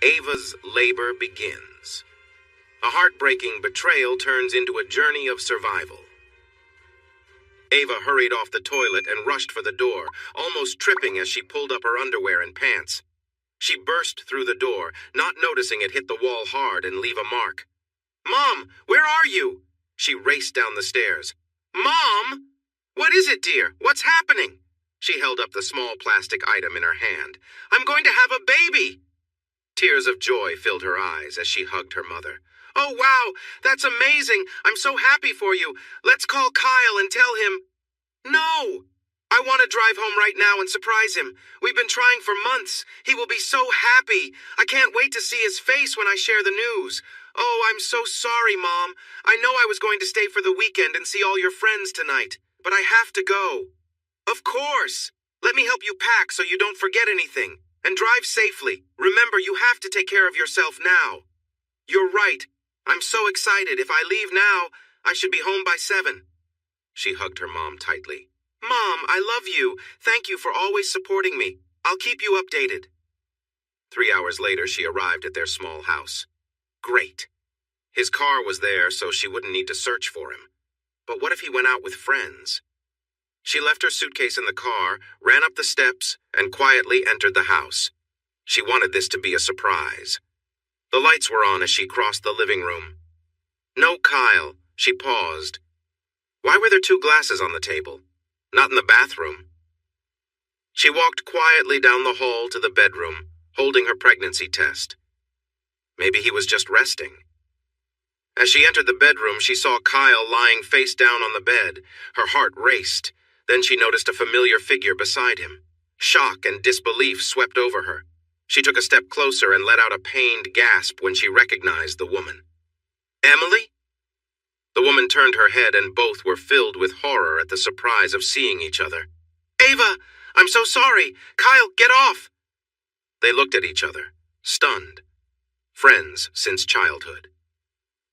Ava's labor begins. A heartbreaking betrayal turns into a journey of survival. Ava hurried off the toilet and rushed for the door, almost tripping as she pulled up her underwear and pants. She burst through the door, not noticing it hit the wall hard and leave a mark. "Mom, where are you?" She raced down the stairs. "Mom! What is it, dear? What's happening?" She held up the small plastic item in her hand. "I'm going to have a baby!" Tears of joy filled her eyes as she hugged her mother. "Oh, wow! That's amazing! I'm so happy for you! Let's call Kyle and tell him—" "No! I want to drive home right now and surprise him. We've been trying for months. He will be so happy. I can't wait to see his face when I share the news. Oh, I'm so sorry, Mom. I know I was going to stay for the weekend and see all your friends tonight, but I have to go." "Of course! Let me help you pack so you don't forget anything. And drive safely. Remember, you have to take care of yourself now." "You're right. I'm so excited. If I leave now, I should be home by 7. She hugged her mom tightly. "Mom, I love you. Thank you for always supporting me. I'll keep you updated." 3 hours later, she arrived at their small house. Great. His car was there, so she wouldn't need to search for him. But what if he went out with friends? She left her suitcase in the car, ran up the steps, and quietly entered the house. She wanted this to be a surprise. The lights were on as she crossed the living room. No Kyle. She paused. Why were there 2 glasses on the table? Not in the bathroom. She walked quietly down the hall to the bedroom, holding her pregnancy test. Maybe he was just resting. As she entered the bedroom, she saw Kyle lying face down on the bed. Her heart raced. Then she noticed a familiar figure beside him. Shock and disbelief swept over her. She took a step closer and let out a pained gasp when she recognized the woman. "Emily?" The woman turned her head and both were filled with horror at the surprise of seeing each other. "Ava, I'm so sorry. Kyle, get off!" They looked at each other, stunned. Friends since childhood.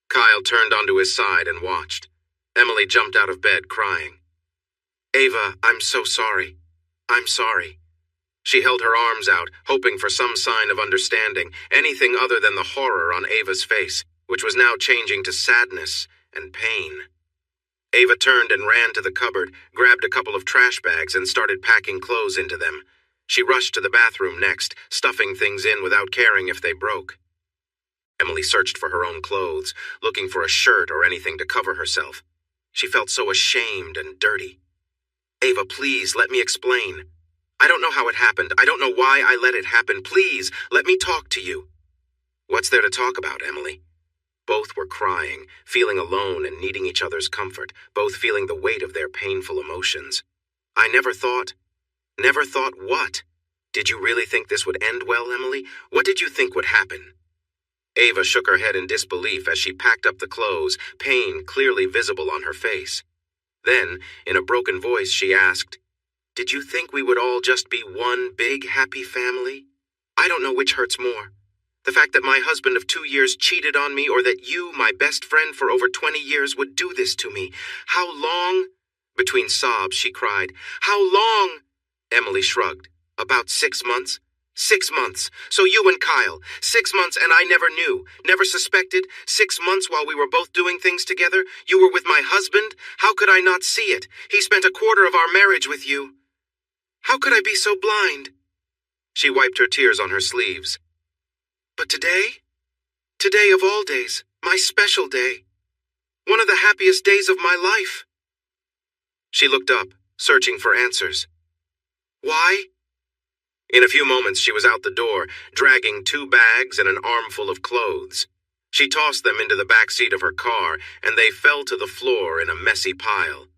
Kyle turned onto his side and watched. Emily jumped out of bed crying. "Ava, I'm so sorry. I'm sorry." She held her arms out, hoping for some sign of understanding, anything other than the horror on Ava's face, which was now changing to sadness and pain. Ava turned and ran to the cupboard, grabbed a couple of trash bags, and started packing clothes into them. She rushed to the bathroom next, stuffing things in without caring if they broke. Emily searched for her own clothes, looking for a shirt or anything to cover herself. She felt so ashamed and dirty. "Ava, please, let me explain. I don't know how it happened. I don't know why I let it happen. Please, let me talk to you." "What's there to talk about, Emily?" Both were crying, feeling alone and needing each other's comfort, both feeling the weight of their painful emotions. "I never thought..." "Never thought what? Did you really think this would end well, Emily? What did you think would happen?" Ava shook her head in disbelief as she packed up the clothes, pain clearly visible on her face. Then, in a broken voice, she asked, "Did you think we would all just be one big happy family? I don't know which hurts more. The fact that my husband of 2 years cheated on me, or that you, my best friend for over 20 years, would do this to me. How long?" Between sobs, she cried, "How long?" Emily shrugged. "About 6 months. 6 months. So you and Kyle. 6 months and I never knew, never suspected. 6 months while we were both doing things together. You were with my husband. How could I not see it? He spent a quarter of our marriage with you. How could I be so blind?" She wiped her tears on her sleeves. "But today? Today of all days, my special day. One of the happiest days of my life." She looked up, searching for answers. "Why?" In a few moments, she was out the door, dragging 2 bags and an armful of clothes. She tossed them into the back seat of her car, and they fell to the floor in a messy pile.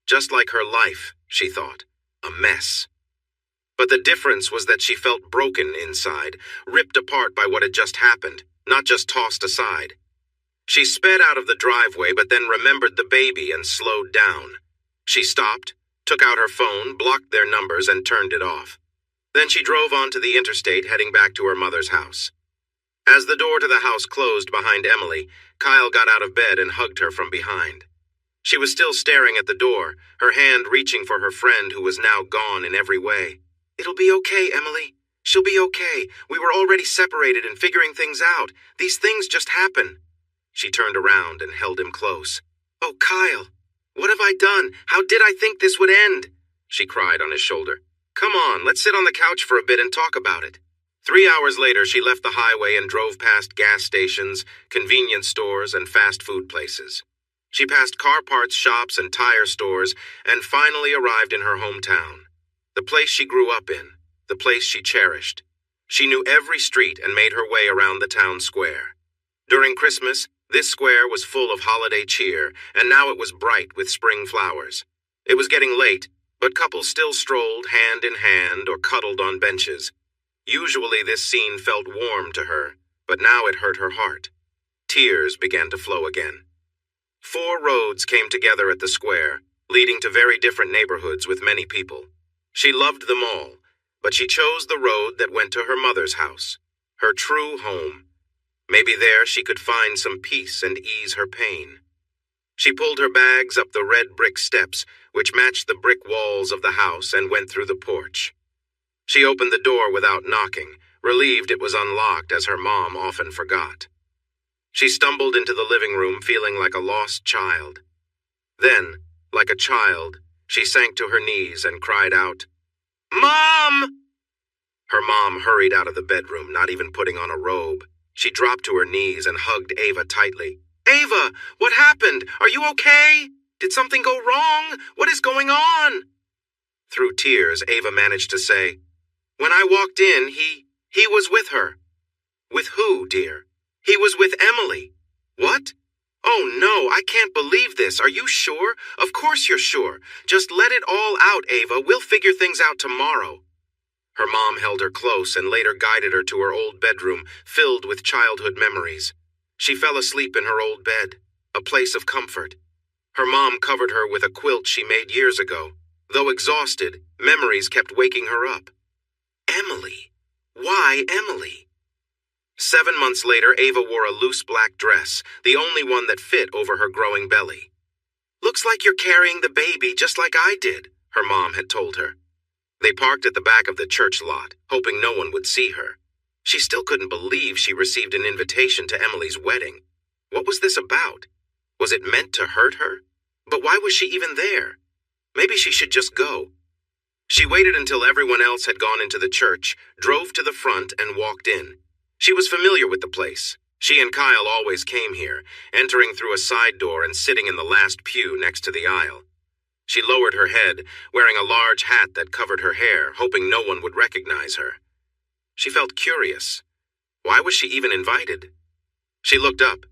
Just like her life, she thought. A mess. But the difference was that she felt broken inside, ripped apart by what had just happened, not just tossed aside. She sped out of the driveway, but then remembered the baby and slowed down. She stopped, took out her phone, blocked their numbers, and turned it off. Then she drove onto the interstate, heading back to her mother's house. As the door to the house closed behind Emily, Kyle got out of bed and hugged her from behind. She was still staring at the door, her hand reaching for her friend who was now gone in every way. "It'll be okay, Emily. "She'll be okay. We were already separated and figuring things out. These things just happen." She turned around and held him close. "Oh, Kyle, what have I done? How did I think this would end?" she cried on his shoulder. "Come on, let's sit on the couch for a bit and talk about it." 3 hours later, she left the highway and drove past gas stations, convenience stores, and fast food places. She passed car parts shops and tire stores and finally arrived in her hometown. The place she grew up in, the place she cherished. She knew every street and made her way around the town square. During Christmas, this square was full of holiday cheer, and now it was bright with spring flowers. It was getting late, but couples still strolled hand in hand or cuddled on benches. Usually this scene felt warm to her, but now it hurt her heart. Tears began to flow again. 4 roads came together at the square, leading to very different neighborhoods with many people. She loved them all, but she chose the road that went to her mother's house, her true home. Maybe there she could find some peace and ease her pain. She pulled her bags up the red brick steps, which matched the brick walls of the house, and went through the porch. She opened the door without knocking, relieved it was unlocked as her mom often forgot. She stumbled into the living room feeling like a lost child. Then, like a child, she sank to her knees and cried out, "Mom!" Her mom hurried out of the bedroom, not even putting on a robe. She dropped to her knees and hugged Ava tightly. "Ava, what happened? Are you okay? Did something go wrong? What is going on?" Through tears, Ava managed to say, "When I walked in, he was with her." "With who, dear?" "He was with Emily." "What? Oh no, I can't believe this. Are you sure?" "Of course you're sure. Just let it all out, Ava. We'll figure things out tomorrow." Her mom held her close and later guided her to her old bedroom, filled with childhood memories. She fell asleep in her old bed, a place of comfort. Her mom covered her with a quilt she made years ago. Though exhausted, memories kept waking her up. Emily. Why Emily? 7 months later, Ava wore a loose black dress, the only one that fit over her growing belly. "Looks like you're carrying the baby just like I did," her mom had told her. They parked at the back of the church lot, hoping no one would see her. She still couldn't believe she received an invitation to Emily's wedding. What was this about? Was it meant to hurt her? But why was she even there? Maybe she should just go. She waited until everyone else had gone into the church, drove to the front, and walked in. She was familiar with the place. She and Kyle always came here, entering through a side door and sitting in the last pew next to the aisle. She lowered her head, wearing a large hat that covered her hair, hoping no one would recognize her. She felt curious. Why was she even invited? She looked up.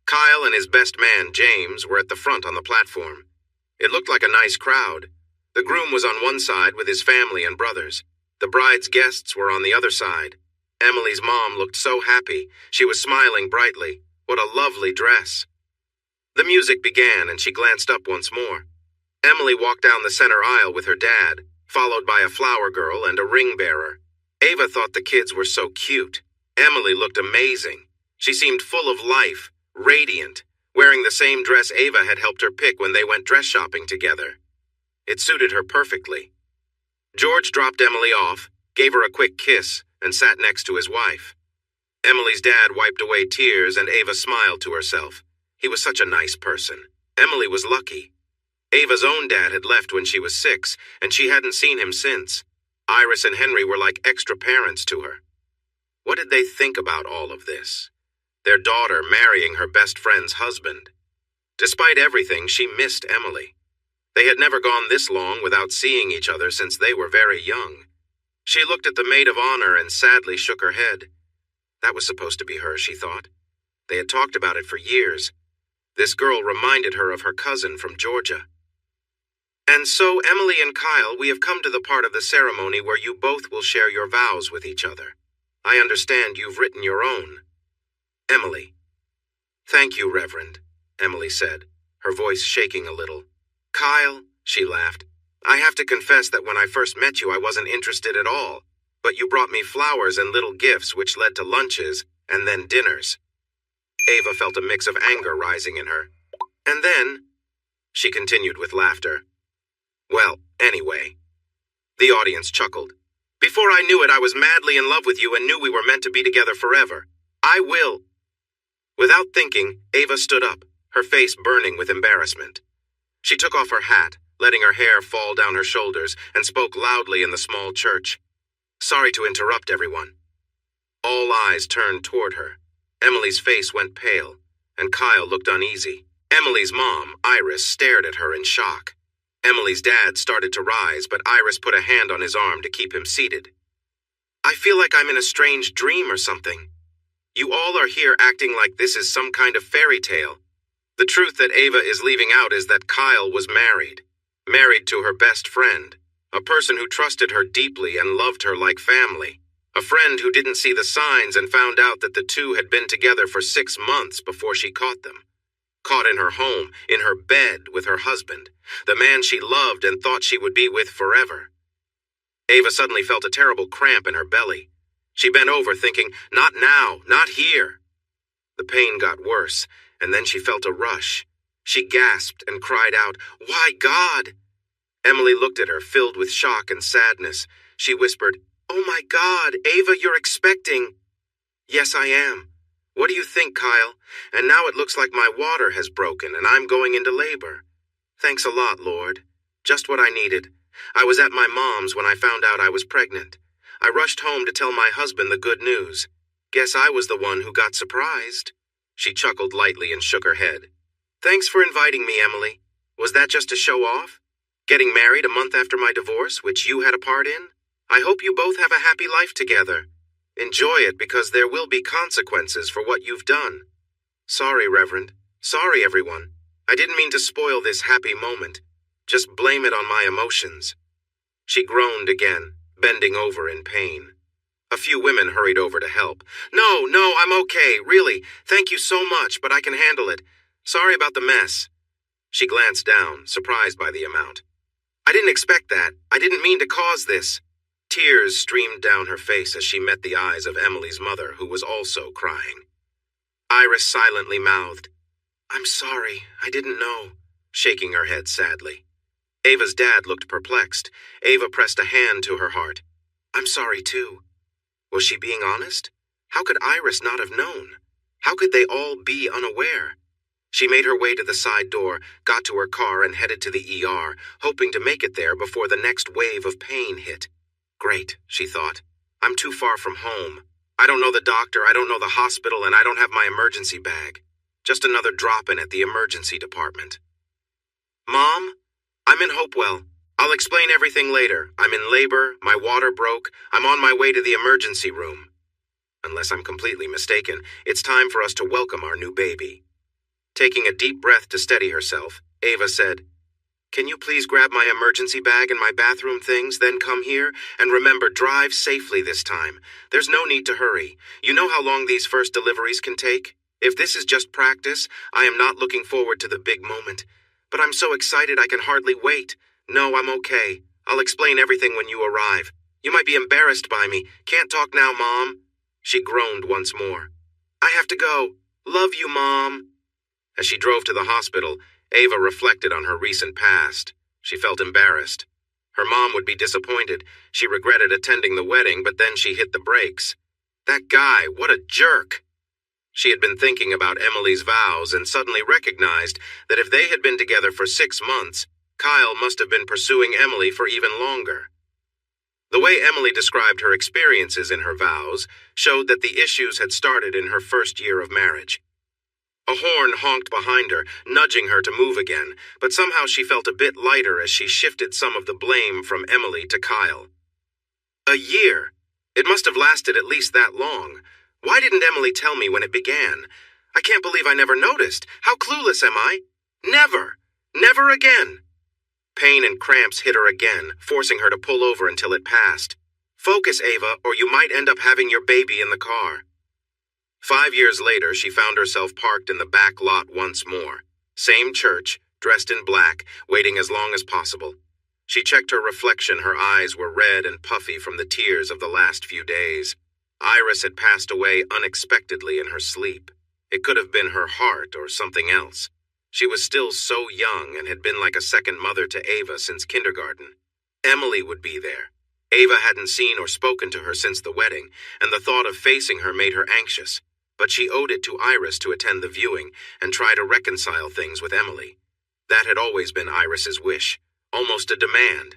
Kyle and his best man, James, were at the front on the platform. It looked like a nice crowd. The groom was on one side with his family and brothers. The bride's guests were on the other side. Emily's mom looked so happy. She was smiling brightly. What a lovely dress. The music began and she glanced up once more. Emily walked down the center aisle with her dad, followed by a flower girl and a ring bearer. Ava thought the kids were so cute. Emily looked amazing. She seemed full of life, radiant, wearing the same dress Ava had helped her pick when they went dress shopping together. It suited her perfectly. George dropped Emily off, gave her a quick kiss, and sat next to his wife. Emily's dad wiped away tears and Ava smiled to herself. He was such a nice person. Emily was lucky. Ava's own dad had left when she was 6, and she hadn't seen him since. Iris and Henry were like extra parents to her. What did they think about all of this? Their daughter marrying her best friend's husband. Despite everything, she missed Emily. They had never gone this long without seeing each other since they were very young. She looked at the maid of honor and sadly shook her head. That was supposed to be her, she thought. They had talked about it for years. This girl reminded her of her cousin from Georgia. "And so, Emily and Kyle, we have come to the part of the ceremony where you both will share your vows with each other. I understand you've written your own." Emily. "Thank you, Reverend," Emily said, her voice shaking a little. "Kyle," she laughed, "I have to confess that when I first met you I wasn't interested at all, but you brought me flowers and little gifts which led to lunches and then dinners." Ava felt a mix of anger rising in her. "And then," she continued with laughter. "Well, anyway." The audience chuckled. Before I knew it, I was madly in love with you and knew we were meant to be together forever. I will. Without thinking, Ava stood up, her face burning with embarrassment. She took off her hat, letting her hair fall down her shoulders, and spoke loudly in the small church. Sorry to interrupt, everyone. All eyes turned toward her. Emily's face went pale, and Kyle looked uneasy. Emily's mom, Iris, stared at her in shock. Emily's dad started to rise, but Iris put a hand on his arm to keep him seated. I feel like I'm in a strange dream or something. You all are here acting like this is some kind of fairy tale. The truth that Ava is leaving out is that Kyle was married. Married to her best friend. A person who trusted her deeply and loved her like family. A friend who didn't see the signs and found out that the two had been together for 6 months before she caught them. Caught in her home, in her bed with her husband, the man she loved and thought she would be with forever. Ava suddenly felt a terrible cramp in her belly. She bent over thinking, not now, not here. The pain got worse, and then she felt a rush. She gasped and cried out, Why, God? Emily looked at her, filled with shock and sadness. She whispered, Oh my God, Ava, you're expecting. Yes, I am. What do you think, Kyle? And now it looks like my water has broken and I'm going into labor. Thanks a lot, Lord. Just what I needed. I was at my mom's when I found out I was pregnant. I rushed home to tell my husband the good news. Guess I was the one who got surprised. She chuckled lightly and shook her head. Thanks for inviting me, Emily. Was that just to show off? Getting married a month after my divorce, which you had a part in? I hope you both have a happy life together. Enjoy it because there will be consequences for what you've done. Sorry, Reverend. Sorry, everyone. I didn't mean to spoil this happy moment. Just blame it on my emotions. She groaned again, bending over in pain. A few women hurried over to help. No, I'm okay, really. Thank you so much, but I can handle it. Sorry about the mess. She glanced down, surprised by the amount. I didn't expect that. I didn't mean to cause this. Tears streamed down her face as she met the eyes of Emily's mother, who was also crying. Iris silently mouthed, I'm sorry, I didn't know, shaking her head sadly. Ava's dad looked perplexed. Ava pressed a hand to her heart. I'm sorry, too. Was she being honest? How could Iris not have known? How could they all be unaware? She made her way to the side door, got to her car, and headed to the ER, hoping to make it there before the next wave of pain hit. Great, she thought. I'm too far from home. I don't know the doctor, I don't know the hospital, and I don't have my emergency bag. Just another drop-in at the emergency department. Mom? I'm in Hopewell. I'll explain everything later. I'm in labor, my water broke, I'm on my way to the emergency room. Unless I'm completely mistaken, it's time for us to welcome our new baby. Taking a deep breath to steady herself, Ava said, Can you please grab my emergency bag and my bathroom things, then come here? And remember, drive safely this time. There's no need to hurry. You know how long these first deliveries can take? If this is just practice, I am not looking forward to the big moment. But I'm so excited I can hardly wait. No, I'm okay. I'll explain everything when you arrive. You might be embarrassed by me. Can't talk now, Mom. She groaned once more. I have to go. Love you, Mom. As she drove to the hospital, Ava reflected on her recent past. She felt embarrassed. Her mom would be disappointed. She regretted attending the wedding, but then she hit the brakes. That guy, what a jerk! She had been thinking about Emily's vows and suddenly recognized that if they had been together for 6 months, Kyle must have been pursuing Emily for even longer. The way Emily described her experiences in her vows showed that the issues had started in her first year of marriage. A horn honked behind her, nudging her to move again, but somehow she felt a bit lighter as she shifted some of the blame from Emily to Kyle. A year? It must have lasted at least that long. Why didn't Emily tell me when it began? I can't believe I never noticed. How clueless am I? Never! Never again! Pain and cramps hit her again, forcing her to pull over until it passed. Focus, Ava, or you might end up having your baby in the car. 5 years later, she found herself parked in the back lot once more. Same church, dressed in black, waiting as long as possible. She checked her reflection. Her eyes were red and puffy from the tears of the last few days. Iris had passed away unexpectedly in her sleep. It could have been her heart or something else. She was still so young and had been like a second mother to Ava since kindergarten. Emily would be there. Ava hadn't seen or spoken to her since the wedding, and the thought of facing her made her anxious. But she owed it to Iris to attend the viewing and try to reconcile things with Emily. That had always been Iris's wish, almost a demand.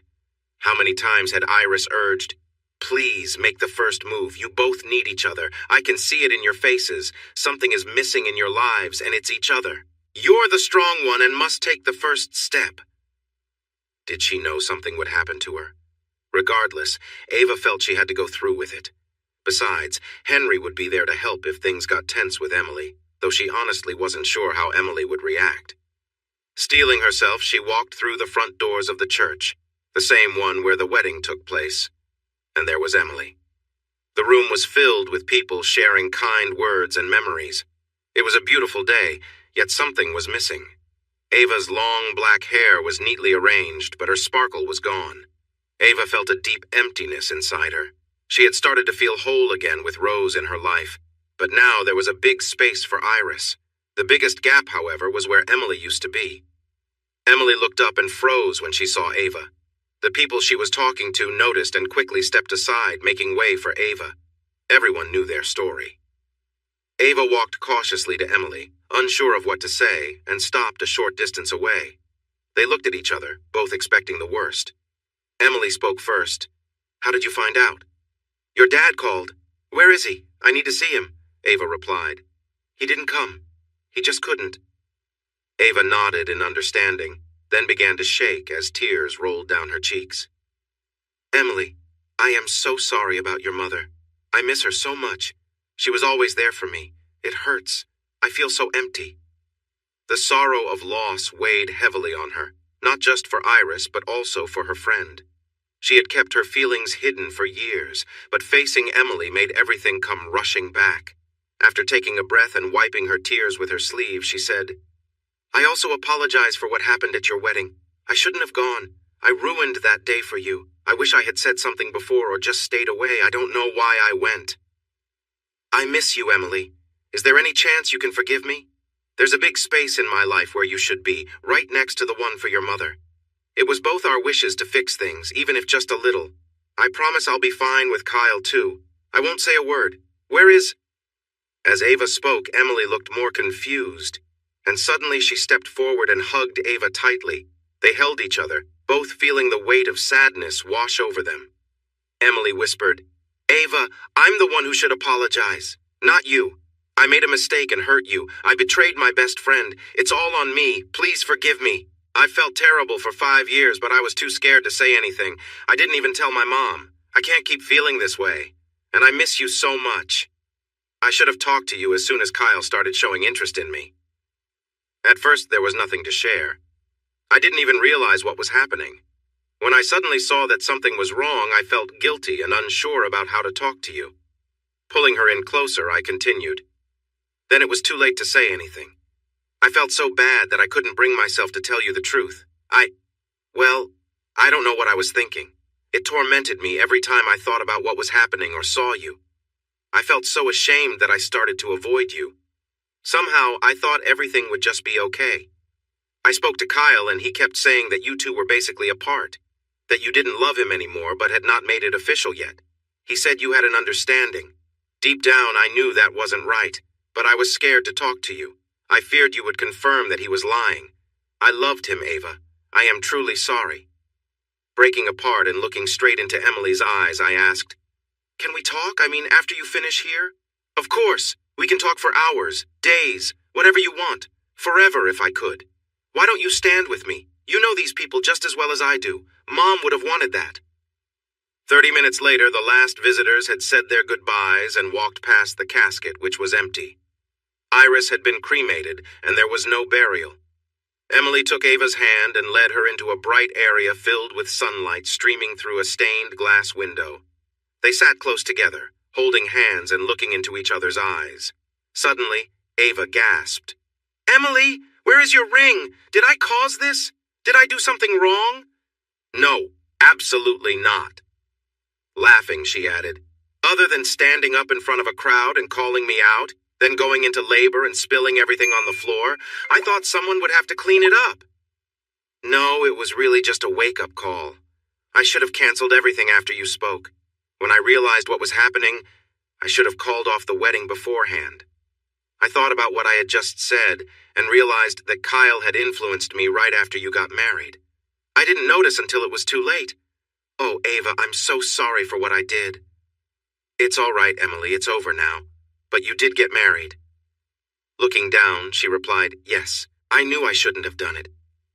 How many times had Iris urged, "Please make the first move. You both need each other. I can see it in your faces. Something is missing in your lives, and it's each other. You're the strong one and must take the first step." Did she know something would happen to her? Regardless, Ava felt she had to go through with it. Besides, Henry would be there to help if things got tense with Emily, though she honestly wasn't sure how Emily would react. Steeling herself, she walked through the front doors of the church, the same one where the wedding took place. And there was Emily. The room was filled with people sharing kind words and memories. It was a beautiful day, yet something was missing. Ava's long black hair was neatly arranged, but her sparkle was gone. Ava felt a deep emptiness inside her. She had started to feel whole again with Rose in her life, but now there was a big space for Iris. The biggest gap, however, was where Emily used to be. Emily looked up and froze when she saw Ava. The people she was talking to noticed and quickly stepped aside, making way for Ava. Everyone knew their story. Ava walked cautiously to Emily, unsure of what to say, and stopped a short distance away. They looked at each other, both expecting the worst. Emily spoke first. "How did you find out?" "Your dad called." "Where is he? I need to see him," Ava replied. "He didn't come. He just couldn't." Ava nodded in understanding, then began to shake as tears rolled down her cheeks. "Emily, I am so sorry about your mother. I miss her so much. She was always there for me. It hurts. I feel so empty." The sorrow of loss weighed heavily on her, not just for Iris, but also for her friend. She had kept her feelings hidden for years, but facing Emily made everything come rushing back. After taking a breath and wiping her tears with her sleeve, she said, "I also apologize for what happened at your wedding. I shouldn't have gone. I ruined that day for you. I wish I had said something before or just stayed away. I don't know why I went." "I miss you, Emily. Is there any chance you can forgive me? There's a big space in my life where you should be, right next to the one for your mother. It was both our wishes to fix things, even if just a little. I promise I'll be fine with Kyle, too. I won't say a word. Where is—" As Ava spoke, Emily looked more confused, and suddenly she stepped forward and hugged Ava tightly. They held each other, both feeling the weight of sadness wash over them. Emily whispered, "Ava, I'm the one who should apologize, not you. I made a mistake and hurt you. I betrayed my best friend. It's all on me. Please forgive me. I felt terrible for 5 years, but I was too scared to say anything. I didn't even tell my mom. I can't keep feeling this way. And I miss you so much. I should have talked to you as soon as Kyle started showing interest in me." At first, there was nothing to share. I didn't even realize what was happening. When I suddenly saw that something was wrong, I felt guilty and unsure about how to talk to you. Pulling her in closer, I continued. Then it was too late to say anything. I felt so bad that I couldn't bring myself to tell you the truth. Well, I don't know what I was thinking. It tormented me every time I thought about what was happening or saw you. I felt so ashamed that I started to avoid you. Somehow, I thought everything would just be okay. I spoke to Kyle and he kept saying that you two were basically apart, that you didn't love him anymore but had not made it official yet. He said you had an understanding. Deep down, I knew that wasn't right, but I was scared to talk to you. I feared you would confirm that he was lying. I loved him, Ava. I am truly sorry." Breaking apart and looking straight into Emily's eyes, I asked, "Can we talk? I mean, after you finish here?" "Of course. We can talk for hours, days, whatever you want. Forever, if I could. Why don't you stand with me? You know these people just as well as I do. Mom would have wanted that." 30 minutes later, the last visitors had said their goodbyes and walked past the casket, which was empty. Iris had been cremated, and there was no burial. Emily took Ava's hand and led her into a bright area filled with sunlight streaming through a stained glass window. They sat close together, holding hands and looking into each other's eyes. Suddenly, Ava gasped. "Emily, where is your ring? Did I cause this? Did I do something wrong?" "No, absolutely not." Laughing, she added, "Other than standing up in front of a crowd and calling me out, then going into labor and spilling everything on the floor, I thought someone would have to clean it up." "No, it was really just a wake-up call. I should have canceled everything after you spoke. When I realized what was happening, I should have called off the wedding beforehand. I thought about what I had just said and realized that Kyle had influenced me right after you got married. I didn't notice until it was too late. Oh, Ava, I'm so sorry for what I did. It's all right, Emily, it's over now. But you did get married. Looking down, she replied, yes, I knew I shouldn't have done it.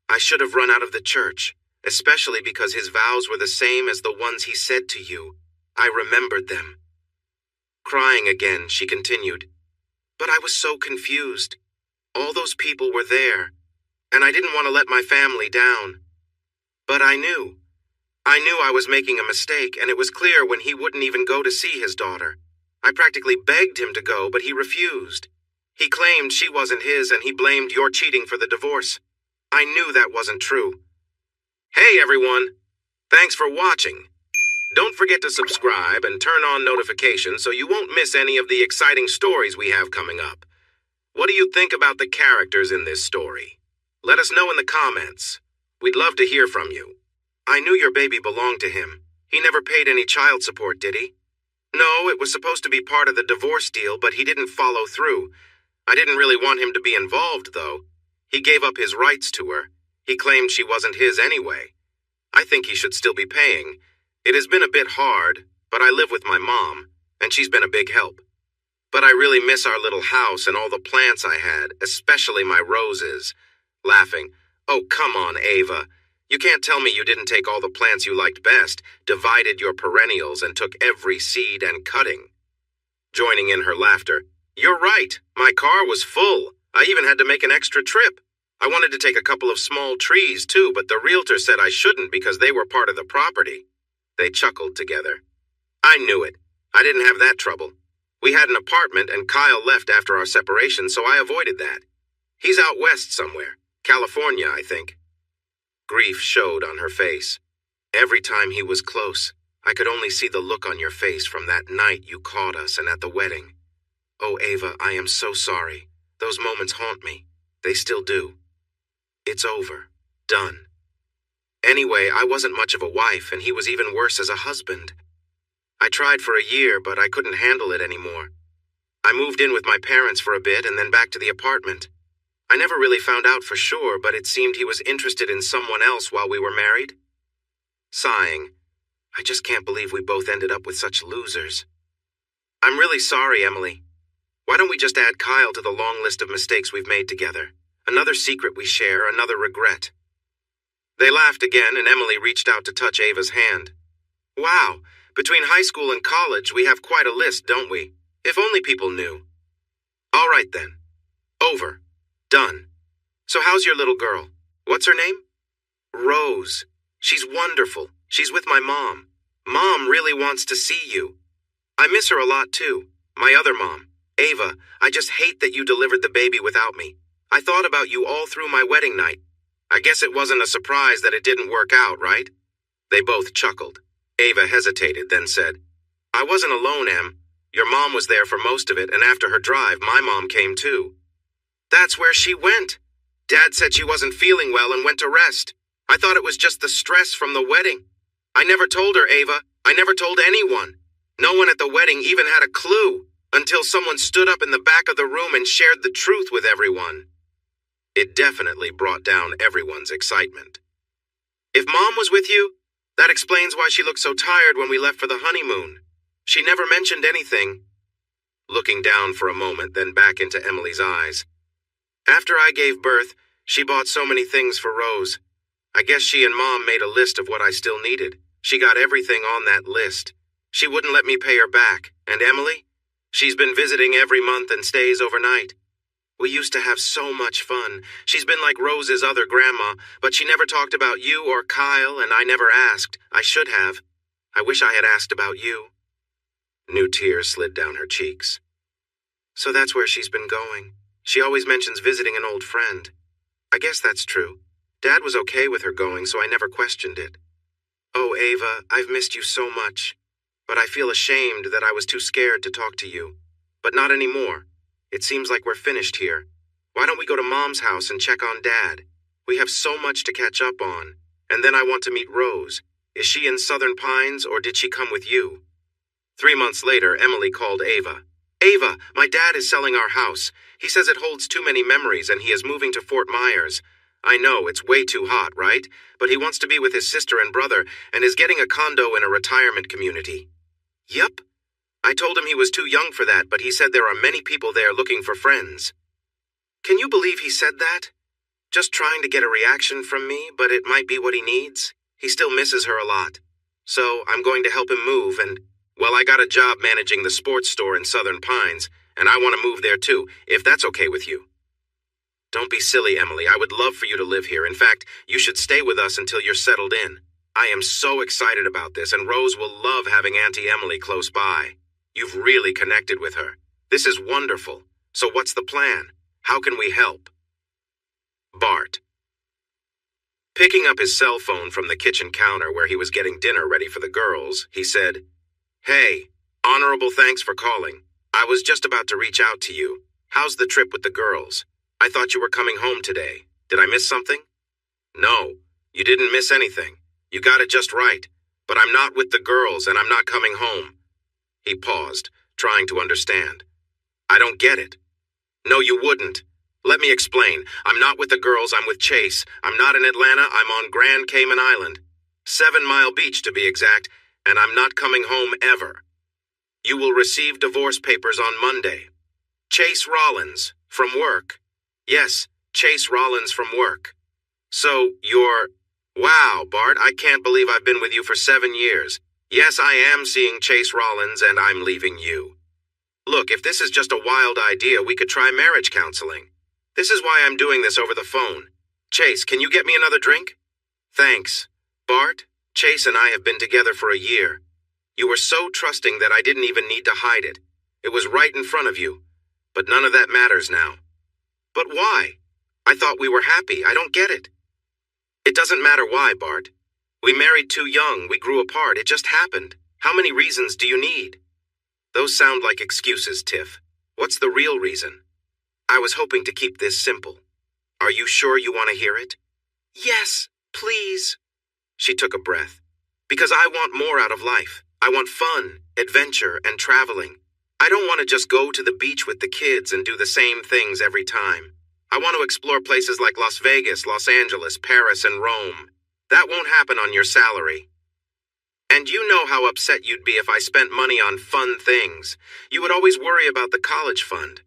I should have run out of the church, especially because his vows were the same as the ones he said to you. I remembered them. Crying again, she continued, but I was so confused. All those people were there, and I didn't want to let my family down. But I knew. I knew I was making a mistake, and it was clear when he wouldn't even go to see his daughter. I practically begged him to go, but he refused. He claimed she wasn't his, and he blamed your cheating for the divorce. I knew that wasn't true. Hey, everyone. Thanks for watching. Don't forget to subscribe and turn on notifications so you won't miss any of the exciting stories we have coming up. What do you think about the characters in this story? Let us know in the comments. We'd love to hear from you. I knew your baby belonged to him. He never paid any child support, did he? No, it was supposed to be part of the divorce deal, but he didn't follow through. I didn't really want him to be involved, though. He gave up his rights to her. He claimed she wasn't his anyway. I think he should still be paying. It has been a bit hard, but I live with my mom, and she's been a big help. But I really miss our little house and all the plants I had, especially my roses. Laughing, oh, come on, Ava. You can't tell me you didn't take all the plants you liked best, divided your perennials, and took every seed and cutting. Joining in her laughter, you're right. My car was full. I even had to make an extra trip. I wanted to take a couple of small trees, too, but the realtor said I shouldn't because they were part of the property. They chuckled together. I knew it. I didn't have that trouble. We had an apartment, and Kyle left after our separation, so I avoided that. He's out west somewhere. California, I think. Grief showed on her face. Every time he was close, I could only see the look on your face from that night you caught us and at the wedding. Oh, Ava, I am so sorry. Those moments haunt me. They still do. It's over. Done. Anyway, I wasn't much of a wife, and he was even worse as a husband. I tried for a year, but I couldn't handle it anymore. I moved in with my parents for a bit and then back to the apartment. I never really found out for sure, but it seemed he was interested in someone else while we were married. Sighing, I just can't believe we both ended up with such losers. I'm really sorry, Emily. Why don't we just add Kyle to the long list of mistakes we've made together? Another secret we share, another regret. They laughed again, and Emily reached out to touch Ava's hand. Wow, between high school and college, we have quite a list, don't we? If only people knew. All right, then. Over. Done. So how's your little girl? What's her name? Rose. She's wonderful. She's with my mom. Mom really wants to see you. I miss her a lot, too. My other mom. Ava, I just hate that you delivered the baby without me. I thought about you all through my wedding night. I guess it wasn't a surprise that it didn't work out, right? They both chuckled. Ava hesitated, then said, I wasn't alone, Em. Your mom was there for most of it, and after her drive, my mom came too. That's where she went. Dad said she wasn't feeling well and went to rest. I thought it was just the stress from the wedding. I never told her, Ava. I never told anyone. No one at the wedding even had a clue, until someone stood up in the back of the room and shared the truth with everyone. It definitely brought down everyone's excitement. If Mom was with you, that explains why she looked so tired when we left for the honeymoon. She never mentioned anything. Looking down for a moment, then back into Emily's eyes. After I gave birth, she bought so many things for Rose. I guess she and Mom made a list of what I still needed. She got everything on that list. She wouldn't let me pay her back. And Emily? She's been visiting every month and stays overnight. We used to have so much fun. She's been like Rose's other grandma, but she never talked about you or Kyle, and I never asked. I should have. I wish I had asked about you. New tears slid down her cheeks. So that's where she's been going. She always mentions visiting an old friend. I guess that's true. Dad was okay with her going, so I never questioned it. Oh, Ava, I've missed you so much. But I feel ashamed that I was too scared to talk to you. But not anymore. It seems like we're finished here. Why don't we go to Mom's house and check on Dad? We have so much to catch up on. And then I want to meet Rose. Is she in Southern Pines, or did she come with you? 3 months later, Emily called Ava. Ava, my dad is selling our house. He says it holds too many memories and he is moving to Fort Myers. I know, it's way too hot, right? But he wants to be with his sister and brother and is getting a condo in a retirement community. Yup. I told him he was too young for that, but he said there are many people there looking for friends. Can you believe he said that? Just trying to get a reaction from me, but it might be what he needs. He still misses her a lot. So I'm going to help him move and, well, I got a job managing the sports store in Southern Pines, and I want to move there too, if that's okay with you. Don't be silly, Emily. I would love for you to live here. In fact, you should stay with us until you're settled in. I am so excited about this, and Rose will love having Auntie Emily close by. You've really connected with her. This is wonderful. So what's the plan? How can we help? Bart. Picking up his cell phone from the kitchen counter where he was getting dinner ready for the girls, he said, Hey, honorable thanks for calling. I was just about to reach out to you. How's the trip with the girls? I thought you were coming home today. Did I miss something? No, you didn't miss anything. You got it just right. But I'm not with the girls and I'm not coming home. He paused, trying to understand. I don't get it. No, you wouldn't. Let me explain. I'm not with the girls, I'm with Chase. I'm not in Atlanta, I'm on Grand Cayman Island. 7 Mile Beach to be exact, and I'm not coming home ever. You will receive divorce papers on Monday. Chase Rollins, from work. Yes, Chase Rollins from work. So, you're... Wow, Bart, I can't believe I've been with you for 7 years. Yes, I am seeing Chase Rollins, and I'm leaving you. Look, if this is just a wild idea, we could try marriage counseling. This is why I'm doing this over the phone. Chase, can you get me another drink? Thanks. Bart, Chase and I have been together for a year. You were so trusting that I didn't even need to hide it. It was right in front of you. But none of that matters now. But why? I thought we were happy. I don't get it. It doesn't matter why, Bart. We married too young. We grew apart. It just happened. How many reasons do you need? Those sound like excuses, Tiff. What's the real reason? I was hoping to keep this simple. Are you sure you want to hear it? Yes, please. She took a breath. Because I want more out of life. I want fun, adventure, and traveling. I don't want to just go to the beach with the kids and do the same things every time. I want to explore places like Las Vegas, Los Angeles, Paris, and Rome. That won't happen on your salary. And you know how upset you'd be if I spent money on fun things. You would always worry about the college fund.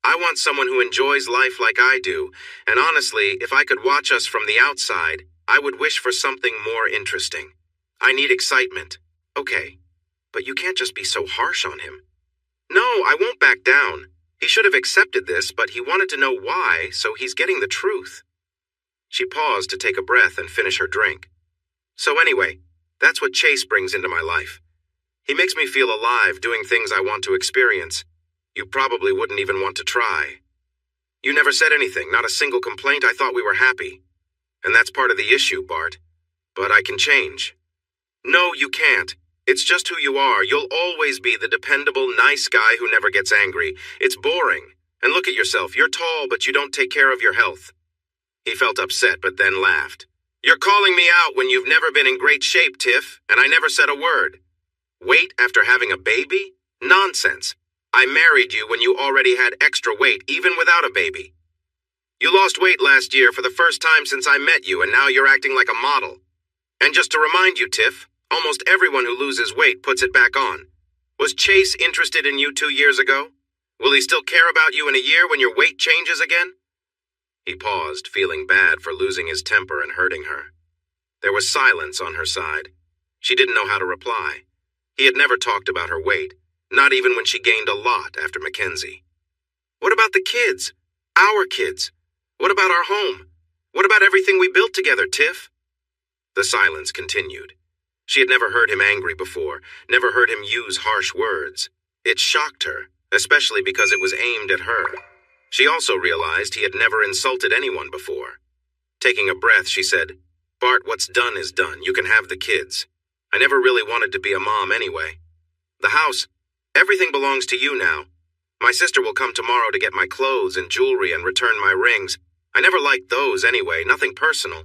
I want someone who enjoys life like I do, and honestly, if I could watch us from the outside, I would wish for something more interesting. I need excitement. Okay, but you can't just be so harsh on him. No, I won't back down. He should have accepted this, but he wanted to know why, so he's getting the truth. She paused to take a breath and finish her drink. So anyway, that's what Chase brings into my life. He makes me feel alive doing things I want to experience. You probably wouldn't even want to try. You never said anything, not a single complaint. I thought we were happy. And that's part of the issue, Bart. But I can change. No, you can't. It's just who you are. You'll always be the dependable, nice guy who never gets angry. It's boring. And look at yourself. You're tall, but you don't take care of your health. He felt upset, but then laughed. You're calling me out when you've never been in great shape, Tiff, and I never said a word. Wait after having a baby? Nonsense. I married you when you already had extra weight, even without a baby. You lost weight last year for the first time since I met you, and now you're acting like a model. And just to remind you, Tiff, almost everyone who loses weight puts it back on. Was Chase interested in you 2 years ago? Will he still care about you in a year when your weight changes again? He paused, feeling bad for losing his temper and hurting her. There was silence on her side. She didn't know how to reply. He had never talked about her weight, not even when she gained a lot after Mackenzie. What about the kids? Our kids? What about our home? What about everything we built together, Tiff? The silence continued. She had never heard him angry before, never heard him use harsh words. It shocked her, especially because it was aimed at her. She also realized he had never insulted anyone before. Taking a breath, she said, Bart, what's done is done. You can have the kids. I never really wanted to be a mom anyway. The house, everything belongs to you now. My sister will come tomorrow to get my clothes and jewelry and return my rings. I never liked those anyway, nothing personal.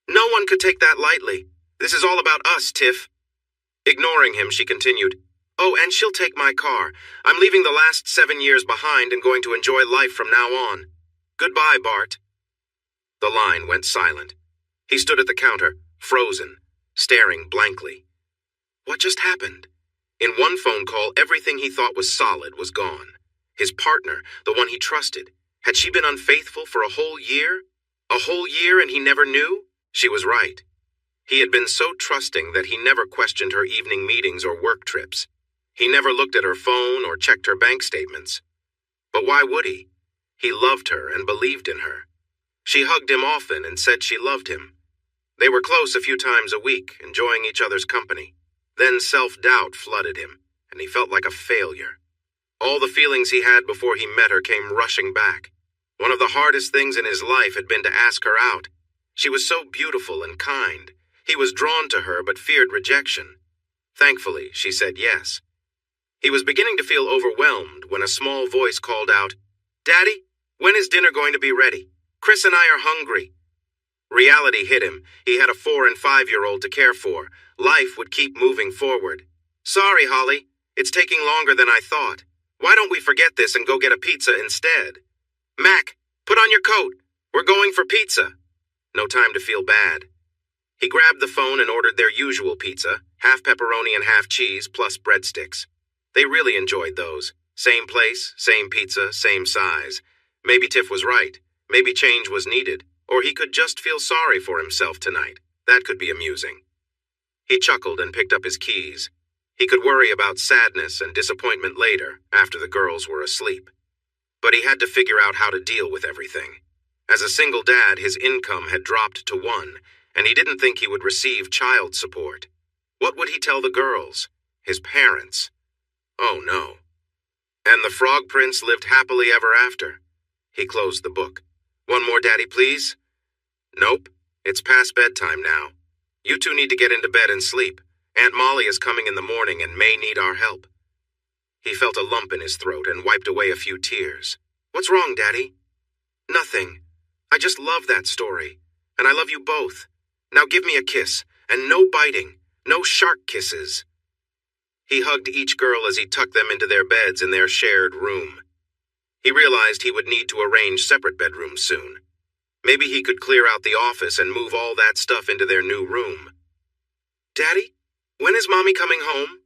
No one could take that lightly. This is all about us, Tiff. Ignoring him, she continued, Oh, and she'll take my car. I'm leaving the last 7 years behind and going to enjoy life from now on. Goodbye, Bart. The line went silent. He stood at the counter, frozen, staring blankly. What just happened? In one phone call, everything he thought was solid was gone. His partner, the one he trusted, had she been unfaithful for a whole year? A whole year and he never knew? She was right. He had been so trusting that he never questioned her evening meetings or work trips. He never looked at her phone or checked her bank statements. But why would he? He loved her and believed in her. She hugged him often and said she loved him. They were close a few times a week, enjoying each other's company. Then self-doubt flooded him, and he felt like a failure. All the feelings he had before he met her came rushing back. One of the hardest things in his life had been to ask her out. She was so beautiful and kind. He was drawn to her but feared rejection. Thankfully, she said yes. He was beginning to feel overwhelmed when a small voice called out, Daddy, when is dinner going to be ready? Chris and I are hungry. Reality hit him. He had a 4- and 5-year-old to care for. Life would keep moving forward. Sorry, Holly. It's taking longer than I thought. Why don't we forget this and go get a pizza instead? Mac, put on your coat. We're going for pizza. No time to feel bad. He grabbed the phone and ordered their usual pizza, half pepperoni and half cheese, plus breadsticks. They really enjoyed those. Same place, same pizza, same size. Maybe Tiff was right. Maybe change was needed. Or he could just feel sorry for himself tonight. That could be amusing. He chuckled and picked up his keys. He could worry about sadness and disappointment later, after the girls were asleep. But he had to figure out how to deal with everything. As a single dad, his income had dropped to 1, and he didn't think he would receive child support. What would he tell the girls? His parents? Oh no. And the Frog Prince lived happily ever after. He closed the book. One more, Daddy, please? Nope. It's past bedtime now. You two need to get into bed and sleep. Aunt Molly is coming in the morning and may need our help. He felt a lump in his throat and wiped away a few tears. What's wrong, Daddy? Nothing. I just love that story. And I love you both. Now give me a kiss, and no biting, no shark kisses. He hugged each girl as he tucked them into their beds in their shared room. He realized he would need to arrange separate bedrooms soon. Maybe he could clear out the office and move all that stuff into their new room. Daddy, when is Mommy coming home?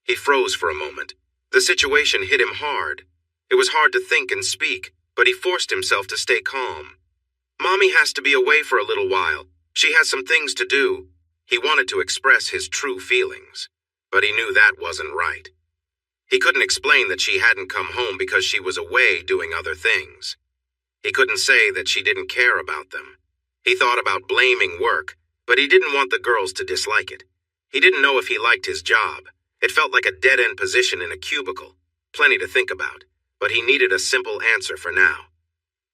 He froze for a moment. The situation hit him hard. It was hard to think and speak, but he forced himself to stay calm. Mommy has to be away for a little while. She has some things to do. He wanted to express his true feelings, but he knew that wasn't right. He couldn't explain that she hadn't come home because she was away doing other things. He couldn't say that she didn't care about them. He thought about blaming work, but he didn't want the girls to dislike it. He didn't know if he liked his job. It felt like a dead-end position in a cubicle. Plenty to think about, but he needed a simple answer for now.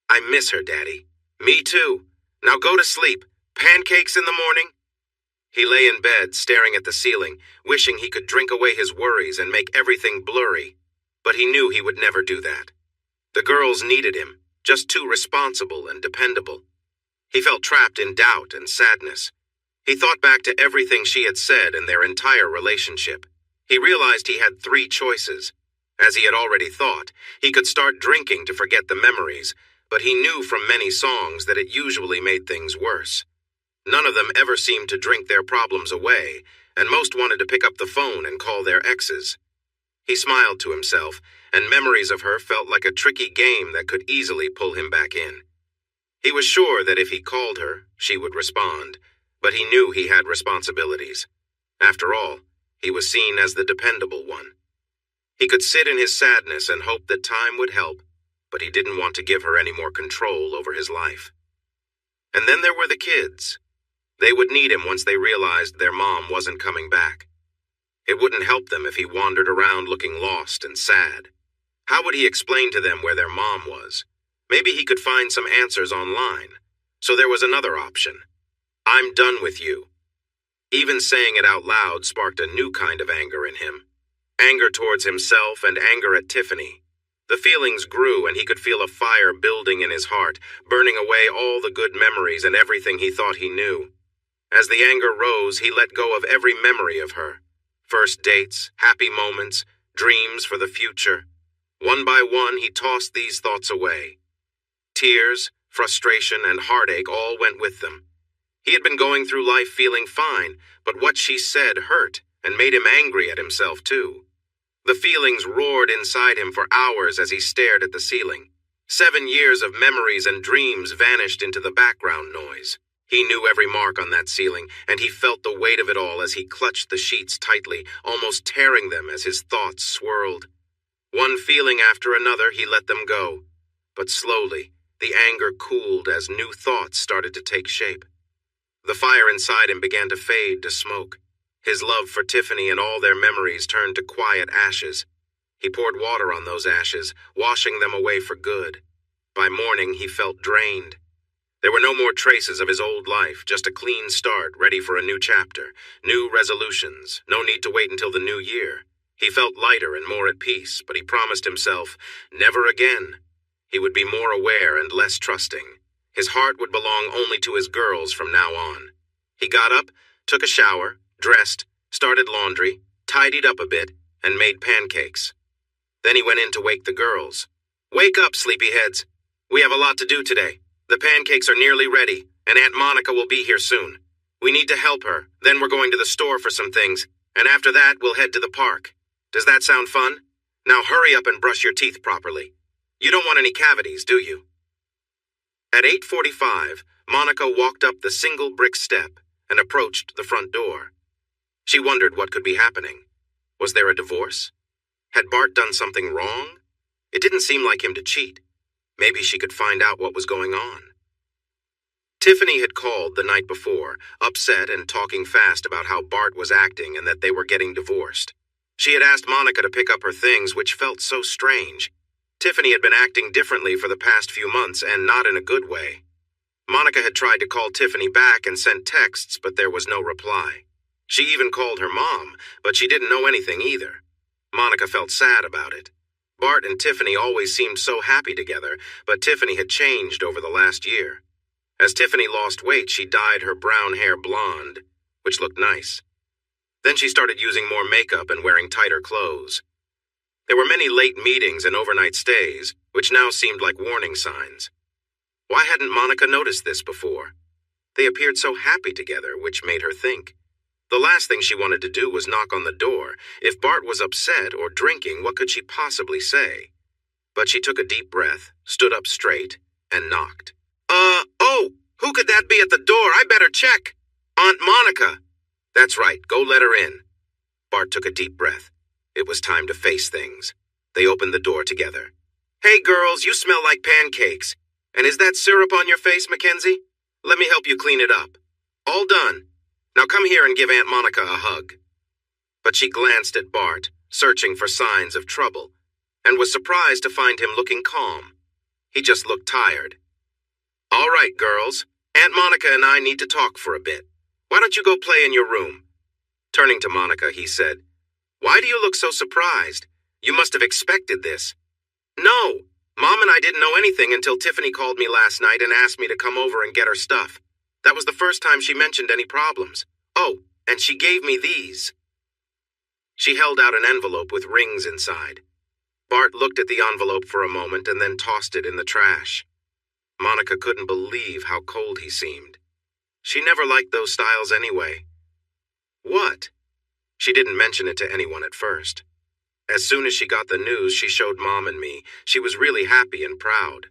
I miss her, Daddy. Me too. Now go to sleep. Pancakes in the morning? He lay in bed, staring at the ceiling, wishing he could drink away his worries and make everything blurry. But he knew he would never do that. The girls needed him, just too responsible and dependable. He felt trapped in doubt and sadness. He thought back to everything she had said in their entire relationship. He realized he had 3 choices. As he had already thought, he could start drinking to forget the memories, but he knew from many songs that it usually made things worse. None of them ever seemed to drink their problems away, and most wanted to pick up the phone and call their exes. He smiled to himself, and memories of her felt like a tricky game that could easily pull him back in. He was sure that if he called her, she would respond, but he knew he had responsibilities. After all, he was seen as the dependable one. He could sit in his sadness and hope that time would help, but he didn't want to give her any more control over his life. And then there were the kids. They would need him once they realized their mom wasn't coming back. It wouldn't help them if he wandered around looking lost and sad. How would he explain to them where their mom was? Maybe he could find some answers online. So there was another option. I'm done with you. Even saying it out loud sparked a new kind of anger in him. Anger towards himself and anger at Tiffany. The feelings grew and he could feel a fire building in his heart, burning away all the good memories and everything he thought he knew. As the anger rose, he let go of every memory of her. First dates, happy moments, dreams for the future. One by one, he tossed these thoughts away. Tears, frustration, and heartache all went with them. He had been going through life feeling fine, but what she said hurt and made him angry at himself, too. The feelings roared inside him for hours as he stared at the ceiling. 7 years of memories and dreams vanished into the background noise. He knew every mark on that ceiling, and he felt the weight of it all as he clutched the sheets tightly, almost tearing them as his thoughts swirled. One feeling after another, he let them go. But slowly, the anger cooled as new thoughts started to take shape. The fire inside him began to fade to smoke. His love for Tiffany and all their memories turned to quiet ashes. He poured water on those ashes, washing them away for good. By morning, he felt drained. There were no more traces of his old life, just a clean start, ready for a new chapter, new resolutions, no need to wait until the new year. He felt lighter and more at peace, but he promised himself, never again. He would be more aware and less trusting. His heart would belong only to his girls from now on. He got up, took a shower, dressed, started laundry, tidied up a bit, and made pancakes. Then he went in to wake the girls. "Wake up, sleepyheads. We have a lot to do today. The pancakes are nearly ready, and Aunt Monica will be here soon. We need to help her, then we're going to the store for some things, and after that we'll head to the park. Does that sound fun? Now hurry up and brush your teeth properly. You don't want any cavities, do you?" At 8:45, Monica walked up the single brick step and approached the front door. She wondered what could be happening. Was there a divorce? Had Bart done something wrong? It didn't seem like him to cheat. Maybe she could find out what was going on. Tiffany had called the night before, upset and talking fast about how Bart was acting and that they were getting divorced. She had asked Monica to pick up her things, which felt so strange. Tiffany had been acting differently for the past few months, and not in a good way. Monica had tried to call Tiffany back and sent texts, but there was no reply. She even called her mom, but she didn't know anything either. Monica felt sad about it. Bart and Tiffany always seemed so happy together, but Tiffany had changed over the last year. As Tiffany lost weight, she dyed her brown hair blonde, which looked nice. Then she started using more makeup and wearing tighter clothes. There were many late meetings and overnight stays, which now seemed like warning signs. Why hadn't Monica noticed this before? They appeared so happy together, which made her think. The last thing she wanted to do was knock on the door. If Bart was upset or drinking, what could she possibly say? But she took a deep breath, stood up straight, and knocked. Oh, who could that be at the door? I better check. Aunt Monica. That's right, go let her in. Bart took a deep breath. It was time to face things. They opened the door together. "Hey girls, you smell like pancakes. And is that syrup on your face, Mackenzie? Let me help you clean it up. All done. Now come here and give Aunt Monica a hug." But she glanced at Bart, searching for signs of trouble, and was surprised to find him looking calm. He just looked tired. "All right, girls. Aunt Monica and I need to talk for a bit. Why don't you go play in your room?" Turning to Monica, he said, "Why do you look so surprised? You must have expected this." "No. Mom and I didn't know anything until Tiffany called me last night and asked me to come over and get her stuff. That was the first time she mentioned any problems. Oh, and she gave me these." She held out an envelope with rings inside. Bart looked at the envelope for a moment and then tossed it in the trash. Monica couldn't believe how cold he seemed. She never liked those styles anyway. What? She didn't mention it to anyone at first. As soon as she got the news, she showed Mom and me. She was really happy and proud.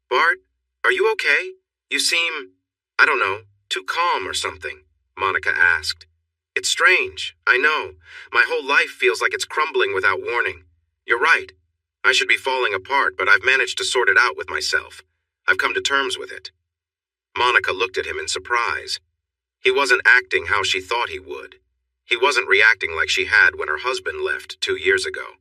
"Bart, are you okay? You seem, I don't know, too calm or something," Monica asked. "It's strange, I know. My whole life feels like it's crumbling without warning. You're right. I should be falling apart, but I've managed to sort it out with myself. I've come to terms with it." Monica looked at him in surprise. He wasn't acting how she thought he would. He wasn't reacting like she had when her husband left 2 years ago.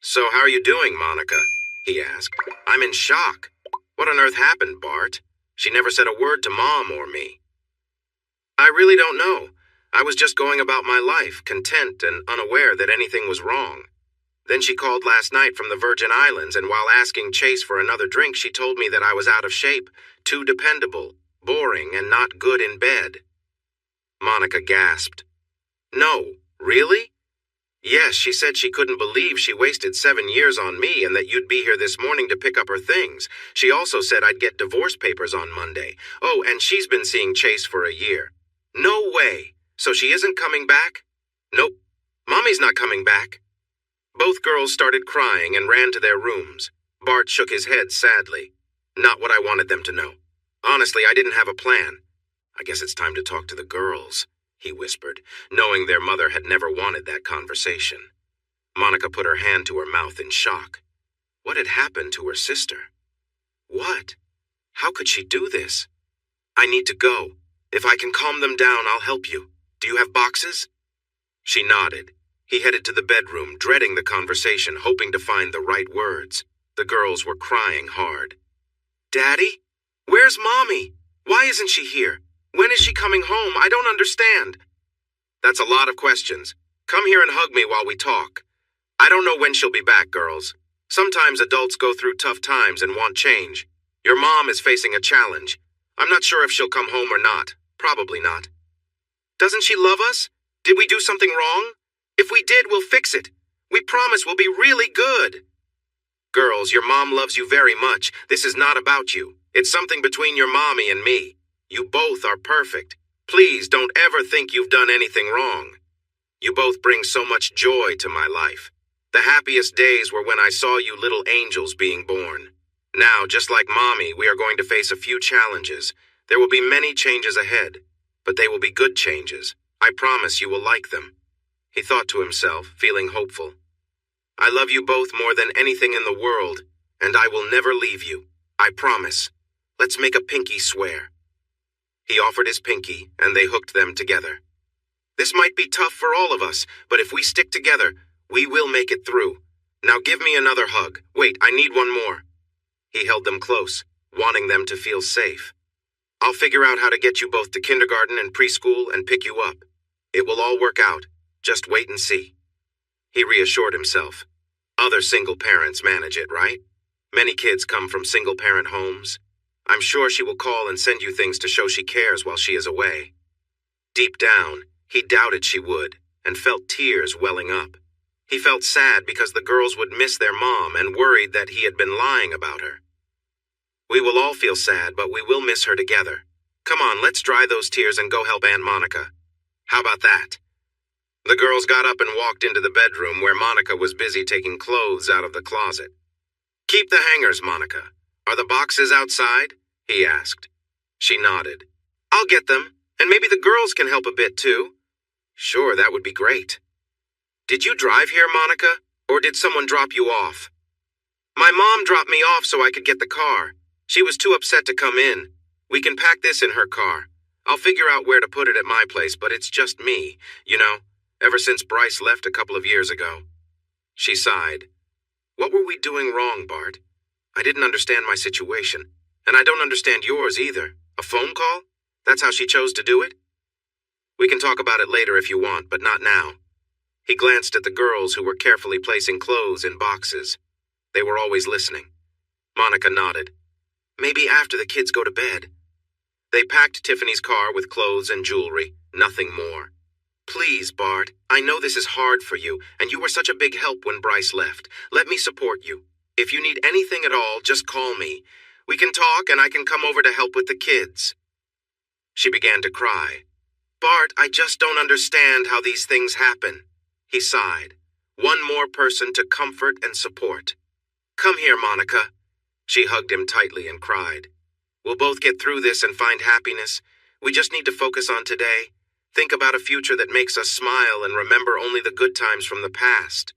"So how are you doing, Monica?" he asked. "I'm in shock. What on earth happened, Bart? She never said a word to Mom or me." "I really don't know. I was just going about my life, content and unaware that anything was wrong. Then she called last night from the Virgin Islands, and while asking Chase for another drink, she told me that I was out of shape, too dependable, boring, and not good in bed." Monica gasped. No, really? Yes, she said she couldn't believe she wasted 7 years on me and that you'd be here this morning to pick up her things. She also said I'd get divorce papers on Monday. Oh, and she's been seeing Chase for a year. No way. So she isn't coming back? Nope. Mommy's not coming back. Both girls started crying and ran to their rooms. Bart shook his head sadly. Not what I wanted them to know. Honestly, I didn't have a plan. I guess it's time to talk to the girls, he whispered, knowing their mother had never wanted that conversation. Monica put her hand to her mouth in shock. What had happened to her sister? What? How could she do this? I need to go. If I can calm them down, I'll help you. Do you have boxes? She nodded. He headed to the bedroom, dreading the conversation, hoping to find the right words. The girls were crying hard. Daddy? Where's Mommy? Why isn't she here? When is she coming home? I don't understand. That's a lot of questions. Come here and hug me while we talk. I don't know when she'll be back, girls. Sometimes adults go through tough times and want change. Your mom is facing a challenge. I'm not sure if she'll come home or not. Probably not. Doesn't she love us? Did we do something wrong? If we did, we'll fix it. We promise we'll be really good. Girls, your mom loves you very much. This is not about you. It's something between your mommy and me. You both are perfect. Please don't ever think you've done anything wrong. You both bring so much joy to my life. The happiest days were when I saw you little angels being born. Now, just like Mommy, we are going to face a few challenges. There will be many changes ahead, but they will be good changes. I promise you will like them. He thought to himself, feeling hopeful. I love you both more than anything in the world, and I will never leave you. I promise. Let's make a pinky swear. He offered his pinky, and they hooked them together. This might be tough for all of us, but if we stick together, we will make it through. Now give me another hug. Wait, I need one more. He held them close, wanting them to feel safe. I'll figure out how to get you both to kindergarten and preschool and pick you up. It will all work out. Just wait and see. He reassured himself. Other single parents manage it, right? Many kids come from single-parent homes. I'm sure she will call and send you things to show she cares while she is away. Deep down, he doubted she would, and felt tears welling up. He felt sad because the girls would miss their mom and worried that he had been lying about her. We will all feel sad, but we will miss her together. Come on, let's dry those tears and go help Aunt Monica. How about that? The girls got up and walked into the bedroom where Monica was busy taking clothes out of the closet. Keep the hangers, Monica. Are the boxes outside? He asked. She nodded. I'll get them, and maybe the girls can help a bit too. Sure, that would be great. Did you drive here, Monica, or did someone drop you off? My mom dropped me off so I could get the car. She was too upset to come in. We can pack this in her car. I'll figure out where to put it at my place, but it's just me, you know, ever since Bryce left a couple of years ago. She sighed. What were we doing wrong, Bart? I didn't understand my situation, and I don't understand yours either. A phone call? That's how she chose to do it? We can talk about it later if you want, but not now. He glanced at the girls who were carefully placing clothes in boxes. They were always listening. Monica nodded. Maybe after the kids go to bed. They packed Tiffany's car with clothes and jewelry, nothing more. Please, Bart, I know this is hard for you, and you were such a big help when Bryce left. Let me support you. If you need anything at all, just call me. We can talk and I can come over to help with the kids. She began to cry. Bart, I just don't understand how these things happen. He sighed. One more person to comfort and support. Come here, Monica. She hugged him tightly and cried. We'll both get through this and find happiness. We just need to focus on today. Think about a future that makes us smile and remember only the good times from the past.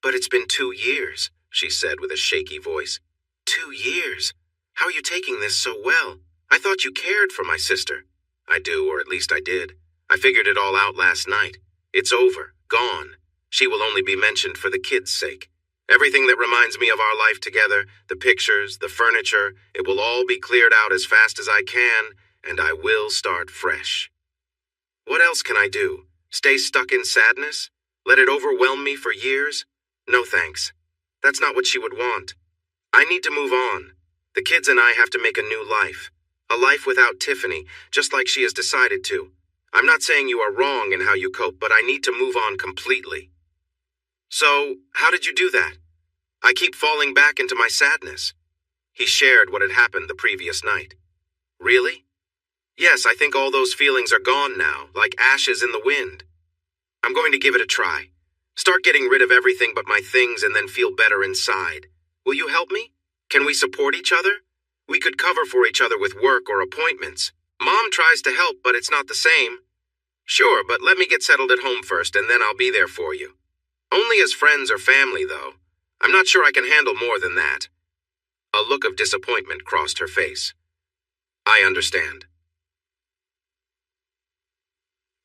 But it's been 2 years, she said with a shaky voice. 2 years? How are you taking this so well? I thought you cared for my sister. I do, or at least I did. I figured it all out last night. It's over, gone. She will only be mentioned for the kids' sake. Everything that reminds me of our life together, the pictures, the furniture, it will all be cleared out as fast as I can, and I will start fresh. What else can I do? Stay stuck in sadness? Let it overwhelm me for years? No thanks. That's not what she would want. I need to move on. The kids and I have to make a new life. A life without Tiffany, just like she has decided to. I'm not saying you are wrong in how you cope, but I need to move on completely. So, how did you do that? I keep falling back into my sadness. He shared what had happened the previous night. Really? Yes, I think all those feelings are gone now, like ashes in the wind. I'm going to give it a try. Start getting rid of everything but my things and then feel better inside. Will you help me? Can we support each other? We could cover for each other with work or appointments. Mom tries to help, but it's not the same. Sure, but let me get settled at home first and then I'll be there for you. Only as friends or family, though. I'm not sure I can handle more than that. A look of disappointment crossed her face. I understand.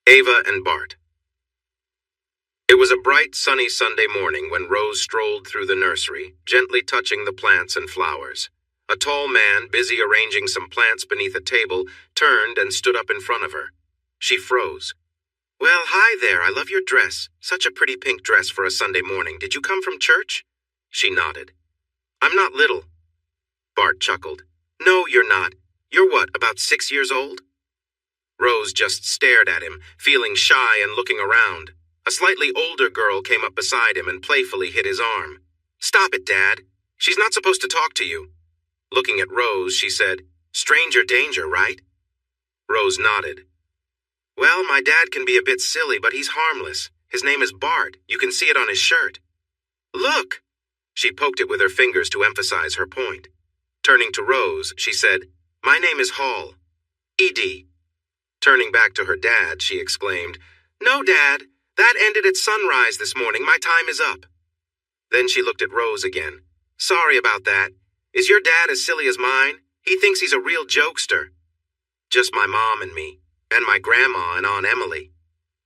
Ava and Bart. It was a bright, sunny Sunday morning when Rose strolled through the nursery, gently touching the plants and flowers. A tall man, busy arranging some plants beneath a table, turned and stood up in front of her. She froze. Well, hi there, I love your dress. Such a pretty pink dress for a Sunday morning. Did you come from church? She nodded. I'm not little. Bart chuckled. No, you're not. You're what, about 6 years old? Rose just stared at him, feeling shy and looking around. A slightly older girl came up beside him and playfully hit his arm. Stop it, Dad. She's not supposed to talk to you. Looking at Rose, she said, Stranger danger, right? Rose nodded. Well, my dad can be a bit silly, but he's harmless. His name is Bart. You can see it on his shirt. Look! She poked it with her fingers to emphasize her point. Turning to Rose, she said, My name is Hall. E.D. Turning back to her dad, she exclaimed, No, Dad. That ended at sunrise this morning. My time is up. Then she looked at Rose again. Sorry about that. Is your dad as silly as mine? He thinks he's a real jokester. Just my mom and me. And my grandma and Aunt Emily.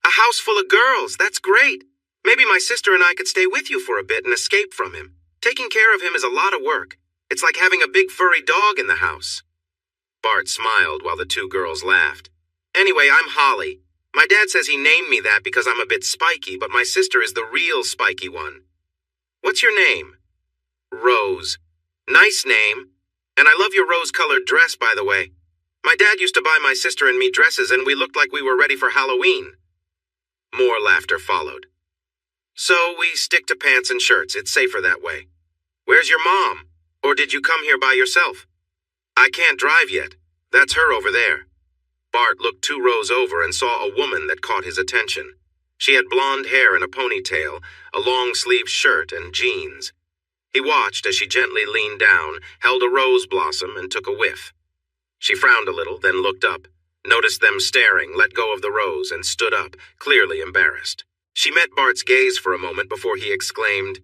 A house full of girls. That's great. Maybe my sister and I could stay with you for a bit and escape from him. Taking care of him is a lot of work. It's like having a big furry dog in the house. Bart smiled while the two girls laughed. Anyway, I'm Holly. My dad says he named me that because I'm a bit spiky, but my sister is the real spiky one. What's your name? Rose. Nice name. And I love your rose-colored dress, by the way. My dad used to buy my sister and me dresses, and we looked like we were ready for Halloween. More laughter followed. So we stick to pants and shirts. It's safer that way. Where's your mom? Or did you come here by yourself? I can't drive yet. That's her over there. Bart looked 2 rows over and saw a woman that caught his attention. She had blonde hair in a ponytail, a long-sleeved shirt, and jeans. He watched as she gently leaned down, held a rose blossom, and took a whiff. She frowned a little, then looked up, noticed them staring, let go of the rose, and stood up, clearly embarrassed. She met Bart's gaze for a moment before he exclaimed,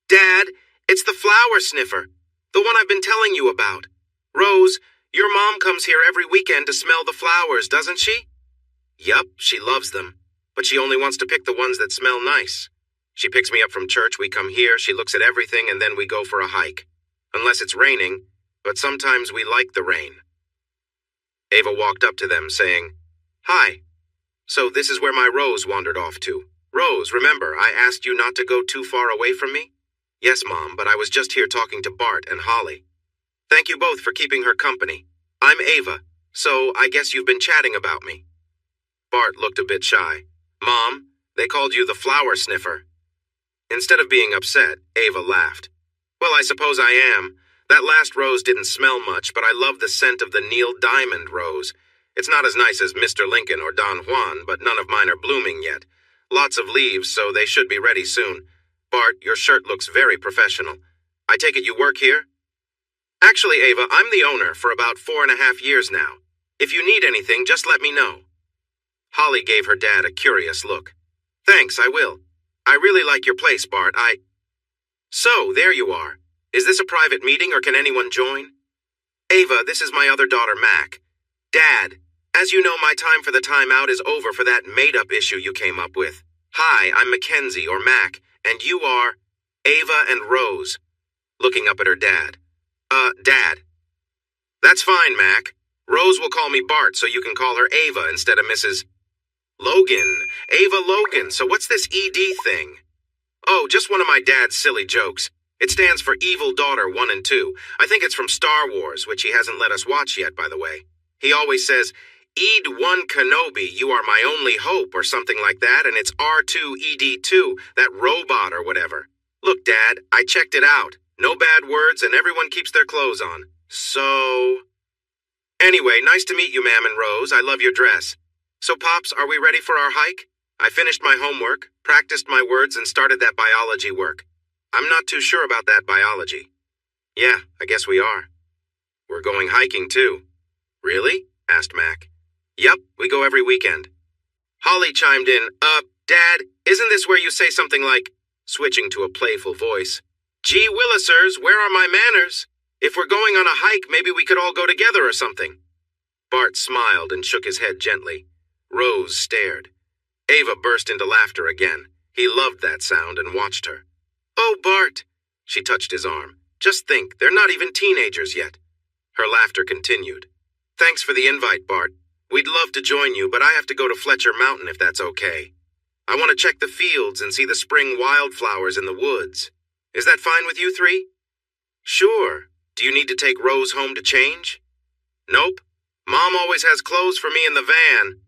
Dad, it's the flower sniffer, the one I've been telling you about. Rose, your mom comes here every weekend to smell the flowers, doesn't she? Yup, she loves them, but she only wants to pick the ones that smell nice. She picks me up from church, we come here, she looks at everything, and then we go for a hike. Unless it's raining, but sometimes we like the rain. Ava walked up to them, saying, Hi. So this is where my Rose wandered off to. Rose, remember, I asked you not to go too far away from me? Yes, Mom, but I was just here talking to Bart and Holly. Thank you both for keeping her company. I'm Ava, so I guess you've been chatting about me. Bart looked a bit shy. Mom, they called you the flower sniffer. Instead of being upset, Ava laughed. Well, I suppose I am. That last rose didn't smell much, but I love the scent of the Neil Diamond rose. It's not as nice as Mr. Lincoln or Don Juan, but none of mine are blooming yet. Lots of leaves, so they should be ready soon. Bart, your shirt looks very professional. I take it you work here? Actually, Ava, I'm the owner for about 4.5 years now. If you need anything, just let me know. Holly gave her dad a curious look. Thanks, I will. I really like your place, Bart. So, there you are. Is this a private meeting or can anyone join? Ava, this is my other daughter, Mac. Dad, as you know, my time for the timeout is over for that made-up issue you came up with. Hi, I'm Mackenzie, or Mac, and you are Ava and Rose. Looking up at her dad. Dad. That's fine, Mac. Rose will call me Bart, so you can call her Ava instead of Mrs. Logan. Ava Logan, so what's this ED thing? Oh, just one of my dad's silly jokes. It stands for Evil Daughter 1 and 2. I think it's from Star Wars, which he hasn't let us watch yet, by the way. He always says, Ed1 Kenobi, you are my only hope, or something like that, and it's R2-ED2, that robot or whatever. Look, Dad, I checked it out. No bad words, and everyone keeps their clothes on. So... Anyway, nice to meet you, Ma'am and Rose. I love your dress. So, Pops, are we ready for our hike? I finished my homework, practiced my words, and started that biology work. I'm not too sure about that biology. Yeah, I guess we are. We're going hiking, too. Really? Asked Mac. Yup, we go every weekend. Holly chimed in, Dad, isn't this where you say something like, switching to a playful voice, Gee Willisers, where are my manners? If we're going on a hike, maybe we could all go together or something. Bart smiled and shook his head gently. Rose stared. Ava burst into laughter again. He loved that sound and watched her. Oh, Bart! She touched his arm. Just think, they're not even teenagers yet. Her laughter continued. Thanks for the invite, Bart. We'd love to join you, but I have to go to Fletcher Mountain if that's okay. I want to check the fields and see the spring wildflowers in the woods. Is that fine with you three? Sure. Do you need to take Rose home to change? Nope. Mom always has clothes for me in the van.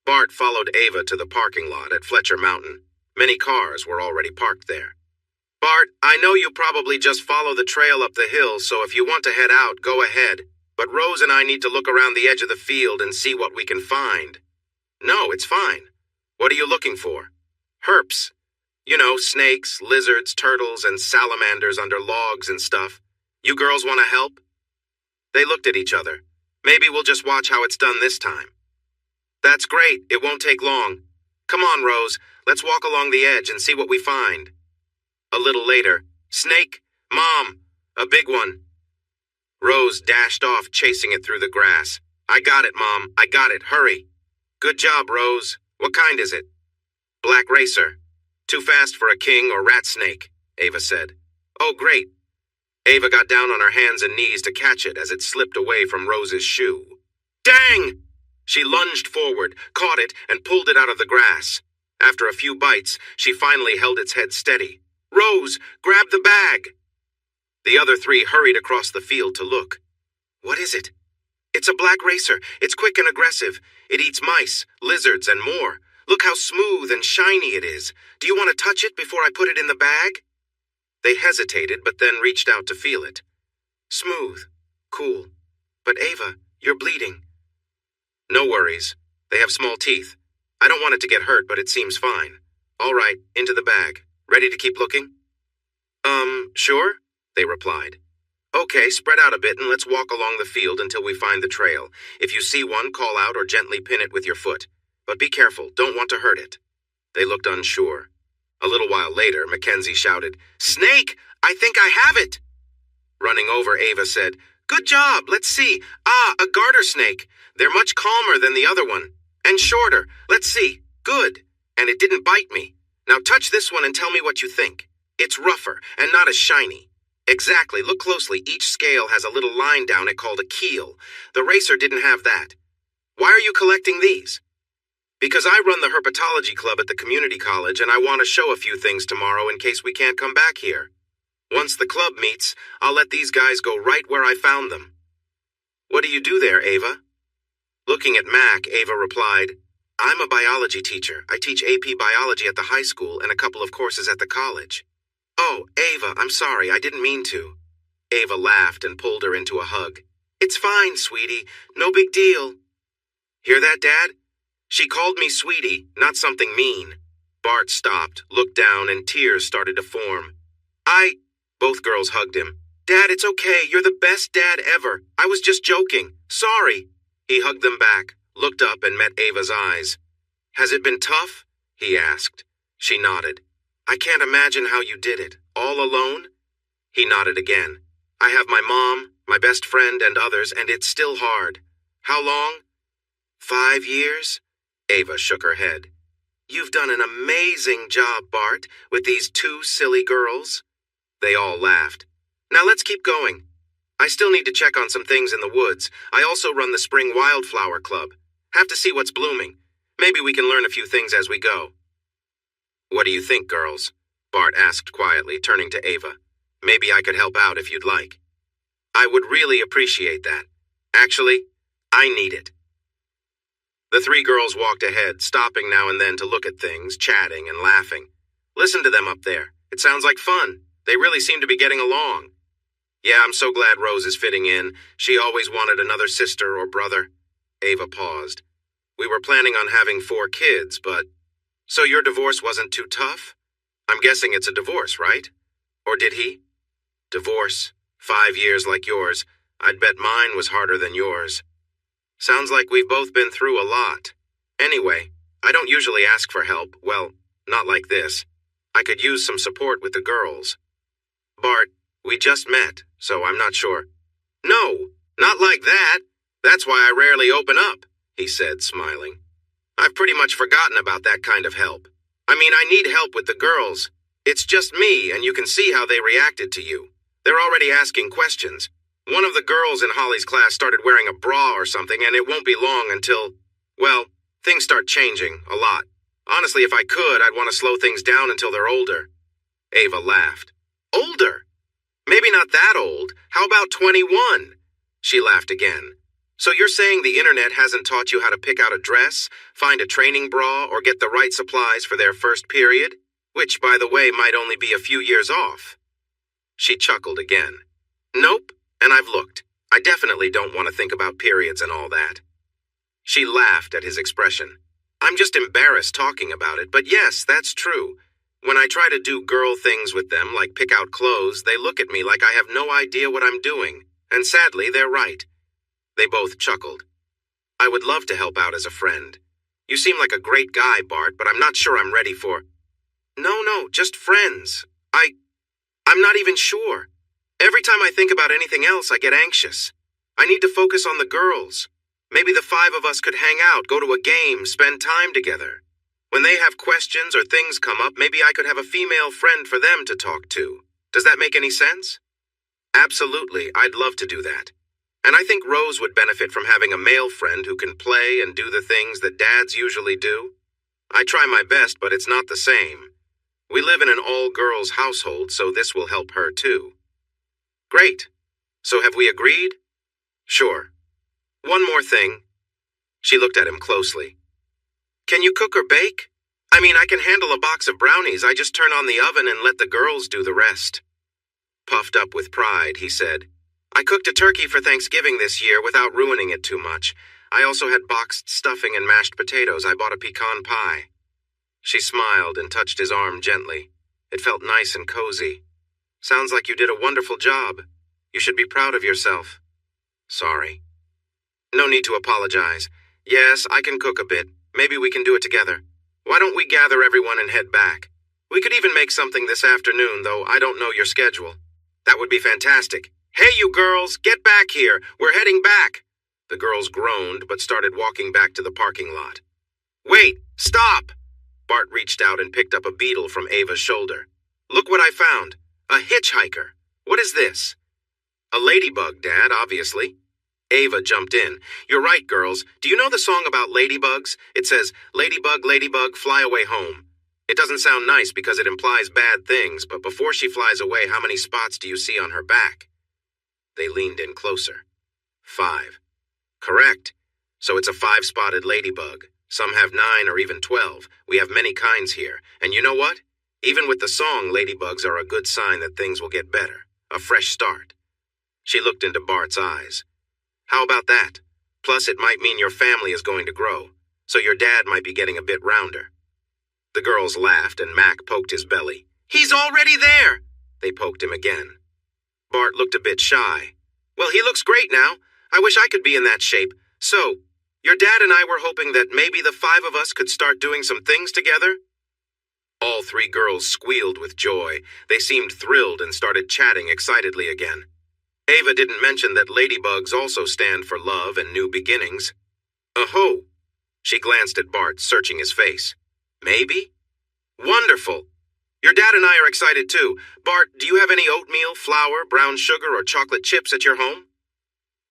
Bart followed Ava to the parking lot at Fletcher Mountain. Many cars were already parked there. Bart, I know you probably just follow the trail up the hill, so if you want to head out, go ahead. But Rose and I need to look around the edge of the field and see what we can find. No, it's fine. What are you looking for? Herps. You know, snakes, lizards, turtles, and salamanders under logs and stuff. You girls want to help? They looked at each other. Maybe we'll just watch how it's done this time. That's great. It won't take long. Come on, Rose. Let's walk along the edge and see what we find. A little later, Snake, Mom, a big one. Rose dashed off, chasing it through the grass. I got it, Mom. I got it. Hurry. Good job, Rose. What kind is it? Black racer. Too fast for a king or rat snake, Ava said. Oh, great. Ava got down on her hands and knees to catch it as it slipped away from Rose's shoe. Dang! She lunged forward, caught it, and pulled it out of the grass. After a few bites, she finally held its head steady. Rose, grab the bag! The other three hurried across the field to look. What is it? It's a black racer. It's quick and aggressive. It eats mice, lizards, and more. Look how smooth and shiny it is. Do you want to touch it before I put it in the bag? They hesitated, but then reached out to feel it. Smooth. Cool. But Ava, you're bleeding. No worries. They have small teeth. I don't want it to get hurt, but it seems fine. All right, into the bag. Ready to keep looking? Sure, they replied. Okay, spread out a bit and let's walk along the field until we find the trail. If you see one, call out or gently pin it with your foot. But be careful, don't want to hurt it. They looked unsure. A little while later, Mackenzie shouted, Snake! I think I have it! Running over, Ava said, Good job, let's see. A garter snake. They're much calmer than the other one. And shorter. Let's see. Good. And it didn't bite me. Now touch this one and tell me what you think. It's rougher and not as shiny. Exactly. Look closely. Each scale has a little line down it called a keel. The racer didn't have that. Why are you collecting these? Because I run the herpetology club at the community college and I want to show a few things tomorrow in case we can't come back here. Once the club meets, I'll let these guys go right where I found them. What do you do there, Ava? Looking at Mac, Ava replied, I'm a biology teacher. I teach AP biology at the high school and a couple of courses at the college. Oh, Ava, I'm sorry, I didn't mean to. Ava laughed and pulled her into a hug. It's fine, sweetie. No big deal. Hear that, Dad? She called me sweetie, not something mean. Bart stopped, looked down, and tears started to form. Both girls hugged him. Dad, it's okay. You're the best dad ever. I was just joking. Sorry. He hugged them back, looked up, and met Ava's eyes. Has it been tough? He asked. She nodded. I can't imagine how you did it. All alone? He nodded again. I have my mom, my best friend, and others, and it's still hard. How long? 5 years? Ava shook her head. You've done an amazing job, Bart, with these 2 silly girls. They all laughed. Now let's keep going. I still need to check on some things in the woods. I also run the Spring Wildflower Club. Have to see what's blooming. Maybe we can learn a few things as we go. What do you think, girls? Bart asked quietly, turning to Ava. Maybe I could help out if you'd like. I would really appreciate that. Actually, I need it. The three girls walked ahead, stopping now and then to look at things, chatting and laughing. Listen to them up there. It sounds like fun. They really seem to be getting along. Yeah, I'm so glad Rose is fitting in. She always wanted another sister or brother. Ava paused. We were planning on having 4 kids, but... So your divorce wasn't too tough? I'm guessing it's a divorce, right? Or did he? Divorce. 5 years like yours. I'd bet mine was harder than yours. Sounds like we've both been through a lot. Anyway, I don't usually ask for help. Well, not like this. I could use some support with the girls. Bart, we just met, so I'm not sure. No, not like that. That's why I rarely open up, he said, smiling. I've pretty much forgotten about that kind of help. I mean, I need help with the girls. It's just me, and you can see how they reacted to you. They're already asking questions. One of the girls in Holly's class started wearing a bra or something, and it won't be long until, well, things start changing a lot. Honestly, if I could, I'd want to slow things down until they're older. Ava laughed. Older? Maybe not that old. How about 21? She laughed again. So you're saying the internet hasn't taught you how to pick out a dress, find a training bra, or get the right supplies for their first period? Which, by the way, might only be a few years off. She chuckled again. Nope, and I've looked. I definitely don't want to think about periods and all that. She laughed at his expression. I'm just embarrassed talking about it, but yes, that's true. When I try to do girl things with them, like pick out clothes, they look at me like I have no idea what I'm doing. And sadly, they're right. They both chuckled. I would love to help out as a friend. You seem like a great guy, Bart, but I'm not sure I'm ready for... No, just friends. I'm not even sure. Every time I think about anything else, I get anxious. I need to focus on the girls. Maybe the 5 of us could hang out, go to a game, spend time together. When they have questions or things come up, maybe I could have a female friend for them to talk to. Does that make any sense? Absolutely, I'd love to do that. And I think Rose would benefit from having a male friend who can play and do the things that dads usually do. I try my best, but it's not the same. We live in an all-girls household, so this will help her too. Great. So have we agreed? Sure. One more thing. She looked at him closely. Can you cook or bake? I mean, I can handle a box of brownies. I just turn on the oven and let the girls do the rest. Puffed up with pride, he said, I cooked a turkey for Thanksgiving this year without ruining it too much. I also had boxed stuffing and mashed potatoes. I bought a pecan pie. She smiled and touched his arm gently. It felt nice and cozy. Sounds like you did a wonderful job. You should be proud of yourself. Sorry. No need to apologize. Yes, I can cook a bit. Maybe we can do it together. Why don't we gather everyone and head back? We could even make something this afternoon, though I don't know your schedule. That would be fantastic. Hey, you girls, get back here. We're heading back. The girls groaned, but started walking back to the parking lot. Wait, stop! Bart reached out and picked up a beetle from Ava's shoulder. Look what I found. A hitchhiker. What is this? A ladybug, Dad, obviously. Ava jumped in. You're right, girls. Do you know the song about ladybugs? It says, Ladybug, ladybug, fly away home. It doesn't sound nice because it implies bad things, but before she flies away, how many spots do you see on her back? They leaned in closer. 5. Correct. So it's a 5-spotted ladybug. Some have 9 or even 12. We have many kinds here. And you know what? Even with the song, ladybugs are a good sign that things will get better. A fresh start. She looked into Bart's eyes. How about that? Plus, it might mean your family is going to grow, so your dad might be getting a bit rounder. The girls laughed, and Mac poked his belly. He's already there! They poked him again. Bart looked a bit shy. Well, he looks great now. I wish I could be in that shape. So, your dad and I were hoping that maybe the 5 of us could start doing some things together? All 3 girls squealed with joy. They seemed thrilled and started chatting excitedly again. Ava didn't mention that ladybugs also stand for love and new beginnings. Oh-ho! She glanced at Bart, searching his face. Maybe? Wonderful! Your dad and I are excited too. Bart, do you have any oatmeal, flour, brown sugar, or chocolate chips at your home?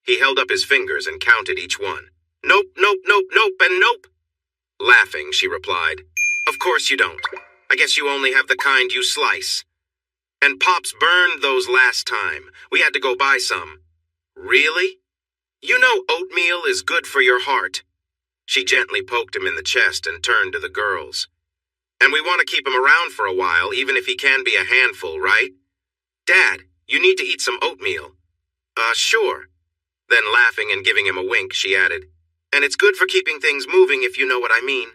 He held up his fingers and counted each one. Nope, nope, nope, nope, and nope. Laughing, she replied, Of course you don't. I guess you only have the kind you slice. And Pops burned those last time. We had to go buy some. Really? You know oatmeal is good for your heart. She gently poked him in the chest and turned to the girls. And we want to keep him around for a while, even if he can be a handful, right? Dad, you need to eat some oatmeal. Sure. Then laughing and giving him a wink, she added, and it's good for keeping things moving if you know what I mean.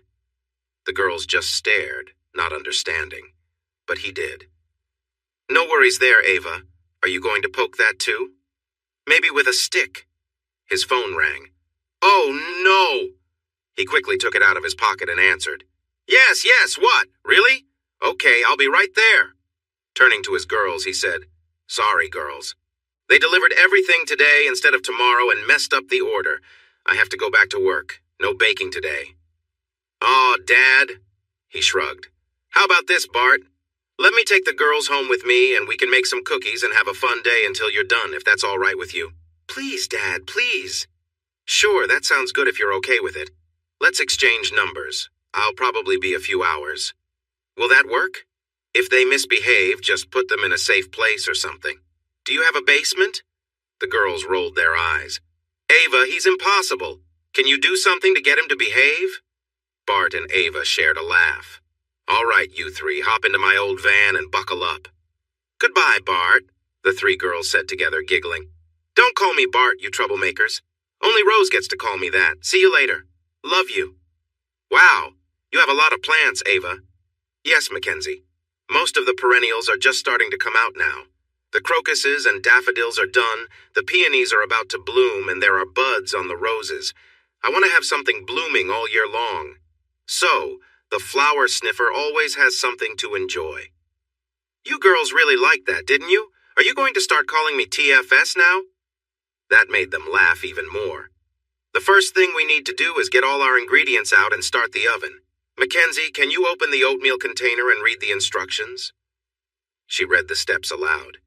The girls just stared, not understanding. But he did. No worries there, Ava. Are you going to poke that too? Maybe with a stick. His phone rang. Oh, no! He quickly took it out of his pocket and answered. Yes, what? Really? Okay, I'll be right there. Turning to his girls, he said, Sorry, girls. They delivered everything today instead of tomorrow and messed up the order. I have to go back to work. No baking today. Aw, Dad. He shrugged. How about this, Bart? Let me take the girls home with me and we can make some cookies and have a fun day until you're done, if that's all right with you. Please, Dad, please. Sure, that sounds good if you're okay with it. Let's exchange numbers. I'll probably be a few hours. Will that work? If they misbehave, just put them in a safe place or something. Do you have a basement? The girls rolled their eyes. Ava, he's impossible. Can you do something to get him to behave? Bart and Ava shared a laugh. All right, you three, hop into my old van and buckle up. Goodbye, Bart, the three girls said together, giggling. Don't call me Bart, you troublemakers. Only Rose gets to call me that. See you later. Love you. Wow, you have a lot of plants, Ava. Yes, Mackenzie. Most of the perennials are just starting to come out now. The crocuses and daffodils are done, the peonies are about to bloom, and there are buds on the roses. I want to have something blooming all year long. So, the flower sniffer always has something to enjoy. You girls really liked that, didn't you? Are you going to start calling me TFS now? That made them laugh even more. The first thing we need to do is get all our ingredients out and start the oven. Mackenzie, can you open the oatmeal container and read the instructions? She read the steps aloud.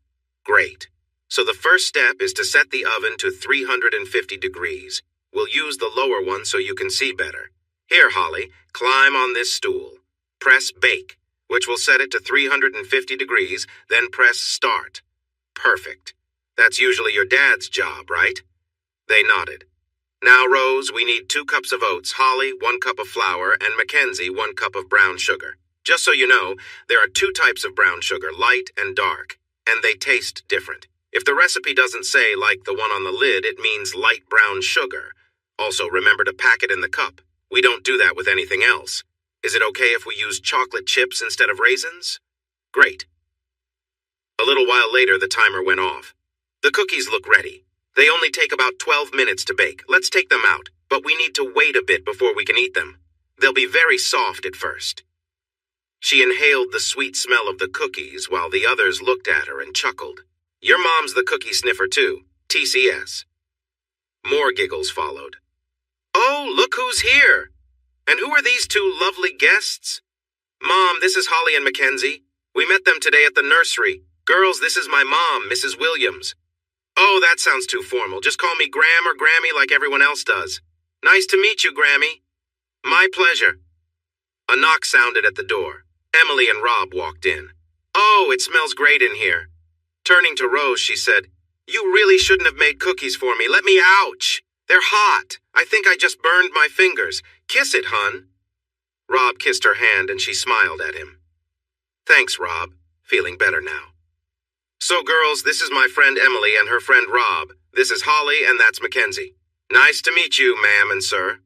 Great. So the first step is to set the oven to 350 degrees. We'll use the lower one so you can see better. Here, Holly, climb on this stool. Press bake, which will set it to 350 degrees, then press start. Perfect. That's usually your dad's job, right? They nodded. Now, Rose, we need 2 cups of oats, Holly, 1 cup of flour, and Mackenzie, 1 cup of brown sugar. Just so you know, there are 2 types of brown sugar, light and dark, and they taste different. If the recipe doesn't say, like the one on the lid, it means light brown sugar. Also, remember to pack it in the cup. We don't do that with anything else. Is it okay if we use chocolate chips instead of raisins? Great. A little while later, the timer went off. The cookies look ready. They only take about 12 minutes to bake. Let's take them out, but we need to wait a bit before we can eat them. They'll be very soft at first. She inhaled the sweet smell of the cookies while the others looked at her and chuckled. Your mom's the cookie sniffer too, TCS. More giggles followed. Oh, look who's here! And who are these 2 lovely guests? Mom, this is Holly and Mackenzie. We met them today at the nursery. Girls, this is my mom, Mrs. Williams. Oh, that sounds too formal. Just call me Gram or Grammy like everyone else does. Nice to meet you, Grammy. My pleasure. A knock sounded at the door. Emily and Rob walked in. Oh, it smells great in here. Turning to Rose, she said, You really shouldn't have made cookies for me. Let me ouch. They're hot. I think I just burned my fingers. Kiss it, hun. Rob kissed her hand and she smiled at him. Thanks, Rob. Feeling better now. So, girls, this is my friend Emily and her friend Rob. This is Holly and that's Mackenzie. Nice to meet you, ma'am and sir.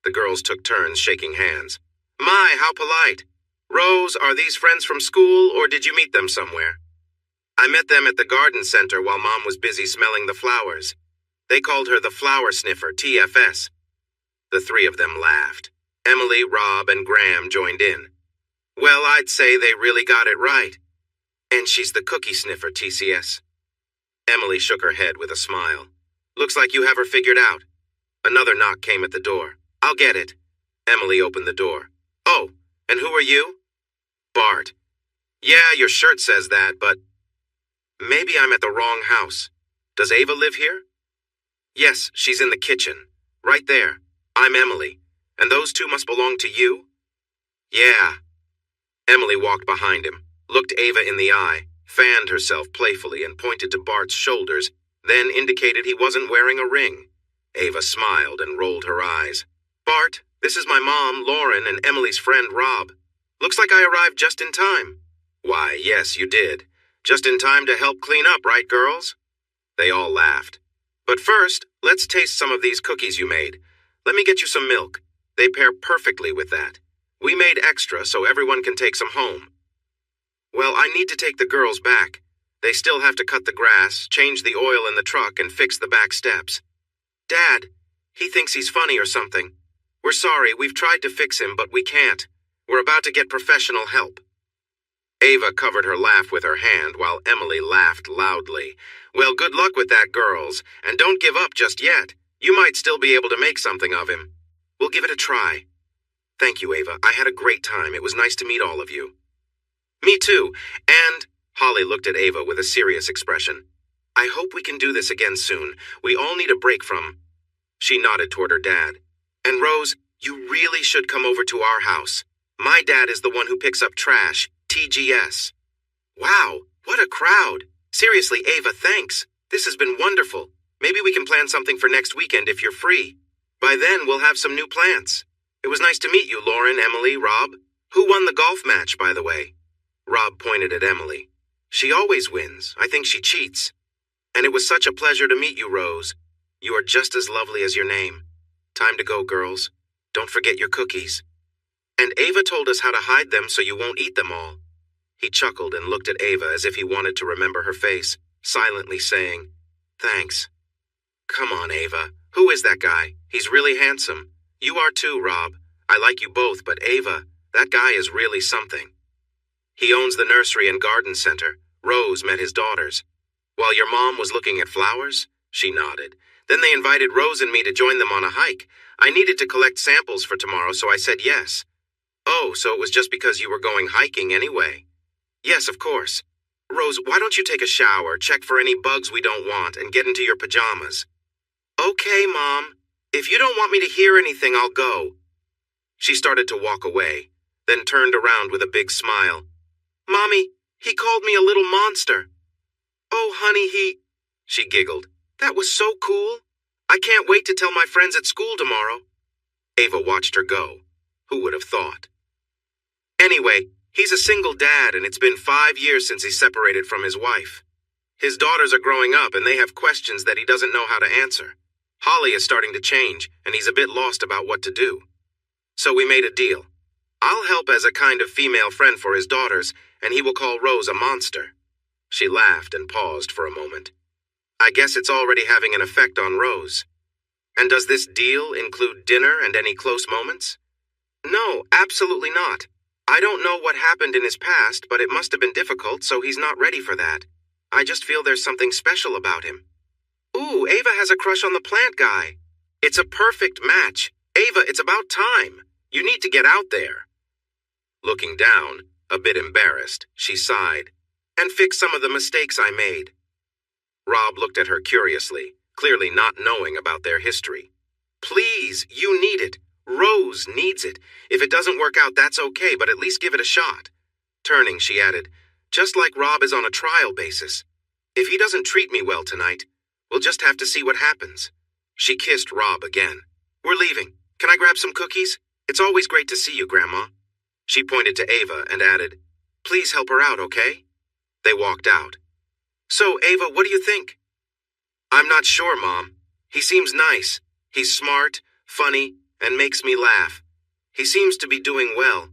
The girls took turns shaking hands. My, how polite. Rose, are these friends from school or did you meet them somewhere? I met them at the garden center while Mom was busy smelling the flowers. They called her the flower sniffer, TFS. The 3 of them laughed. Emily, Rob, and Graham joined in. Well, I'd say they really got it right. And she's the cookie sniffer, TCS. Emily shook her head with a smile. Looks like you have her figured out. Another knock came at the door. I'll get it. Emily opened the door. Oh, and who are you? Bart. Yeah, your shirt says that, but maybe I'm at the wrong house. Does Ava live here? Yes, she's in the kitchen. Right there. I'm Emily. And those 2 must belong to you? Yeah. Emily walked behind him, looked Ava in the eye, fanned herself playfully and pointed to Bart's shoulders, then indicated he wasn't wearing a ring. Ava smiled and rolled her eyes. Bart, this is my mom, Lauren, and Emily's friend, Rob. Looks like I arrived just in time. Why, yes, you did. Just in time to help clean up, right, girls? They all laughed. But first, let's taste some of these cookies you made. Let me get you some milk. They pair perfectly with that. We made extra so everyone can take some home. Well, I need to take the girls back. They still have to cut the grass, change the oil in the truck, and fix the back steps. Dad, he thinks he's funny or something. We're sorry, we've tried to fix him, but we can't. We're about to get professional help. Ava covered her laugh with her hand while Emily laughed loudly. Well, good luck with that, girls, and don't give up just yet. You might still be able to make something of him. We'll give it a try. Thank you, Ava. I had a great time. It was nice to meet all of you. Me too. And Holly looked at Ava with a serious expression. I hope we can do this again soon. We all need a break from... She nodded toward her dad. And Rose, you really should come over to our house. My dad is the one who picks up trash, TGS. Wow, what a crowd. Seriously, Ava, thanks. This has been wonderful. Maybe we can plan something for next weekend if you're free. By then, we'll have some new plants. It was nice to meet you, Lauren, Emily, Rob. Who won the golf match, by the way? Rob pointed at Emily. She always wins. I think she cheats. And it was such a pleasure to meet you, Rose. You are just as lovely as your name. Time to go, girls. Don't forget your cookies. And Ava told us how to hide them so you won't eat them all. He chuckled and looked at Ava as if he wanted to remember her face, silently saying, Thanks. Come on, Ava. Who is that guy? He's really handsome. You are too, Rob. I like you both, but Ava, that guy is really something. He owns the nursery and garden center. Rose met his daughters. While your mom was looking at flowers? She nodded. Then they invited Rose and me to join them on a hike. I needed to collect samples for tomorrow, so I said yes. Oh, so it was just because you were going hiking anyway. Yes, of course. Rose, why don't you take a shower, check for any bugs we don't want, and get into your pajamas? Okay, Mom. If you don't want me to hear anything, I'll go. She started to walk away, then turned around with a big smile. Mommy, he called me a little monster. Oh, honey, She giggled. That was so cool. I can't wait to tell my friends at school tomorrow. Ava watched her go. Who would have thought? Anyway, he's a single dad, and it's been 5 years since he separated from his wife. His daughters are growing up, and they have questions that he doesn't know how to answer. Holly is starting to change, and he's a bit lost about what to do. So we made a deal. I'll help as a kind of female friend for his daughters, and he will call Rose a monster. She laughed and paused for a moment. I guess it's already having an effect on Rose. And does this deal include dinner and any close moments? No, absolutely not. I don't know what happened in his past, but it must have been difficult, so he's not ready for that. I just feel there's something special about him. Ooh, Ava has a crush on the plant guy. It's a perfect match. Ava, it's about time. You need to get out there. Looking down, a bit embarrassed, she sighed, and fix some of the mistakes I made. Rob looked at her curiously, clearly not knowing about their history. Please, you need it. Rose needs it. If it doesn't work out, that's okay, but at least give it a shot. Turning, she added, just like Rob is on a trial basis. If he doesn't treat me well tonight, we'll just have to see what happens. She kissed Rob again. We're leaving. Can I grab some cookies? It's always great to see you, Grandma. She pointed to Ava and added, please help her out, okay? They walked out. So, Ava, what do you think? I'm not sure, Mom. He seems nice. He's smart, funny, and makes me laugh. He seems to be doing well.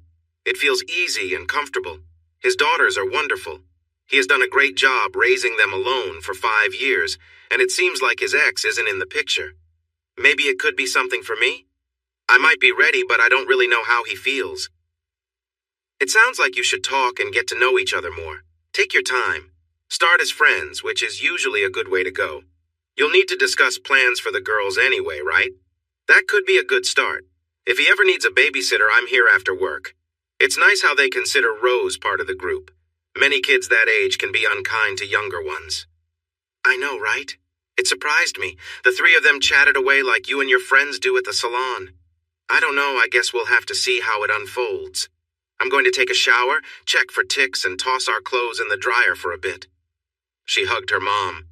It feels easy and comfortable. His daughters are wonderful. He has done a great job raising them alone for 5 years, and it seems like his ex isn't in the picture. Maybe it could be something for me? I might be ready, but I don't really know how he feels. It sounds like you should talk and get to know each other more. Take your time. Start as friends, which is usually a good way to go. You'll need to discuss plans for the girls anyway, right? That could be a good start. If he ever needs a babysitter, I'm here after work. It's nice how they consider Rose part of the group. Many kids that age can be unkind to younger ones. I know, right? It surprised me. The 3 of them chatted away like you and your friends do at the salon. I don't know, I guess we'll have to see how it unfolds. I'm going to take a shower, check for ticks, and toss our clothes in the dryer for a bit. She hugged her mom.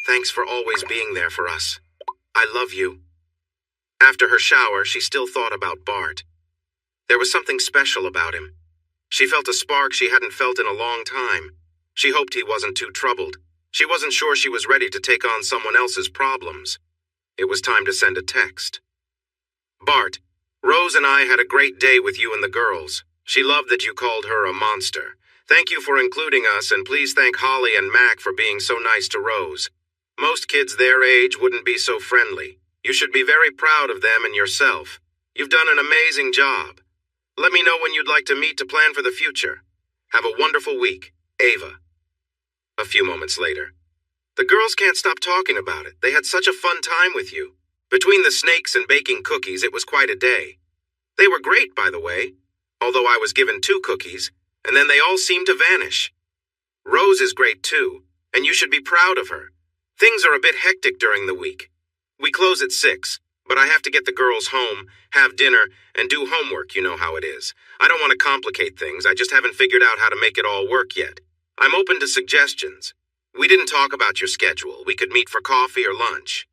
Thanks for always being there for us. I love you. After her shower, she still thought about Bart. There was something special about him. She felt a spark she hadn't felt in a long time. She hoped he wasn't too troubled. She wasn't sure she was ready to take on someone else's problems. It was time to send a text. Bart, Rose and I had a great day with you and the girls. She loved that you called her a monster. Thank you for including us, and please thank Holly and Mac for being so nice to Rose. Most kids their age wouldn't be so friendly. You should be very proud of them and yourself. You've done an amazing job. Let me know when you'd like to meet to plan for the future. Have a wonderful week, Ava. A few moments later. The girls can't stop talking about it. They had such a fun time with you. Between the snakes and baking cookies, it was quite a day. They were great, by the way, although I was given 2 cookies, and then they all seemed to vanish. Rose is great too, and you should be proud of her. Things are a bit hectic during the week. We close at 6, but I have to get the girls home, have dinner, and do homework, you know how it is. I don't want to complicate things, I just haven't figured out how to make it all work yet. I'm open to suggestions. We didn't talk about your schedule. We could meet for coffee or lunch.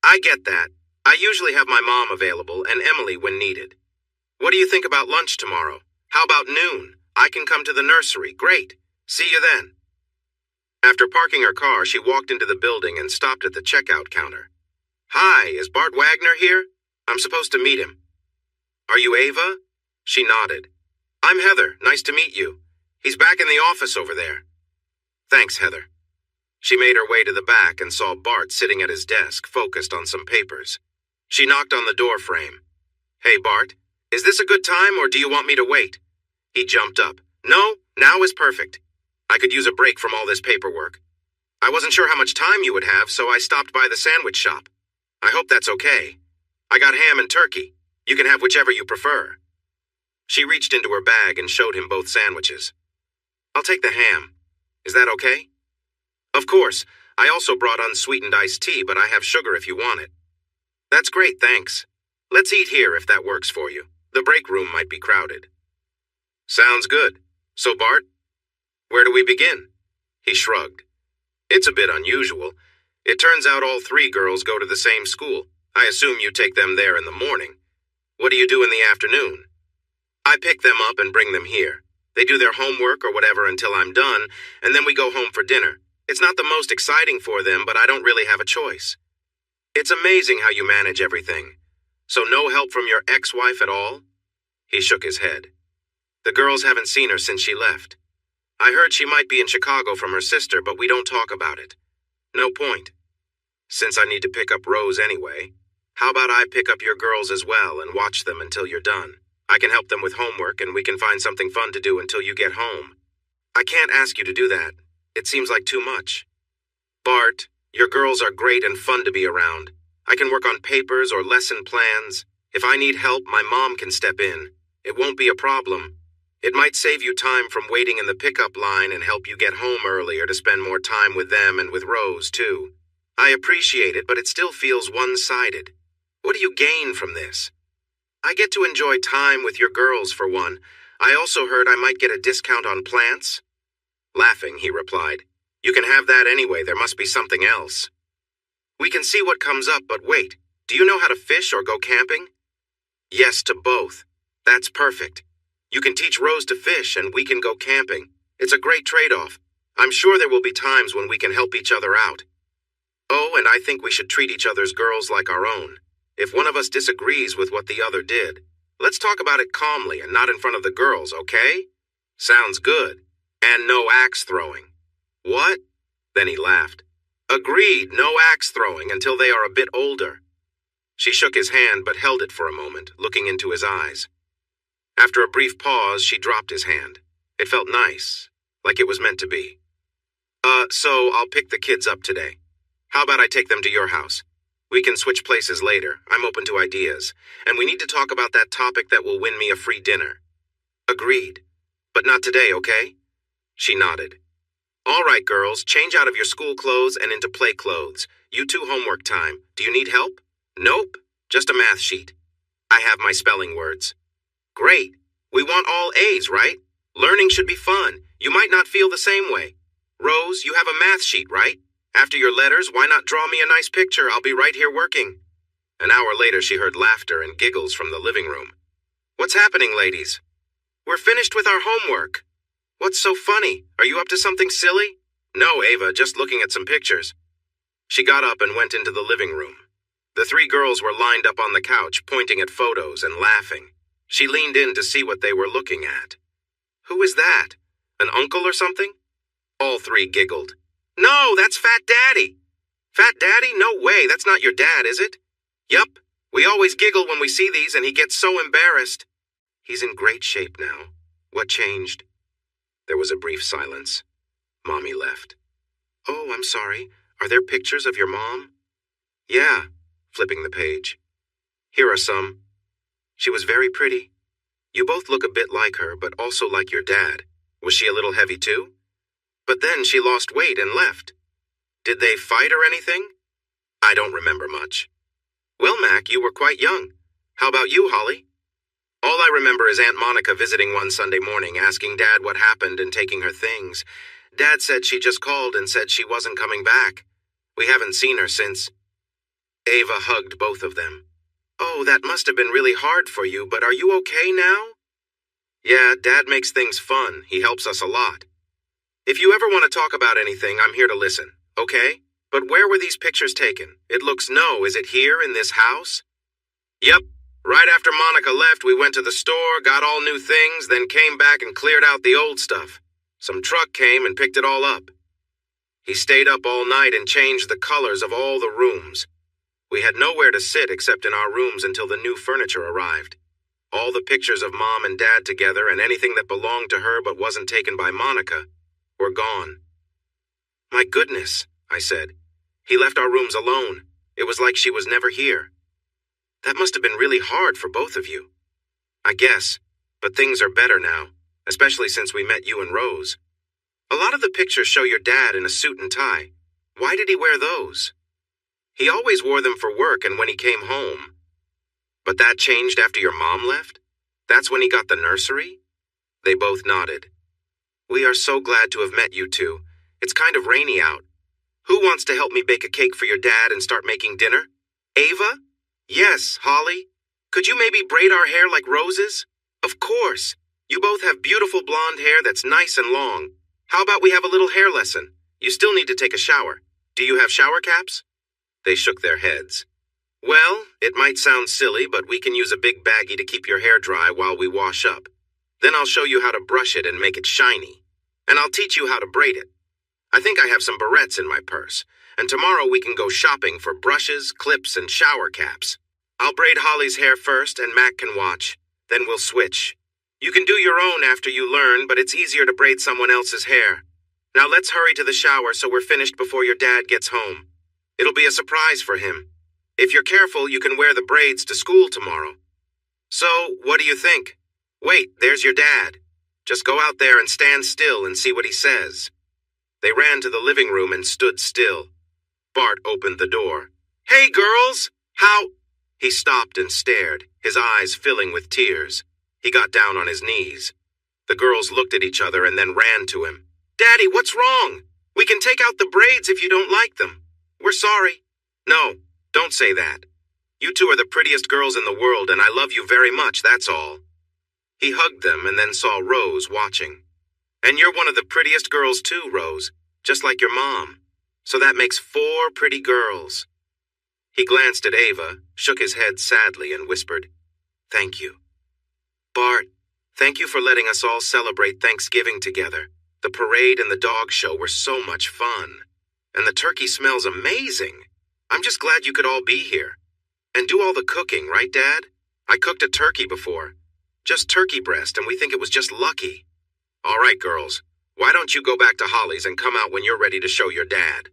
I get that. I usually have my mom available and Emily when needed. What do you think about lunch tomorrow? How about noon? I can come to the nursery. Great. See you then. After parking her car, she walked into the building and stopped at the checkout counter. Hi, is Bart Wagner here? I'm supposed to meet him. Are you Ava? She nodded. I'm Heather. Nice to meet you. He's back in the office over there. Thanks, Heather. She made her way to the back and saw Bart sitting at his desk, focused on some papers. She knocked on the door frame. Hey, Bart, is this a good time or do you want me to wait? He jumped up. No, now is perfect. I could use a break from all this paperwork. I wasn't sure how much time you would have, so I stopped by the sandwich shop. I hope that's okay. I got ham and turkey. You can have whichever you prefer. She reached into her bag and showed him both sandwiches. I'll take the ham. Is that okay? Of course. I also brought unsweetened iced tea, but I have sugar if you want it. That's great, thanks. Let's eat here if that works for you. The break room might be crowded. Sounds good. So, Bart, where do we begin? He shrugged. It's a bit unusual. It turns out all 3 girls go to the same school. I assume you take them there in the morning. What do you do in the afternoon? I pick them up and bring them here. They do their homework or whatever until I'm done, and then we go home for dinner. It's not the most exciting for them, but I don't really have a choice. It's amazing how you manage everything. So no help from your ex-wife at all? He shook his head. The girls haven't seen her since she left. I heard she might be in Chicago from her sister, but we don't talk about it. No point. Since I need to pick up Rose anyway, how about I pick up your girls as well and watch them until you're done? I can help them with homework and we can find something fun to do until you get home. I can't ask you to do that. It seems like too much. Bart, your girls are great and fun to be around. I can work on papers or lesson plans. If I need help, my mom can step in. It won't be a problem. It might save you time from waiting in the pickup line and help you get home earlier to spend more time with them and with Rose, too. I appreciate it, but it still feels one-sided. What do you gain from this? I get to enjoy time with your girls, for one. I also heard I might get a discount on plants. Laughing, he replied, You can have that anyway, there must be something else. We can see what comes up, but wait, do you know how to fish or go camping? Yes to both. That's perfect. You can teach Rose to fish and we can go camping. It's a great trade-off. I'm sure there will be times when we can help each other out. Oh, and I think we should treat each other's girls like our own. If one of us disagrees with what the other did, let's talk about it calmly and not in front of the girls, okay? Sounds good. And no axe throwing. What? Then he laughed. Agreed, no axe throwing until they are a bit older. She shook his hand but held it for a moment, looking into his eyes. After a brief pause, she dropped his hand. It felt nice, like it was meant to be. So I'll pick the kids up today. How about I take them to your house? We can switch places later. I'm open to ideas. And we need to talk about that topic that will win me a free dinner. Agreed. But not today, okay? She nodded. All right, girls, change out of your school clothes and into play clothes. You two homework time. Do you need help? Nope. Just a math sheet. I have my spelling words. Great. We want all A's, right? Learning should be fun. You might not feel the same way. Rose, you have a math sheet, right? After your letters, why not draw me a nice picture? I'll be right here working. An hour later, she heard laughter and giggles from the living room. "What's happening, ladies?" "We're finished with our homework." "What's so funny? Are you up to something silly?" "No, Ava, just looking at some pictures." She got up and went into the living room. The three girls were lined up on the couch, pointing at photos and laughing. She leaned in to see what they were looking at. "Who is that? An uncle or something?" All three giggled. "No, that's Fat Daddy." "Fat Daddy? No way, that's not your dad, is it?" "Yup, we always giggle when we see these and he gets so embarrassed." "He's in great shape now. What changed?" There was a brief silence. Mommy left. "Oh, I'm sorry. Are there pictures of your mom?" "Yeah," flipping the page. "Here are some. She was very pretty. You both look a bit like her, but also like your dad. Was she a little heavy too? But then she lost weight and left. Did they fight or anything?" "I don't remember much." "Well, Mac, you were quite young. How about you, Holly?" "All I remember is Aunt Monica visiting one Sunday morning, asking Dad what happened and taking her things. Dad said she just called and said she wasn't coming back. We haven't seen her since." Ava hugged both of them. "Oh, that must have been really hard for you, but are you okay now?" "Yeah, Dad makes things fun. He helps us a lot. If you ever want to talk about anything, I'm here to listen, okay? But where were these pictures taken? It looks is it here in this house?" "Yep. Right after Monica left, we went to the store, got all new things, then came back and cleared out the old stuff. Some truck came and picked it all up. He stayed up all night and changed the colors of all the rooms. We had nowhere to sit except in our rooms until the new furniture arrived. All the pictures of Mom and Dad together and anything that belonged to her but wasn't taken by Monica were gone." "My goodness," I said. "He left our rooms alone. It was like she was never here." "That must have been really hard for both of you." "I guess, but things are better now, especially since we met you and Rose. A lot of the pictures show your dad in a suit and tie. Why did he wear those?" "He always wore them for work and when he came home." "But that changed after your mom left? That's when he got the nursery?" They both nodded. "We are so glad to have met you two. It's kind of rainy out. Who wants to help me bake a cake for your dad and start making dinner? Ava? Yes, Holly. Could you maybe braid our hair like Rose's? Of course. You both have beautiful blonde hair that's nice and long. How about we have a little hair lesson? You still need to take a shower. Do you have shower caps?" They shook their heads. "Well, it might sound silly, but we can use a big baggie to keep your hair dry while we wash up. Then I'll show you how to brush it and make it shiny. And I'll teach you how to braid it. I think I have some barrettes in my purse, and tomorrow we can go shopping for brushes, clips, and shower caps. I'll braid Holly's hair first and Mac can watch. Then we'll switch. You can do your own after you learn, but it's easier to braid someone else's hair. Now let's hurry to the shower so we're finished before your dad gets home. It'll be a surprise for him. If you're careful, you can wear the braids to school tomorrow. So, what do you think? Wait, there's your dad. Just go out there and stand still and see what he says." They ran to the living room and stood still. Bart opened the door. "Hey, girls! How—" He stopped and stared, his eyes filling with tears. He got down on his knees. The girls looked at each other and then ran to him. "Daddy, what's wrong? We can take out the braids if you don't like them. We're sorry." "No, don't say that. You two are the prettiest girls in the world and I love you very much, that's all." He hugged them and then saw Rose watching. "And you're one of the prettiest girls too, Rose, just like your mom. So that makes 4 pretty girls." He glanced at Ava, shook his head sadly, and whispered, "Thank you." "Bart, thank you for letting us all celebrate Thanksgiving together. The parade and the dog show were so much fun. And the turkey smells amazing. I'm just glad you could all be here. And do all the cooking, right, Dad? I cooked a turkey before. Just turkey breast, and we think it was just lucky. All right, girls, why don't you go back to Holly's and come out when you're ready to show your dad?"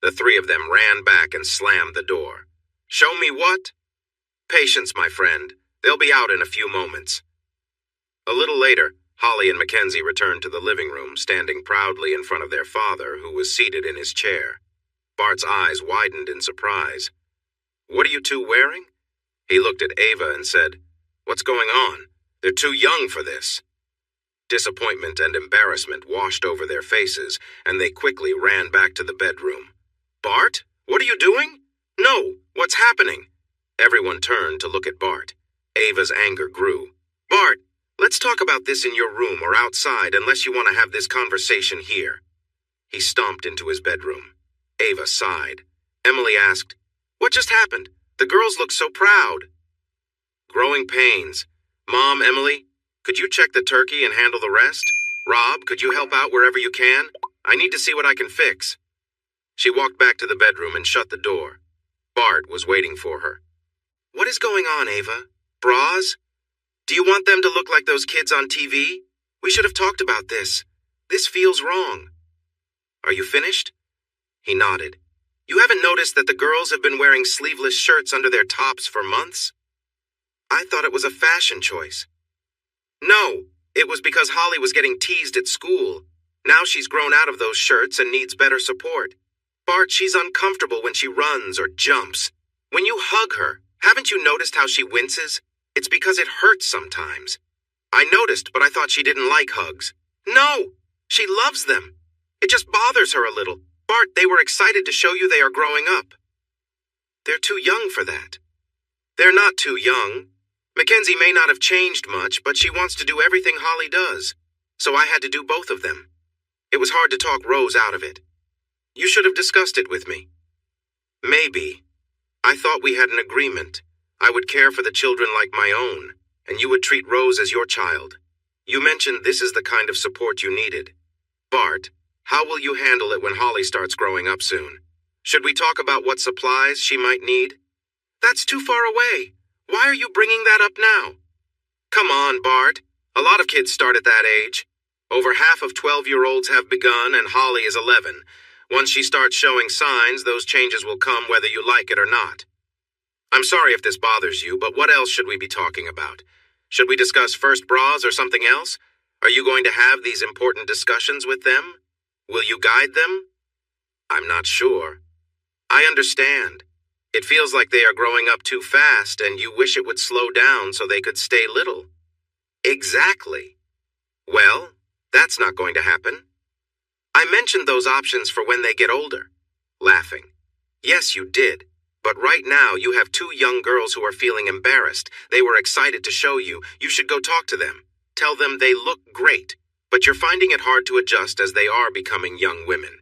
The three of them ran back and slammed the door. "Show me what?" "Patience, my friend. They'll be out in a few moments." A little later, Holly and Mackenzie returned to the living room, standing proudly in front of their father, who was seated in his chair. Bart's eyes widened in surprise. "What are you two wearing?" He looked at Ava and said, "What's going on? They're too young for this." Disappointment and embarrassment washed over their faces, and they quickly ran back to the bedroom. "Bart, what are you doing? No, what's happening? Everyone turned to look at Bart. Ava's anger grew. Bart, let's talk about this in your room or outside unless you want to have this conversation here. He stomped into his bedroom. Ava sighed. Emily asked, What just happened? The girls look so proud. Growing pains. Mom, Emily, could you check the turkey and handle the rest? Rob, could you help out wherever you can? I need to see what I can fix. She walked back to the bedroom and shut the door. Bart was waiting for her. What is going on, Ava? Bras? Do you want them to look like those kids on TV? We should have talked about this. This feels wrong. Are you finished? He nodded. You haven't noticed that the girls have been wearing sleeveless shirts under their tops for months? I thought it was a fashion choice. No, it was because Holly was getting teased at school. Now she's grown out of those shirts and needs better support. Bart, she's uncomfortable when she runs or jumps. When you hug her, haven't you noticed how she winces? It's because it hurts sometimes. I noticed, but I thought she didn't like hugs. No, she loves them. It just bothers her a little. Bart, they were excited to show you they are growing up. They're too young for that. They're not too young. Mackenzie may not have changed much, but she wants to do everything Holly does. So I had to do both of them. It was hard to talk Rose out of it. You should have discussed it with me. Maybe. I thought we had an agreement. I would care for the children like my own, and you would treat Rose as your child. You mentioned this is the kind of support you needed. Bart, how will you handle it when Holly starts growing up soon? Should we talk about what supplies she might need? That's too far away. Why are you bringing that up now? Come on, Bart. A lot of kids start at that age. Over half of 12-year-olds have begun, and Holly is 11. Once she starts showing signs, those changes will come whether you like it or not. I'm sorry if this bothers you, but what else should we be talking about? Should we discuss first bras or something else? Are you going to have these important discussions with them? Will you guide them? I'm not sure. I understand. It feels like they are growing up too fast, and you wish it would slow down so they could stay little. Exactly. Well, that's not going to happen. I mentioned those options for when they get older. Laughing. Yes, you did. But right now you have two young girls who are feeling embarrassed. They were excited to show you. You should go talk to them. Tell them they look great, but you're finding it hard to adjust as they are becoming young women.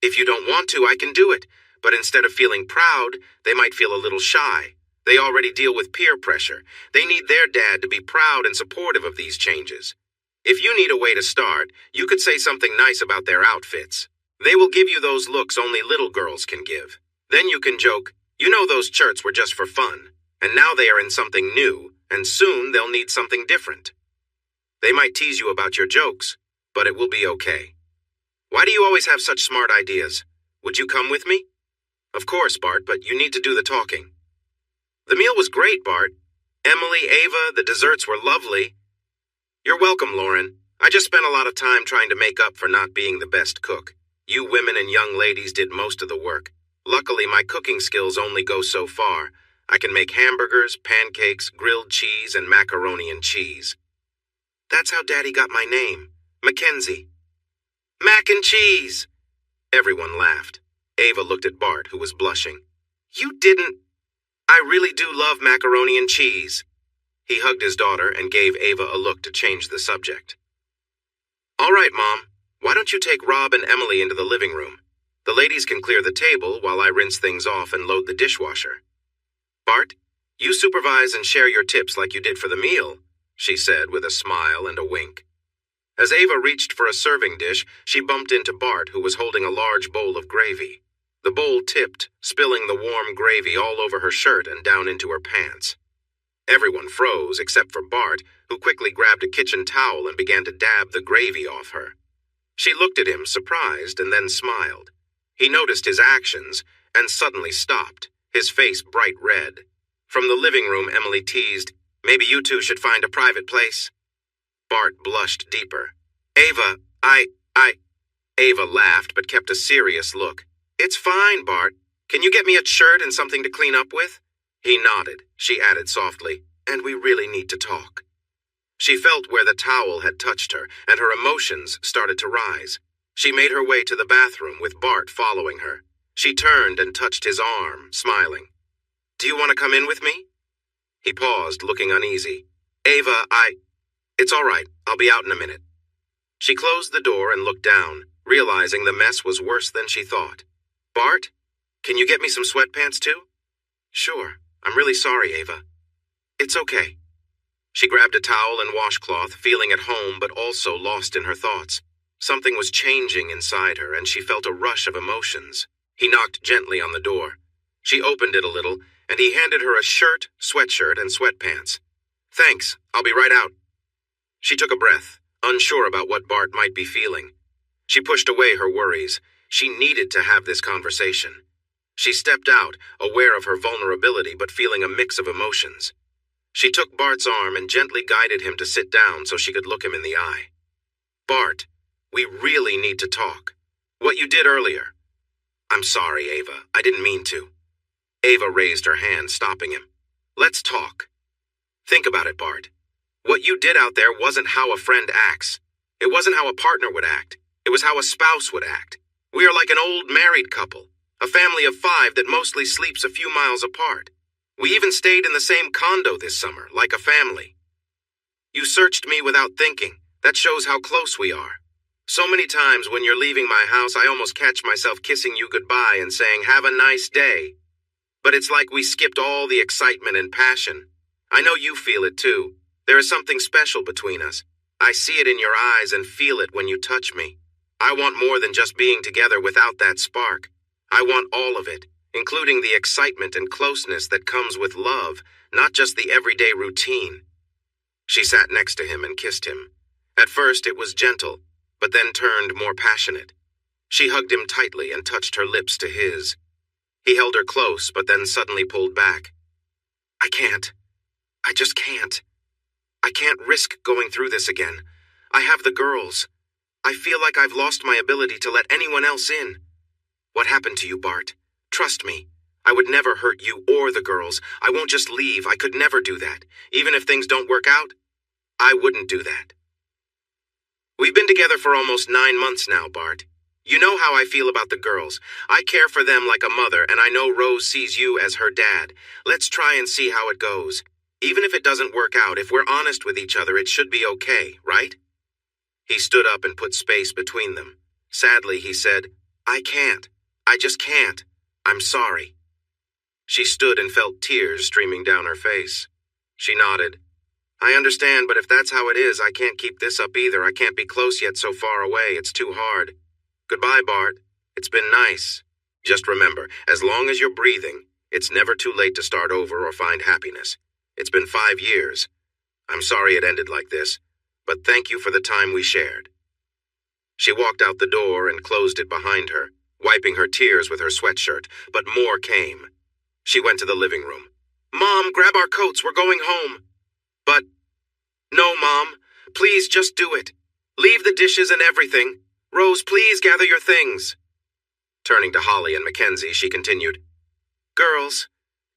If you don't want to, I can do it. But instead of feeling proud, they might feel a little shy. They already deal with peer pressure. They need their dad to be proud and supportive of these changes. If you need a way to start, you could say something nice about their outfits. They will give you those looks only little girls can give. Then you can joke, you know those shirts were just for fun, and now they are in something new, and soon they'll need something different. They might tease you about your jokes, but it will be okay. Why do you always have such smart ideas? Would you come with me? Of course, Bart, but you need to do the talking. The meal was great, Bart. Emily, Ava, the desserts were lovely. You're welcome, Lauren. I just spent a lot of time trying to make up for not being the best cook. You women and young ladies did most of the work. Luckily, my cooking skills only go so far. I can make hamburgers, pancakes, grilled cheese, and macaroni and cheese. That's how Daddy got my name, Mackenzie. Mac and cheese! Everyone laughed. Ava looked at Bart, who was blushing. You didn't... I really do love macaroni and cheese. He hugged his daughter and gave Ava a look to change the subject. All right, Mom. Why don't you take Rob and Emily into the living room? The ladies can clear the table while I rinse things off and load the dishwasher. Bart, you supervise and share your tips like you did for the meal, she said with a smile and a wink. As Ava reached for a serving dish, she bumped into Bart, who was holding a large bowl of gravy. The bowl tipped, spilling the warm gravy all over her shirt and down into her pants. Everyone froze except for Bart, who quickly grabbed a kitchen towel and began to dab the gravy off her. She looked at him, surprised, and then smiled. He noticed his actions and suddenly stopped, his face bright red. From the living room, Emily teased, Maybe you two should find a private place. Bart blushed deeper. Ava, Ava laughed but kept a serious look. It's fine, Bart. Can you get me a shirt and something to clean up with? He nodded. She added softly, And we really need to talk. She felt where the towel had touched her, and her emotions started to rise. She made her way to the bathroom with Bart following her. She turned and touched his arm, smiling. Do you want to come in with me? He paused, looking uneasy. Ava, It's all right. I'll be out in a minute. She closed the door and looked down, realizing the mess was worse than she thought. Bart, can you get me some sweatpants too? Sure. I'm really sorry, Ava. It's okay. She grabbed a towel and washcloth, feeling at home but also lost in her thoughts. Something was changing inside her, and she felt a rush of emotions. He knocked gently on the door. She opened it a little, and he handed her a shirt, sweatshirt, and sweatpants. Thanks. I'll be right out. She took a breath, unsure about what Bart might be feeling. She pushed away her worries. She needed to have this conversation. She stepped out, aware of her vulnerability but feeling a mix of emotions. She took Bart's arm and gently guided him to sit down so she could look him in the eye. Bart, we really need to talk. What you did earlier. I'm sorry, Ava. I didn't mean to. Ava raised her hand, stopping him. Let's talk. Think about it, Bart. What you did out there wasn't how a friend acts. It wasn't how a partner would act. It was how a spouse would act. We are like an old married couple, a family of 5 that mostly sleeps a few miles apart. We even stayed in the same condo this summer, like a family. You searched me without thinking. That shows how close we are. So many times when you're leaving my house, I almost catch myself kissing you goodbye and saying, have a nice day. But it's like we skipped all the excitement and passion. I know you feel it too. There is something special between us. I see it in your eyes and feel it when you touch me. I want more than just being together without that spark. I want all of it, including the excitement and closeness that comes with love, not just the everyday routine. She sat next to him and kissed him. At first it was gentle, but then turned more passionate. She hugged him tightly and touched her lips to his. He held her close, but then suddenly pulled back. I can't. I just can't. I can't risk going through this again. I have the girls. I feel like I've lost my ability to let anyone else in. What happened to you, Bart? Trust me. I would never hurt you or the girls. I won't just leave. I could never do that. Even if things don't work out, I wouldn't do that. We've been together for almost 9 months now, Bart. You know how I feel about the girls. I care for them like a mother, and I know Rose sees you as her dad. Let's try and see how it goes. Even if it doesn't work out, if we're honest with each other, it should be okay, right? He stood up and put space between them. Sadly, he said, I can't. I just can't. I'm sorry. She stood and felt tears streaming down her face. She nodded. I understand, but if that's how it is, I can't keep this up either. I can't be close yet so far away. It's too hard. Goodbye, Bart. It's been nice. Just remember, as long as you're breathing, it's never too late to start over or find happiness. It's been 5 years. I'm sorry it ended like this, but thank you for the time we shared. She walked out the door and closed it behind her, wiping her tears with her sweatshirt, but more came. She went to the living room. Mom, grab our coats. We're going home. But, no, Mom. Please just do it. Leave the dishes and everything. Rose, please gather your things. Turning to Holly and Mackenzie, she continued, Girls,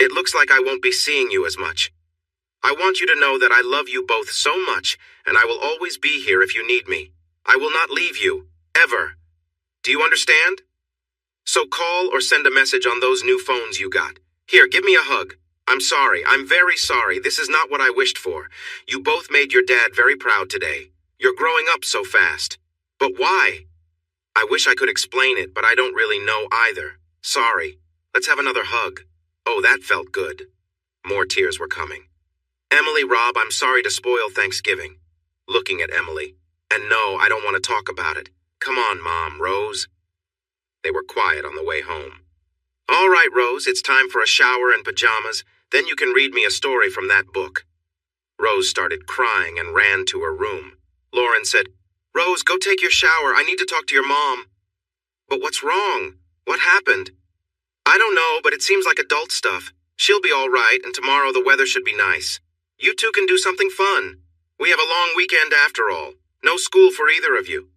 it looks like I won't be seeing you as much. I want you to know that I love you both so much, and I will always be here if you need me. I will not leave you, ever. Do you understand? So call or send a message on those new phones you got. Here, give me a hug. I'm sorry. I'm very sorry. This is not what I wished for. You both made your dad very proud today. You're growing up so fast. But why? I wish I could explain it, but I don't really know either. Sorry. Let's have another hug. Oh, that felt good. More tears were coming. Emily, Rob, I'm sorry to spoil Thanksgiving. Looking at Emily. And no, I don't want to talk about it. Come on, Mom, Rose. They were quiet on the way home. All right, Rose, it's time for a shower and pajamas. Then you can read me a story from that book. Rose started crying and ran to her room. Lauren said, Rose, go take your shower. I need to talk to your mom. But what's wrong? What happened? I don't know, but it seems like adult stuff. She'll be all right, and tomorrow the weather should be nice. You two can do something fun. We have a long weekend after all. No school for either of you.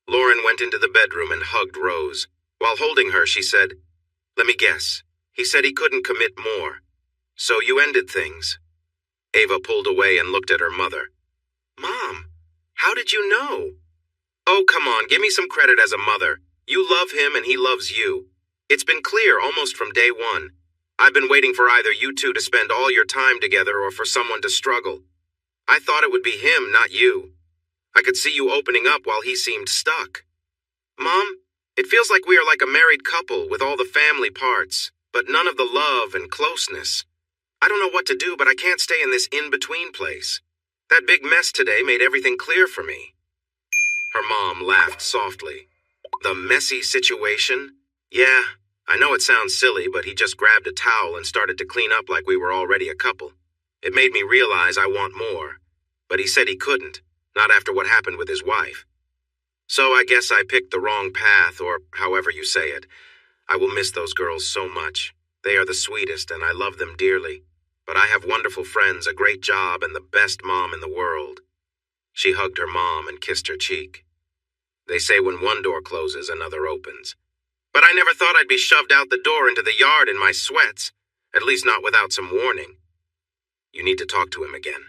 Lauren went into the bedroom and hugged Rose. While holding her, she said, Let me guess. He said he couldn't commit more. So you ended things. Ava pulled away and looked at her mother. Mom, how did you know? Oh, come on, give me some credit as a mother. You love him and he loves you. It's been clear almost from day one. I've been waiting for either you two to spend all your time together or for someone to struggle. I thought it would be him, not you. I could see you opening up while he seemed stuck. Mom, it feels like we are like a married couple with all the family parts, but none of the love and closeness. I don't know what to do, but I can't stay in this in-between place. That big mess today made everything clear for me. Her mom laughed softly. The messy situation? Yeah, I know it sounds silly, but he just grabbed a towel and started to clean up like we were already a couple. It made me realize I want more, but he said he couldn't, not after what happened with his wife. So I guess I picked the wrong path, or however you say it. I will miss those girls so much. They are the sweetest, and I love them dearly. But I have wonderful friends, a great job, and the best mom in the world. She hugged her mom and kissed her cheek. They say when one door closes, another opens. But I never thought I'd be shoved out the door into the yard in my sweats, at least not without some warning. You need to talk to him again.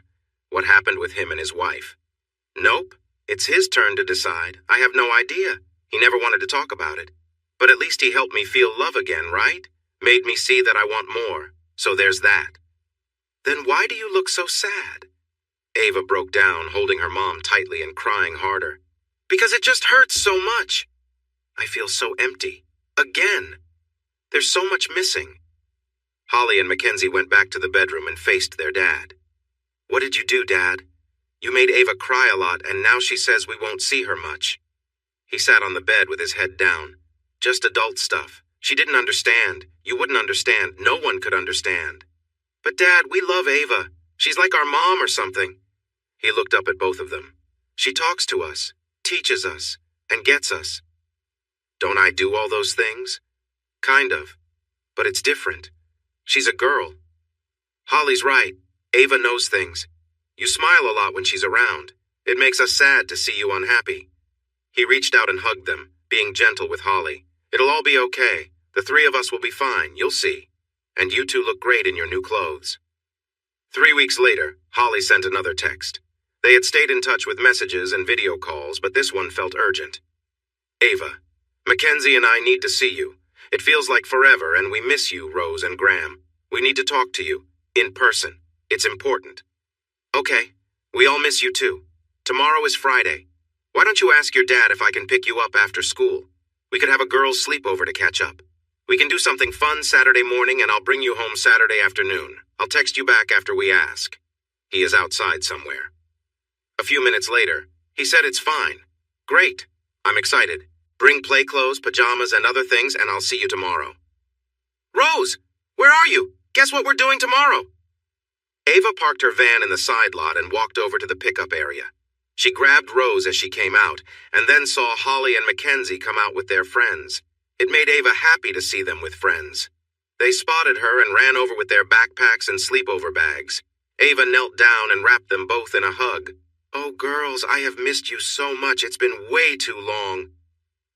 What happened with him and his wife? Nope. It's his turn to decide. I have no idea. He never wanted to talk about it. But at least he helped me feel love again, right? Made me see that I want more. So there's that. Then why do you look so sad? Ava broke down, holding her mom tightly and crying harder. Because it just hurts so much. I feel so empty. Again. There's so much missing. Holly and Mackenzie went back to the bedroom and faced their dad. What did you do, Dad? You made Ava cry a lot, and now she says we won't see her much. He sat on the bed with his head down. Just adult stuff. She didn't understand. You wouldn't understand. No one could understand. But Dad, we love Ava. She's like our mom or something. He looked up at both of them. She talks to us, teaches us, and gets us. Don't I do all those things? Kind of. But it's different. She's a girl. Holly's right. Ava knows things. You smile a lot when she's around. It makes us sad to see you unhappy. He reached out and hugged them, being gentle with Holly. It'll all be okay. The three of us will be fine, you'll see. And you two look great in your new clothes. 3 weeks later, Holly sent another text. They had stayed in touch with messages and video calls, but this one felt urgent. Ava, Mackenzie and I need to see you. It feels like forever, and we miss you, Rose and Graham. We need to talk to you, in person. It's important. Okay, we all miss you too. Tomorrow is Friday. Why don't you ask your dad if I can pick you up after school? We could have a girls' sleepover to catch up. We can do something fun Saturday morning, and I'll bring you home Saturday afternoon. I'll text you back after we ask. He is outside somewhere. A few minutes later, he said it's fine. Great. I'm excited. Bring play clothes, pajamas, and other things, and I'll see you tomorrow. Rose, where are you? Guess what we're doing tomorrow? Ava parked her van in the side lot and walked over to the pickup area. She grabbed Rose as she came out, and then saw Holly and Mackenzie come out with their friends. It made Ava happy to see them with friends. They spotted her and ran over with their backpacks and sleepover bags. Ava knelt down and wrapped them both in a hug. Oh, girls, I have missed you so much. It's been way too long.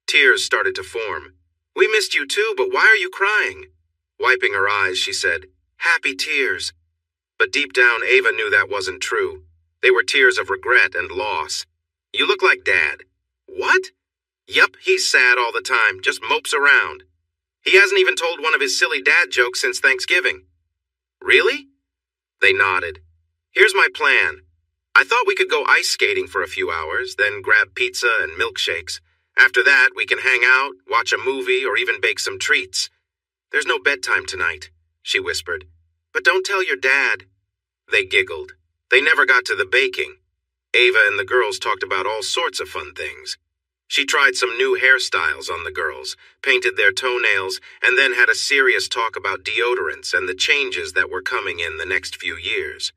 Tears started to form. We missed you too, but why are you crying? Wiping her eyes, she said, happy tears. But deep down, Ava knew that wasn't true. They were tears of regret and loss. You look like Dad. What? Yup, he's sad all the time, just mopes around. He hasn't even told one of his silly dad jokes since Thanksgiving. Really? They nodded. Here's my plan. I thought we could go ice skating for a few hours, then grab pizza and milkshakes. After that, we can hang out, watch a movie, or even bake some treats. There's no bedtime tonight, she whispered. But don't tell your dad. They giggled. They never got to the baking. Ava and the girls talked about all sorts of fun things. She tried some new hairstyles on the girls, painted their toenails, and then had a serious talk about deodorants and the changes that were coming in the next few years.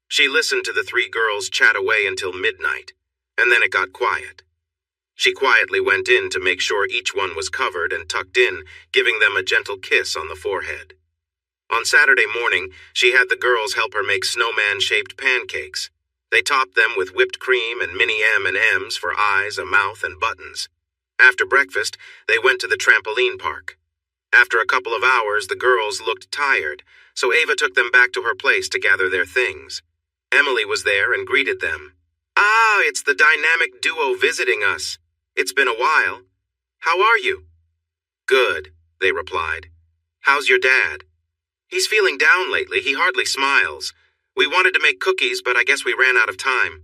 She listened to the three girls chat away until midnight, and then it got quiet. She quietly went in to make sure each one was covered and tucked in, giving them a gentle kiss on the forehead. On Saturday morning, she had the girls help her make snowman-shaped pancakes. They topped them with whipped cream and mini M&Ms for eyes, a mouth, and buttons. After breakfast, they went to the trampoline park. After a couple of hours, the girls looked tired, so Ava took them back to her place to gather their things. Emily was there and greeted them. Ah, it's the dynamic duo visiting us. It's been a while. How are you? Good, they replied. How's your dad? He's feeling down lately. He hardly smiles. We wanted to make cookies, but I guess we ran out of time.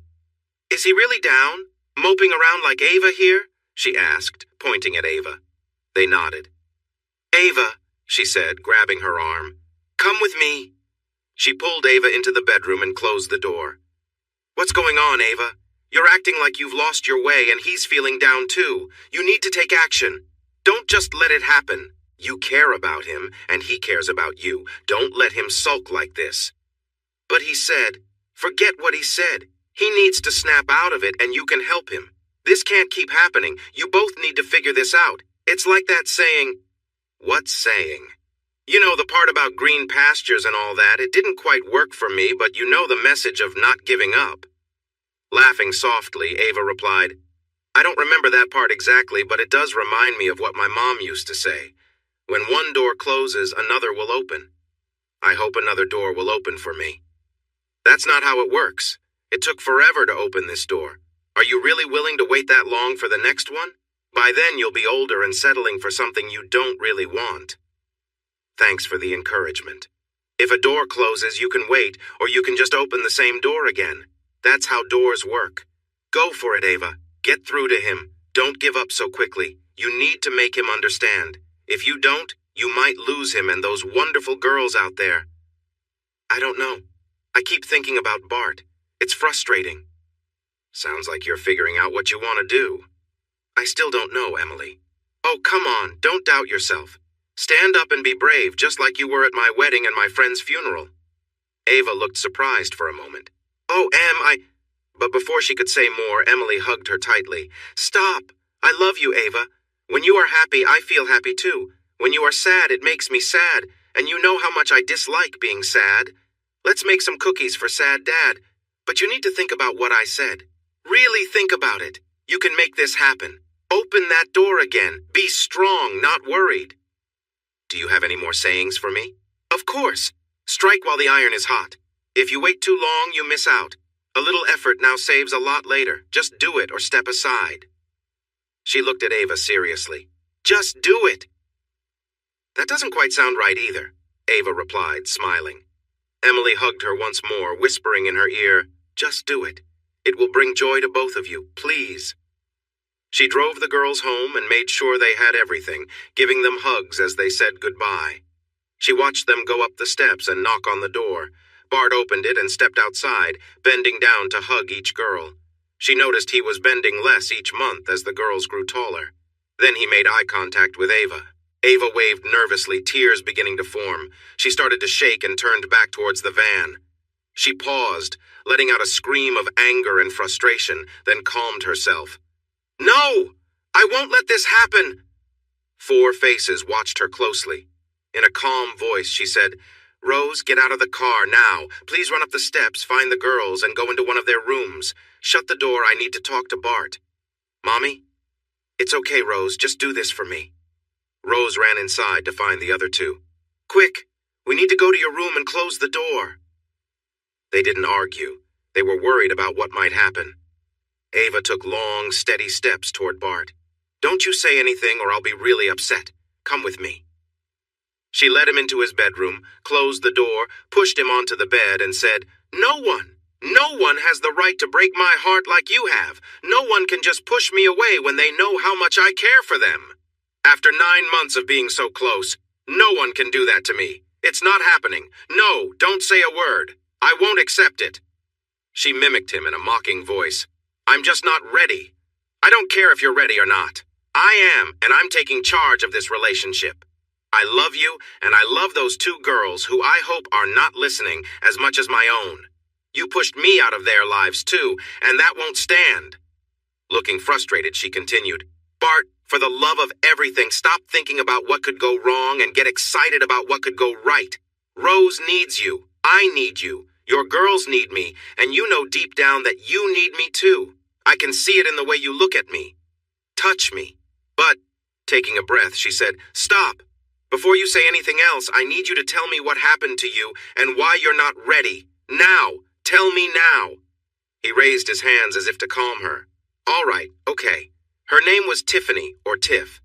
Is he really down? Moping around like Ava here? She asked, pointing at Ava. They nodded. Ava, she said, grabbing her arm. Come with me. She pulled Ava into the bedroom and closed the door. What's going on, Ava? You're acting like you've lost your way and he's feeling down too. You need to take action. Don't just let it happen. You care about him and he cares about you. Don't let him sulk like this. But he said, forget what he said. He needs to snap out of it and you can help him. This can't keep happening. You both need to figure this out. It's like that saying. What saying? You know, the part about green pastures and all that, it didn't quite work for me, but you know the message of not giving up. Laughing softly, Ava replied, I don't remember that part exactly, but it does remind me of what my mom used to say. When one door closes, another will open. I hope another door will open for me. That's not how it works. It took forever to open this door. Are you really willing to wait that long for the next one? By then you'll be older and settling for something you don't really want. Thanks for the encouragement. If a door closes, you can wait, or you can just open the same door again. That's how doors work. Go for it, Ava. Get through to him. Don't give up so quickly. You need to make him understand. If you don't, you might lose him and those wonderful girls out there. I don't know. I keep thinking about Bart. It's frustrating. Sounds like you're figuring out what you want to do. I still don't know, Emily. Oh, come on, don't doubt yourself. Stand up and be brave, just like you were at my wedding and my friend's funeral. Ava looked surprised for a moment. Oh, But before she could say more, Emily hugged her tightly. Stop! I love you, Ava. When you are happy, I feel happy too. When you are sad, it makes me sad, and you know how much I dislike being sad. Let's make some cookies for Sad Dad. But you need to think about what I said. Really think about it. You can make this happen. Open that door again. Be strong, not worried. Do you have any more sayings for me? Of course. Strike while the iron is hot. If you wait too long, you miss out. A little effort now saves a lot later. Just do it or step aside. She looked at Ava seriously. Just do it. That doesn't quite sound right either, Ava replied, smiling. Emily hugged her once more, whispering in her ear, Just do it. It will bring joy to both of you, please. She drove the girls home and made sure they had everything, giving them hugs as they said goodbye. She watched them go up the steps and knock on the door. Bart opened it and stepped outside, bending down to hug each girl. She noticed he was bending less each month as the girls grew taller. Then he made eye contact with Ava. Ava waved nervously, tears beginning to form. She started to shake and turned back towards the van. She paused, letting out a scream of anger and frustration, then calmed herself. No! I won't let this happen! 4 faces watched her closely. In a calm voice, she said, Rose, get out of the car now. Please run up the steps, find the girls, and go into one of their rooms. Shut the door. I need to talk to Bart. Mommy? It's okay, Rose. Just do this for me. Rose ran inside to find the other 2. Quick! We need to go to your room and close the door. They didn't argue. They were worried about what might happen. Ava took long, steady steps toward Bart. Don't you say anything or I'll be really upset. Come with me. She led him into his bedroom, closed the door, pushed him onto the bed, and said, No one has the right to break my heart like you have. No one can just push me away when they know how much I care for them. After 9 months of being so close, no one can do that to me. It's not happening. No, don't say a word. I won't accept it. She mimicked him in a mocking voice. I'm just not ready. I don't care if you're ready or not. I am, and I'm taking charge of this relationship. I love you, and I love those 2 girls who I hope are not listening as much as my own. You pushed me out of their lives too, and that won't stand. Looking frustrated, she continued, Bart, for the love of everything, stop thinking about what could go wrong and get excited about what could go right. Rose needs you. I need you. Your girls need me, and you know deep down that you need me too. I can see it in the way you look at me. Touch me. But, taking a breath, she said, Stop. Before you say anything else, I need you to tell me what happened to you and why you're not ready. Now. Tell me now. He raised his hands as if to calm her. All right, okay. Her name was Tiffany, or Tiff.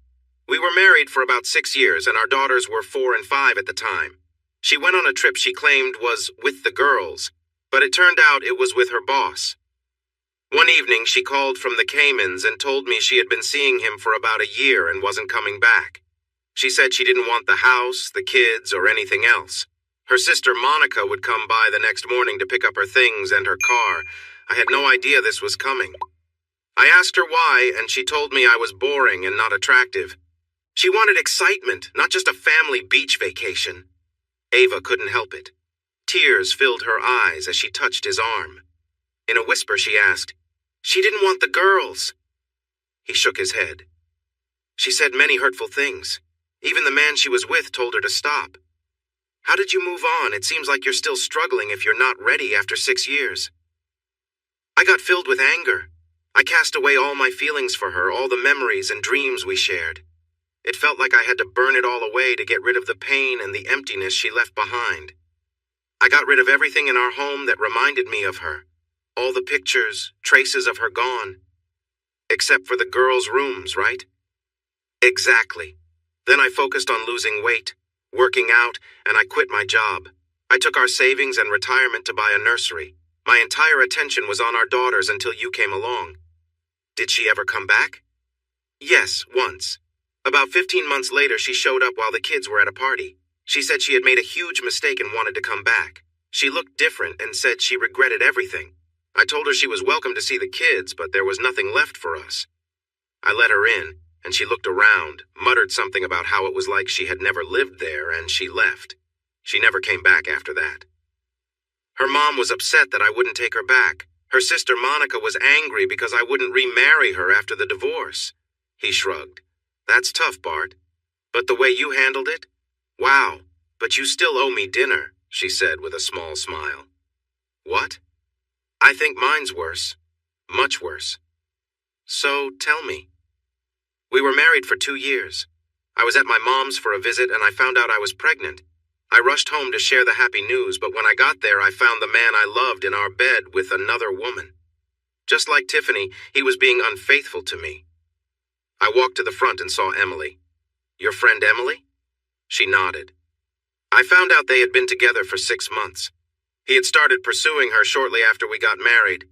We were married for about 6 years, and our daughters were 4 and 5 at the time. She went on a trip she claimed was with the girls, but it turned out it was with her boss. One evening, she called from the Caymans and told me she had been seeing him for about a year and wasn't coming back. She said she didn't want the house, the kids, or anything else. Her sister Monica would come by the next morning to pick up her things and her car. I had no idea this was coming. I asked her why, and she told me I was boring and not attractive. She wanted excitement, not just a family beach vacation. Ava couldn't help it. Tears filled her eyes as she touched his arm. In a whisper, she asked, "She didn't want the girls." He shook his head. She said many hurtful things. Even the man she was with told her to stop. How did you move on? It seems like you're still struggling if you're not ready after 6 years. I got filled with anger. I cast away all my feelings for her, all the memories and dreams we shared. It felt like I had to burn it all away to get rid of the pain and the emptiness she left behind. I got rid of everything in our home that reminded me of her. All the pictures, traces of her gone. Except for the girls' rooms, right? Exactly. Then I focused on losing weight, working out, and I quit my job. I took our savings and retirement to buy a nursery. My entire attention was on our daughters until you came along. Did she ever come back? Yes, once. About 15 months later, she showed up while the kids were at a party. She said she had made a huge mistake and wanted to come back. She looked different and said she regretted everything. I told her she was welcome to see the kids, but there was nothing left for us. I let her in, and she looked around, muttered something about how it was like she had never lived there, and she left. She never came back after that. Her mom was upset that I wouldn't take her back. Her sister Monica was angry because I wouldn't remarry her after the divorce. He shrugged. That's tough, Bart. But the way you handled it? Wow, but you still owe me dinner, she said with a small smile. What? I think mine's worse. Much worse. So, tell me. We were married for 2 years. I was at my mom's for a visit and I found out I was pregnant. I rushed home to share the happy news, but when I got there, I found the man I loved in our bed with another woman. Just like Tiffany, he was being unfaithful to me. I walked to the front and saw Emily. Your friend Emily? She nodded. I found out they had been together for 6 months. He had started pursuing her shortly after we got married.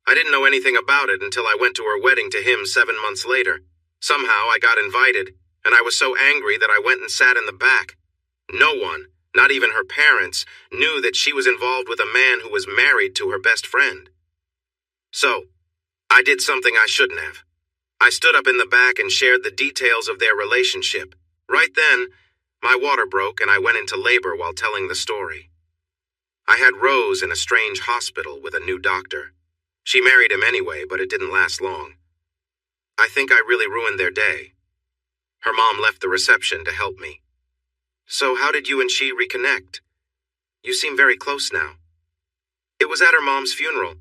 I didn't know anything about it until I went to her wedding to him 7 months later. Somehow I got invited, and I was so angry that I went and sat in the back. No one, not even her parents, knew that she was involved with a man who was married to her best friend. So, I did something I shouldn't have. I stood up in the back and shared the details of their relationship. Right then, my water broke and I went into labor while telling the story. I had Rose in a strange hospital with a new doctor. She married him anyway, but it didn't last long. I think I really ruined their day. Her mom left the reception to help me. So how did you and she reconnect? You seem very close now. It was at her mom's funeral.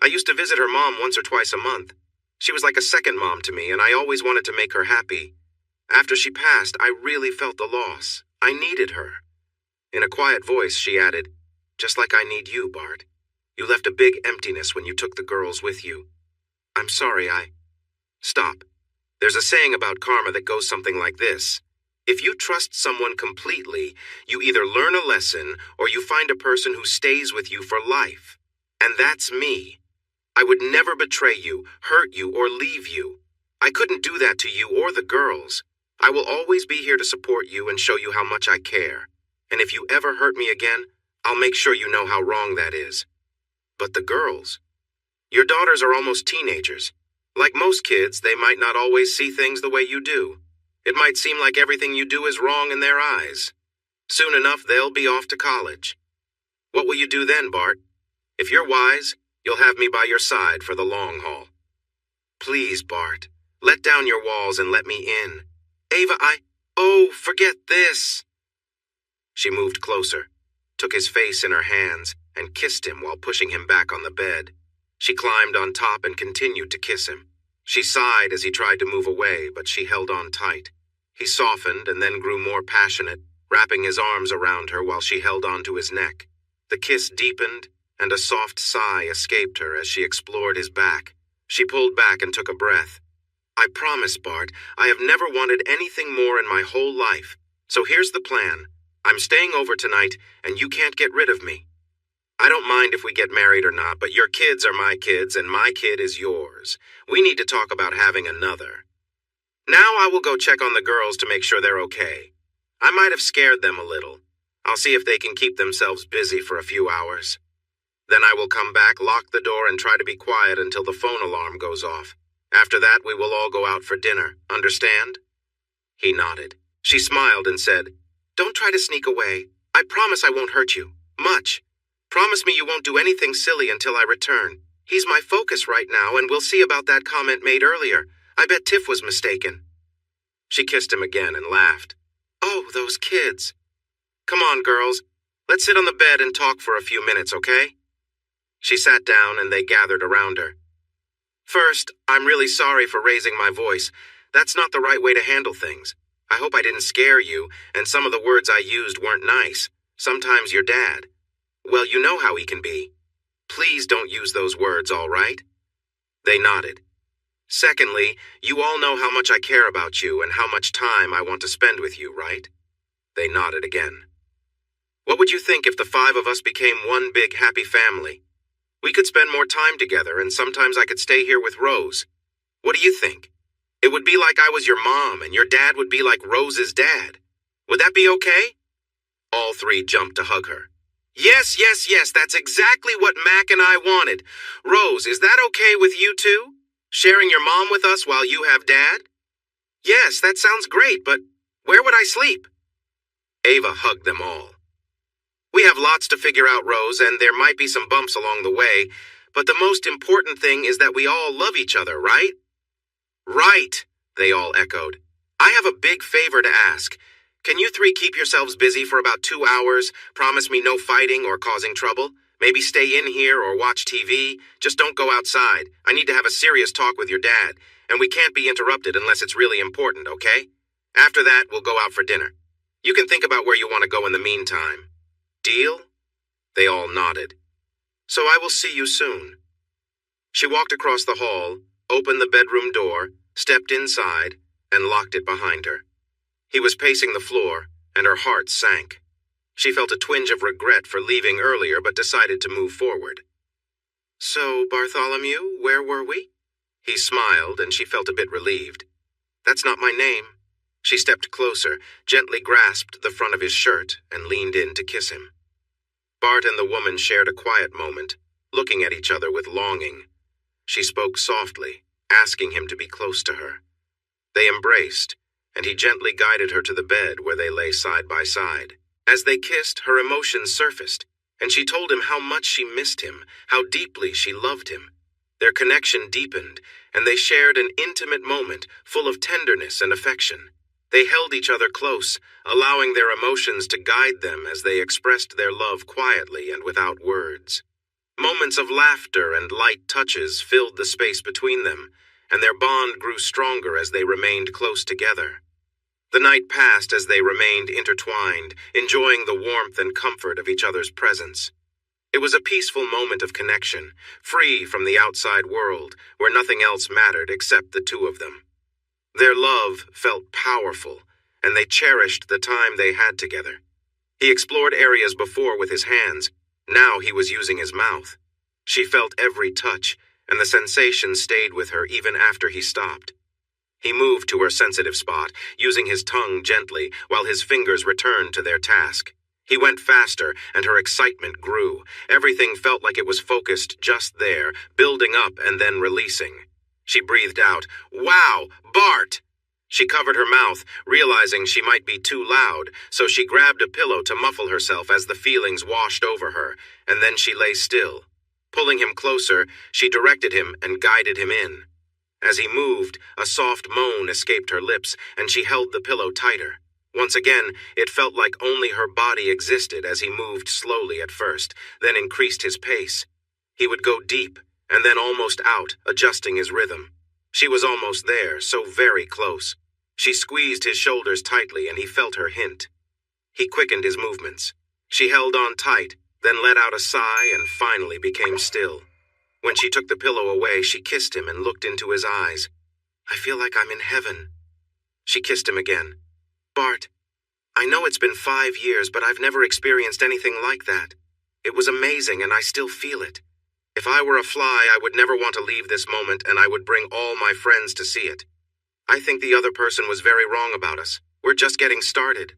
I used to visit her mom once or twice a month. She was like a second mom to me, and I always wanted to make her happy. After she passed, I really felt the loss. I needed her. In a quiet voice, she added, "Just like I need you, Bart. You left a big emptiness when you took the girls with you. I'm sorry, Stop. There's a saying about karma that goes something like this. If you trust someone completely, you either learn a lesson or you find a person who stays with you for life. And that's me. I would never betray you, hurt you, or leave you. I couldn't do that to you or the girls. I will always be here to support you and show you how much I care. And if you ever hurt me again, I'll make sure you know how wrong that is. But the girls? Your daughters are almost teenagers. Like most kids, they might not always see things the way you do. It might seem like everything you do is wrong in their eyes. Soon enough, they'll be off to college. What will you do then, Bart? If you're wise, you'll have me by your side for the long haul. Please, Bart, let down your walls and let me in. Ava, forget this. She moved closer, took his face in her hands, and kissed him while pushing him back on the bed. She climbed on top and continued to kiss him. She sighed as he tried to move away, but she held on tight. He softened and then grew more passionate, wrapping his arms around her while she held onto his neck. The kiss deepened, and a soft sigh escaped her as she explored his back. She pulled back and took a breath. I promise, Bart, I have never wanted anything more in my whole life. So here's the plan. I'm staying over tonight, and you can't get rid of me. I don't mind if we get married or not, but your kids are my kids, and my kid is yours. We need to talk about having another. Now I will go check on the girls to make sure they're okay. I might have scared them a little. I'll see if they can keep themselves busy for a few hours. Then I will come back, lock the door, and try to be quiet until the phone alarm goes off. After that, we will all go out for dinner. Understand?" He nodded. She smiled and said, "Don't try to sneak away. I promise I won't hurt you. Much. Promise me you won't do anything silly until I return. He's my focus right now, and we'll see about that comment made earlier. I bet Tiff was mistaken." She kissed him again and laughed. "Oh, those kids. Come on, girls. Let's sit on the bed and talk for a few minutes, okay?" She sat down and they gathered around her. "First, I'm really sorry for raising my voice. That's not the right way to handle things. I hope I didn't scare you, and some of the words I used weren't nice. Sometimes your dad. Well, you know how he can be. Please don't use those words, all right?" They nodded. "Secondly, you all know how much I care about you and how much time I want to spend with you, right?" They nodded again. "What would you think if the 5 of us became one big happy family? We could spend more time together, and sometimes I could stay here with Rose. What do you think? It would be like I was your mom, and your dad would be like Rose's dad. Would that be okay?" All 3 jumped to hug her. Yes, yes, yes, that's exactly what Mac and I wanted. Rose, is that okay with you too? Sharing your mom with us while you have dad? Yes, that sounds great, but where would I sleep? Ava hugged them all. We have lots to figure out, Rose, and there might be some bumps along the way, but the most important thing is that we all love each other, right? Right, they all echoed. I have a big favor to ask. Can you 3 keep yourselves busy for about 2 hours? Promise me no fighting or causing trouble? Maybe stay in here or watch TV. Just don't go outside. I need to have a serious talk with your dad, and we can't be interrupted unless it's really important, okay? After that, we'll go out for dinner. You can think about where you want to go in the meantime. Deal? They all nodded. So I will see you soon. She walked across the hall, opened the bedroom door, stepped inside, and locked it behind her. He was pacing the floor, and her heart sank. She felt a twinge of regret for leaving earlier, but decided to move forward. So, Bartholomew, where were we? He smiled, and she felt a bit relieved. That's not my name. She stepped closer, gently grasped the front of his shirt, and leaned in to kiss him. Bart and the woman shared a quiet moment, looking at each other with longing. She spoke softly, asking him to be close to her. They embraced, and he gently guided her to the bed where they lay side by side. As they kissed, her emotions surfaced, and she told him how much she missed him, how deeply she loved him. Their connection deepened, and they shared an intimate moment full of tenderness and affection. They held each other close, allowing their emotions to guide them as they expressed their love quietly and without words. Moments of laughter and light touches filled the space between them, and their bond grew stronger as they remained close together. The night passed as they remained intertwined, enjoying the warmth and comfort of each other's presence. It was a peaceful moment of connection, free from the outside world, where nothing else mattered except the two of them. Their love felt powerful, and they cherished the time they had together. He explored areas before with his hands. Now he was using his mouth. She felt every touch, and the sensation stayed with her even after he stopped. He moved to her sensitive spot, using his tongue gently, while his fingers returned to their task. He went faster, and her excitement grew. Everything felt like it was focused just there, building up and then releasing. She breathed out, "Wow, Bart!" She covered her mouth, realizing she might be too loud, so she grabbed a pillow to muffle herself as the feelings washed over her, and then she lay still. Pulling him closer, she directed him and guided him in. As he moved, a soft moan escaped her lips, and she held the pillow tighter. Once again, it felt like only her body existed as he moved slowly at first, then increased his pace. He would go deep, and then almost out, adjusting his rhythm. She was almost there, so very close. She squeezed his shoulders tightly, and he felt her hint. He quickened his movements. She held on tight, then let out a sigh and finally became still. When she took the pillow away, she kissed him and looked into his eyes. "I feel like I'm in heaven." She kissed him again. "Bart, I know it's been 5 years, but I've never experienced anything like that. It was amazing, and I still feel it. If I were a fly, I would never want to leave this moment, and I would bring all my friends to see it. I think the other person was very wrong about us. We're just getting started.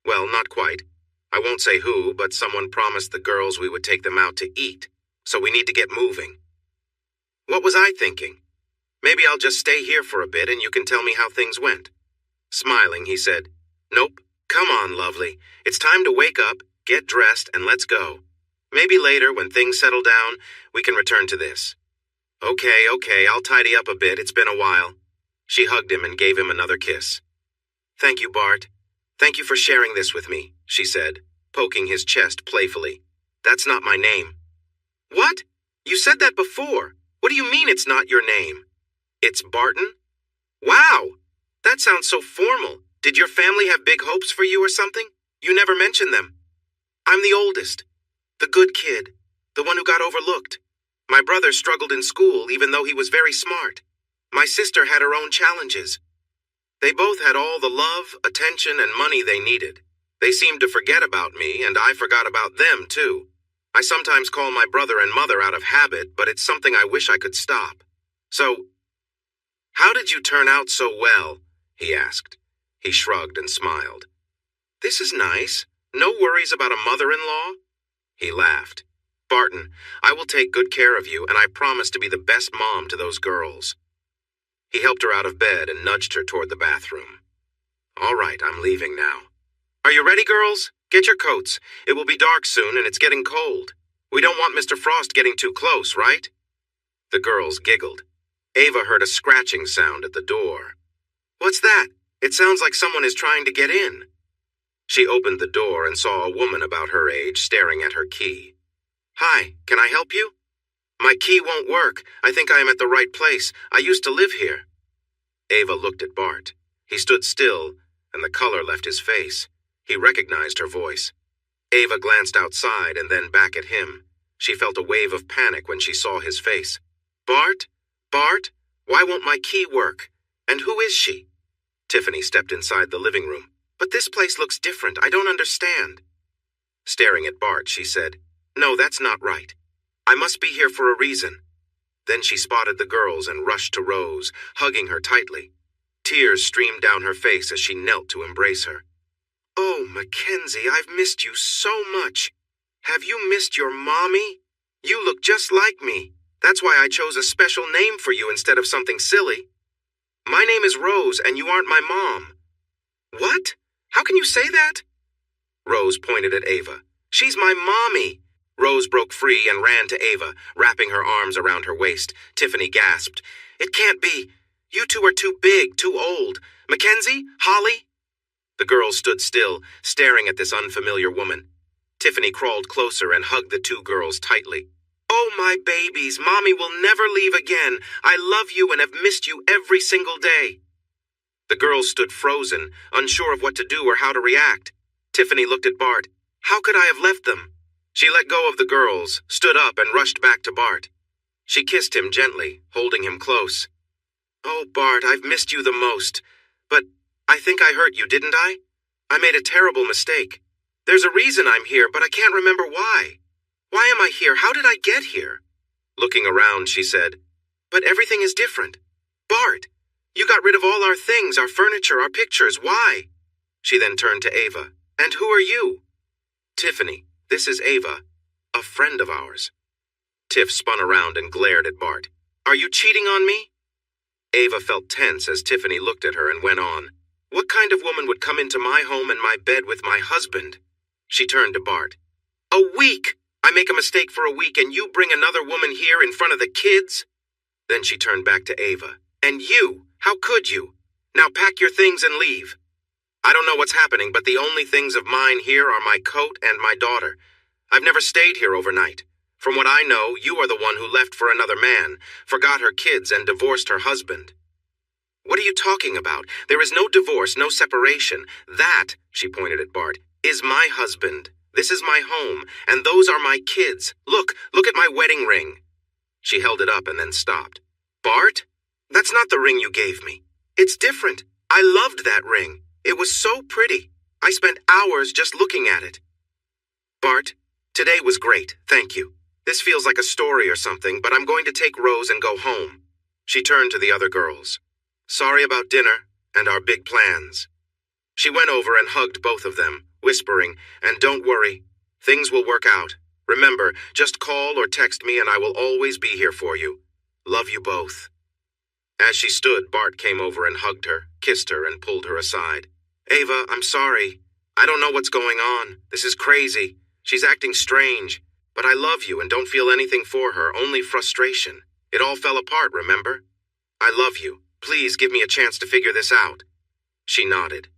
Well, not quite. I won't say who, but someone promised the girls we would take them out to eat, so we need to get moving. What was I thinking? Maybe I'll just stay here for a bit and you can tell me how things went. Smiling, he said, Nope. Come on, lovely. It's time to wake up, get dressed, and let's go. Maybe later, when things settle down, we can return to this. Okay, I'll tidy up a bit. It's been a while. She hugged him and gave him another kiss. Thank you, Bart. Thank you for sharing this with me, she said, poking his chest playfully. That's not my name. What? You said that before. What do you mean it's not your name? It's Barton? Wow! That sounds so formal. Did your family have big hopes for you or something? You never mentioned them. I'm the oldest. The good kid. The one who got overlooked. My brother struggled in school even though he was very smart. My sister had her own challenges. They both had all the love, attention, and money they needed. They seemed to forget about me, and I forgot about them, too. I sometimes call my brother and mother out of habit, but it's something I wish I could stop. So, how did you turn out so well? He asked. He shrugged and smiled. This is nice. No worries about a mother-in-law? He laughed. Barton, I will take good care of you, and I promise to be the best mom to those girls. He helped her out of bed and nudged her toward the bathroom. All right, I'm leaving now. Are you ready, girls? Get your coats. It will be dark soon and it's getting cold. We don't want Mr. Frost getting too close, right? The girls giggled. Ava heard a scratching sound at the door. What's that? It sounds like someone is trying to get in. She opened the door and saw a woman about her age staring at her key. Hi, can I help you? My key won't work. I think I am at the right place. I used to live here. Ava looked at Bart. He stood still, and the color left his face. He recognized her voice. Ava glanced outside and then back at him. She felt a wave of panic when she saw his face. Bart? Bart? Why won't my key work? And who is she? Tiffany stepped inside the living room. But this place looks different. I don't understand. Staring at Bart, she said, No, that's not right. I must be here for a reason. Then she spotted the girls and rushed to Rose, hugging her tightly. Tears streamed down her face as she knelt to embrace her. Oh, Mackenzie, I've missed you so much. Have you missed your mommy? You look just like me. That's why I chose a special name for you instead of something silly. My name is Rose, and you aren't my mom. What? How can you say that? Rose pointed at Ava. She's my mommy. Rose broke free and ran to Ava, wrapping her arms around her waist. Tiffany gasped. It can't be. You two are too big, too old. Mackenzie? Holly? The girls stood still, staring at this unfamiliar woman. Tiffany crawled closer and hugged the two girls tightly. Oh, my babies, Mommy will never leave again. I love you and have missed you every single day. The girls stood frozen, unsure of what to do or how to react. Tiffany looked at Bart. How could I have left them? She let go of the girls, stood up, and rushed back to Bart. She kissed him gently, holding him close. Oh, Bart, I've missed you the most. But I think I hurt you, didn't I? I made a terrible mistake. There's a reason I'm here, but I can't remember why. Why am I here? How did I get here? Looking around, she said, But everything is different. Bart, you got rid of all our things, our furniture, our pictures. Why? She then turned to Ava. And who are you? Tiffany, this is Ava, a friend of ours. Tiff spun around and glared at Bart. Are you cheating on me? Ava felt tense as Tiffany looked at her and went on. What kind of woman would come into my home and my bed with my husband? She turned to Bart. A week! I make a mistake for a week and you bring another woman here in front of the kids? Then she turned back to Ava. And you? How could you? Now pack your things and leave. I don't know what's happening, but the only things of mine here are my coat and my daughter. I've never stayed here overnight. From what I know, you are the one who left for another man, forgot her kids, and divorced her husband. What are you talking about? There is no divorce, no separation. That, she pointed at Bart, is my husband. This is my home, and those are my kids. Look at my wedding ring. She held it up and then stopped. Bart? That's not the ring you gave me. It's different. I loved that ring. It was so pretty. I spent hours just looking at it. Bart, today was great, thank you. This feels like a story or something, but I'm going to take Rose and go home. She turned to the other girls. Sorry about dinner and our big plans. She went over and hugged both of them, whispering, and don't worry, things will work out. Remember, just call or text me and I will always be here for you. Love you both. As she stood, Bart came over and hugged her, kissed her, and pulled her aside. Ava, I'm sorry. I don't know what's going on. This is crazy. She's acting strange. But I love you and don't feel anything for her, only frustration. It all fell apart, remember? I love you. Please give me a chance to figure this out. She nodded.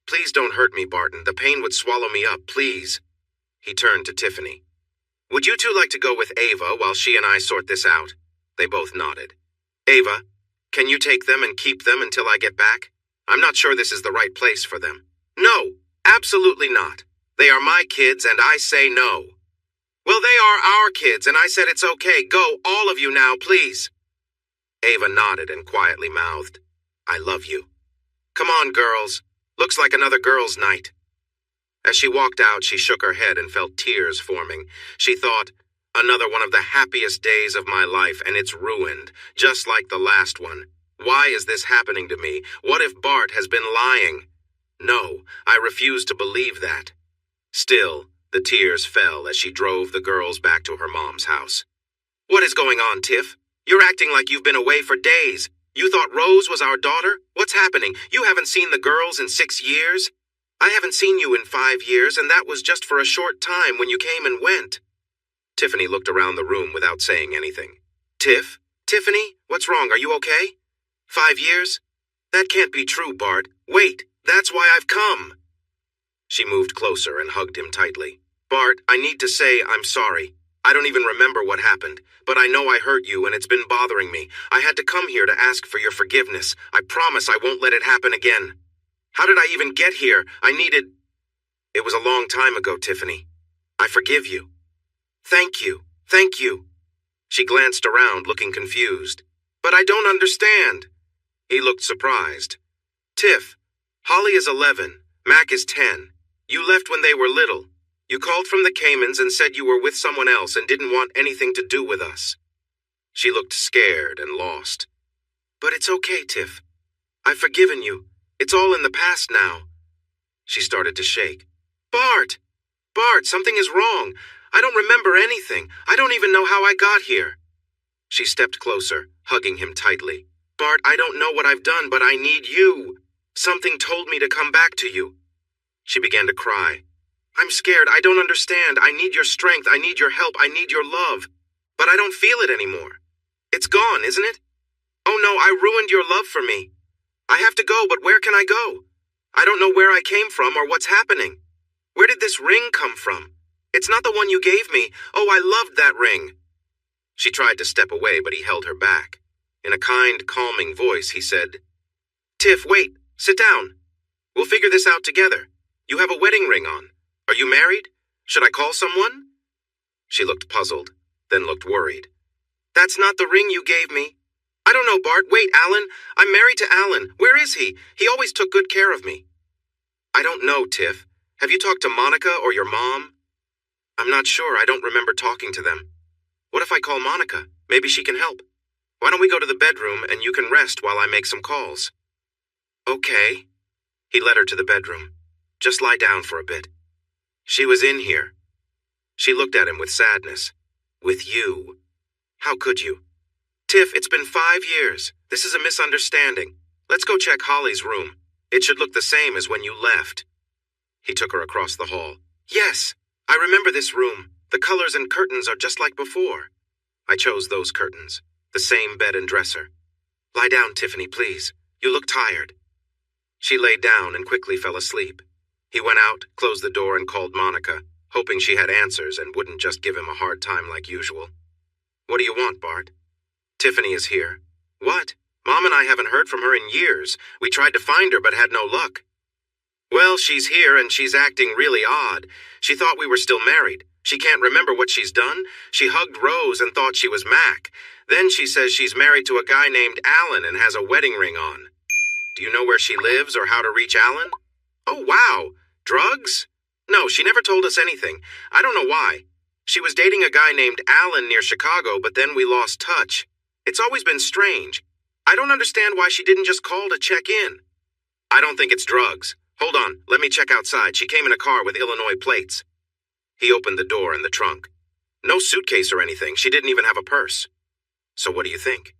Please don't hurt me, Barton. The pain would swallow me up, please. He turned to Tiffany. Would you two like to go with Ava while she and I sort this out? They both nodded. Ava, can you take them and keep them until I get back? I'm not sure this is the right place for them. No, absolutely not. They are my kids and I say no. Well, they are our kids and I said it's okay. Go, all of you now, please. Ava nodded and quietly mouthed, I love you. Come on, girls. Looks like another girls' night. As she walked out, she shook her head and felt tears forming. She thought, another one of the happiest days of my life, and it's ruined, just like the last one. Why is this happening to me? What if Bart has been lying? No, I refuse to believe that. Still, the tears fell as she drove the girls back to her mom's house. What is going on, Tiff? You're acting like you've been away for days. You thought Rose was our daughter? What's happening? You haven't seen the girls in 6 years? I haven't seen you in 5 years, and that was just for a short time when you came and went. Tiffany looked around the room without saying anything. Tiffany, what's wrong? Are you okay? 5 years? That can't be true, Bart. Wait, that's why I've come. She moved closer and hugged him tightly. Bart, I need to say I'm sorry. I don't even remember what happened, but I know I hurt you and it's been bothering me. I had to come here to ask for your forgiveness. I promise I won't let it happen again. How did I even get here? It was a long time ago, Tiffany. I forgive you. Thank you. She glanced around, looking confused. But I don't understand. He looked surprised. Tiff, Holly is 11, Mac is 10. You left when they were little. You called from the Caymans and said you were with someone else and didn't want anything to do with us. She looked scared and lost. But it's okay, Tiff. I've forgiven you. It's all in the past now. She started to shake. Bart, something is wrong. I don't remember anything. I don't even know how I got here. She stepped closer, hugging him tightly. Bart, I don't know what I've done, but I need you. Something told me to come back to you. She began to cry. I'm scared. I don't understand. I need your strength. I need your help. I need your love. But I don't feel it anymore. It's gone, isn't it? Oh no, I ruined your love for me. I have to go, but where can I go? I don't know where I came from or what's happening. Where did this ring come from? It's not the one you gave me. Oh, I loved that ring. She tried to step away, but he held her back. In a kind, calming voice, he said, Tiff, wait. Sit down. We'll figure this out together. You have a wedding ring on. Are you married? Should I call someone? She looked puzzled, then looked worried. That's not the ring you gave me. I don't know, Bart. Wait, Alan. I'm married to Alan. Where is he? He always took good care of me. I don't know, Tiff. Have you talked to Monica or your mom? I'm not sure. I don't remember talking to them. What if I call Monica? Maybe she can help. Why don't we go to the bedroom and you can rest while I make some calls? Okay. He led her to the bedroom. Just lie down for a bit. She was in here. She looked at him with sadness. With you. How could you? Tiff, it's been 5 years. This is a misunderstanding. Let's go check Holly's room. It should look the same as when you left. He took her across the hall. Yes, I remember this room. The colors and curtains are just like before. I chose those curtains. The same bed and dresser. Lie down, Tiffany, please. You look tired. She lay down and quickly fell asleep. He went out, closed the door, and called Monica, hoping she had answers and wouldn't just give him a hard time like usual. What do you want, Bart? Tiffany is here. What? Mom and I haven't heard from her in years. We tried to find her but had no luck. Well, she's here and she's acting really odd. She thought we were still married. She can't remember what she's done. She hugged Rose and thought she was Mac. Then she says she's married to a guy named Alan and has a wedding ring on. Do you know where she lives or how to reach Alan? Oh, wow. Drugs? No, she never told us anything. I don't know why. She was dating a guy named Alan near Chicago, but then we lost touch. It's always been strange. I don't understand why she didn't just call to check in. I don't think it's drugs. Hold on, let me check outside. She came in a car with Illinois plates. He opened the door and the trunk. No suitcase or anything. She didn't even have a purse. So what do you think?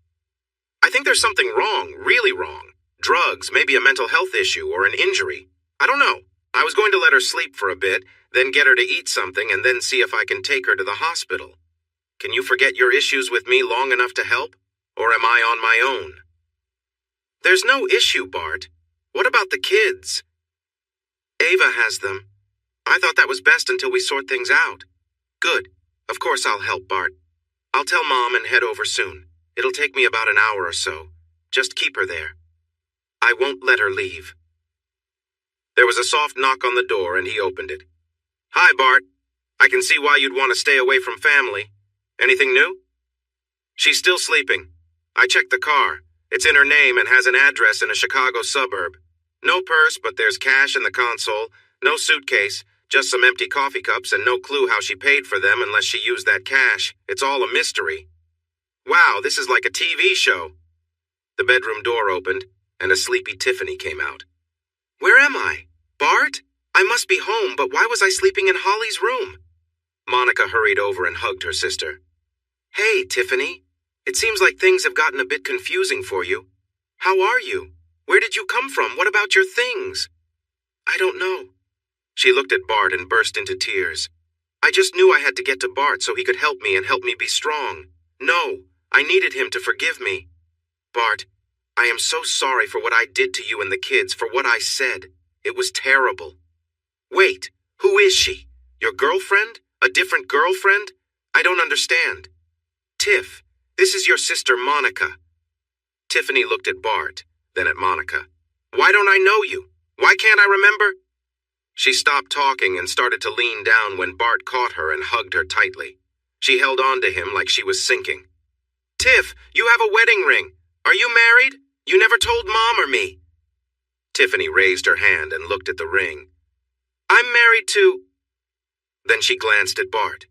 I think there's something wrong, really wrong. Drugs, maybe a mental health issue or an injury. I don't know. I was going to let her sleep for a bit, then get her to eat something, and then see if I can take her to the hospital. Can you forget your issues with me long enough to help? Or am I on my own? There's no issue, Bart. What about the kids? Ava has them. I thought that was best until we sort things out. Good. Of course I'll help, Bart. I'll tell Mom and head over soon. It'll take me about an hour or so. Just keep her there. I won't let her leave. There was a soft knock on the door and he opened it. Hi, Bart. I can see why you'd want to stay away from family. Anything new? She's still sleeping. I checked the car. It's in her name and has an address in a Chicago suburb. No purse, but there's cash in the console. No suitcase, just some empty coffee cups and no clue how she paid for them unless she used that cash. It's all a mystery. Wow, this is like a TV show. The bedroom door opened and a sleepy Tiffany came out. Where am I? Bart? I must be home, but why was I sleeping in Holly's room? Monica hurried over and hugged her sister. Hey, Tiffany. It seems like things have gotten a bit confusing for you. How are you? Where did you come from? What about your things? I don't know. She looked at Bart and burst into tears. I just knew I had to get to Bart so he could help me and help me be strong. No, I needed him to forgive me. Bart, I am so sorry for what I did to you and the kids, for what I said. It was terrible. Wait, who is she? Your girlfriend? A different girlfriend? I don't understand. Tiff, this is your sister Monica. Tiffany looked at Bart, then at Monica. Why don't I know you? Why can't I remember? She stopped talking and started to lean down when Bart caught her and hugged her tightly. She held on to him like she was sinking. Tiff, you have a wedding ring. Are you married? You never told Mom or me. Tiffany raised her hand and looked at the ring. I'm married to... Then she glanced at Bart.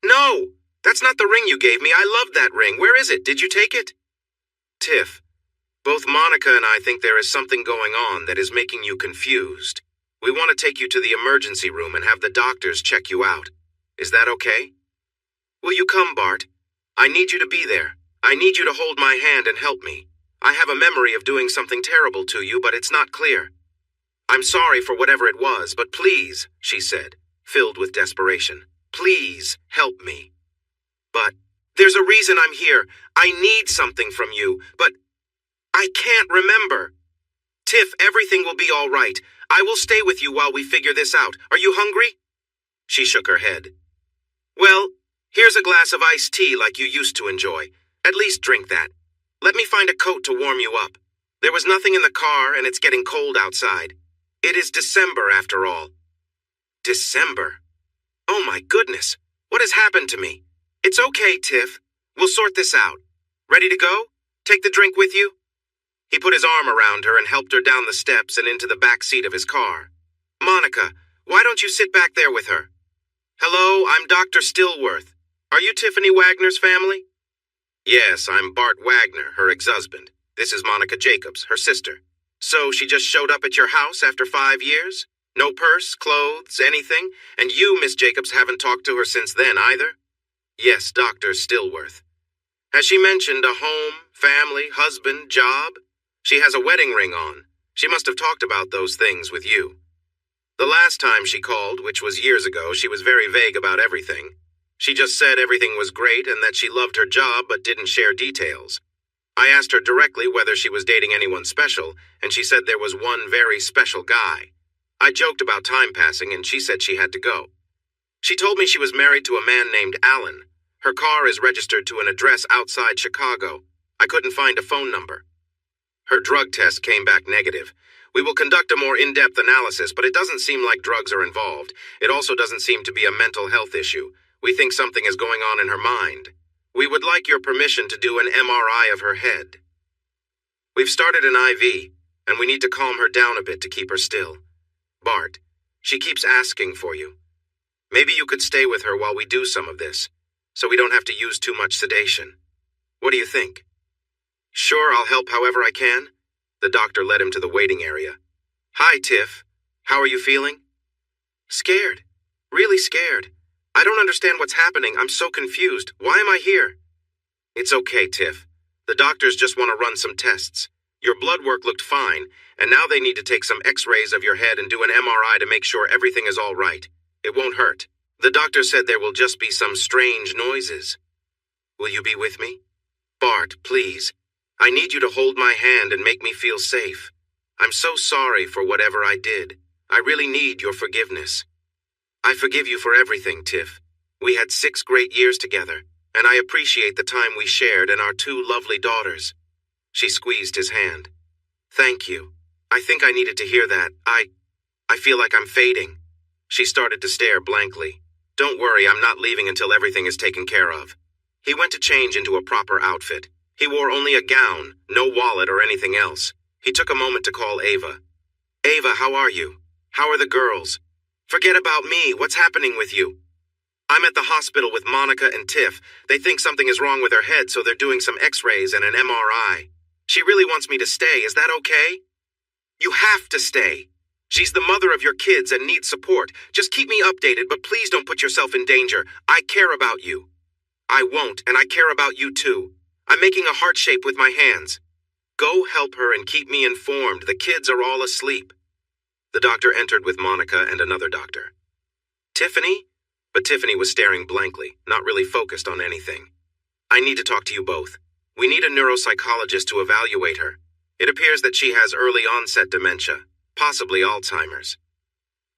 No, that's not the ring you gave me. I loved that ring. Where is it? Did you take it? Tiff, both Monica and I think there is something going on that is making you confused. We want to take you to the emergency room and have the doctors check you out. Is that okay? Will you come, Bart? I need you to be there. I need you to hold my hand and help me. I have a memory of doing something terrible to you, but it's not clear. I'm sorry for whatever it was, but please, she said, filled with desperation. Please help me. But there's a reason I'm here. I need something from you, but I can't remember. Tiff, everything will be all right. I will stay with you while we figure this out. Are you hungry? She shook her head. Well, here's a glass of iced tea like you used to enjoy. At least drink that. Let me find a coat to warm you up. There was nothing in the car and it's getting cold outside. It is December after all. December? Oh my goodness. What has happened to me? It's okay, Tiff. We'll sort this out. Ready to go? Take the drink with you? He put his arm around her and helped her down the steps and into the back seat of his car. Monica, why don't you sit back there with her? Hello, I'm Dr. Stillworth. Are you Tiffany Wagner's family? Yes, I'm Bart Wagner, her ex-husband. This is Monica Jacobs, her sister. So she just showed up at your house after 5 years? No purse, clothes, anything? And you, Miss Jacobs, haven't talked to her since then either? Yes, Dr. Stillworth. Has she mentioned a home, family, husband, job? She has a wedding ring on. She must have talked about those things with you. The last time she called, which was years ago, she was very vague about everything. She just said everything was great and that she loved her job but didn't share details. I asked her directly whether she was dating anyone special, and she said there was one very special guy. I joked about time passing, and she said she had to go. She told me she was married to a man named Alan. Her car is registered to an address outside Chicago. I couldn't find a phone number. Her drug test came back negative. We will conduct a more in-depth analysis, but it doesn't seem like drugs are involved. It also doesn't seem to be a mental health issue. We think something is going on in her mind. We would like your permission to do an MRI of her head. We've started an IV, and we need to calm her down a bit to keep her still. Bart, She keeps asking for you. Maybe you could stay with her while we do some of this, so we don't have to use too much sedation. What do you think? Sure, I'll help however I can. The doctor led him to the waiting area. Hi, Tiff. How are you feeling? Scared. Really scared. I don't understand what's happening. I'm so confused. Why am I here? It's okay, Tiff. The doctors just want to run some tests. Your blood work looked fine, and now they need to take some x-rays of your head and do an MRI to make sure everything is all right. It won't hurt. The doctor said there will just be some strange noises. Will you be with me? Bart, please. I need you to hold my hand and make me feel safe. I'm so sorry for whatever I did. I really need your forgiveness. I forgive you for everything, Tiff. We had 6 great years together, and I appreciate the time we shared and our 2 lovely daughters. She squeezed his hand. Thank you. I think I needed to hear that. I feel like I'm fading. She started to stare blankly. Don't worry, I'm not leaving until everything is taken care of. He went to change into a proper outfit. He wore only a gown, no wallet or anything else. He took a moment to call Ava. Ava, how are you? How are the girls? Forget about me. What's happening with you? I'm at the hospital with Monica and Tiff. They think something is wrong with her head, so they're doing some x-rays and an MRI. She really wants me to stay. Is that okay? You have to stay. She's the mother of your kids and needs support. Just keep me updated, but please don't put yourself in danger. I care about you. I won't, and I care about you too. I'm making a heart shape with my hands. Go help her and keep me informed. The kids are all asleep. The doctor entered with Monica and another doctor. Tiffany? But Tiffany was staring blankly, not really focused on anything. I need to talk to you both. We need a neuropsychologist to evaluate her. It appears that she has early onset dementia, possibly Alzheimer's.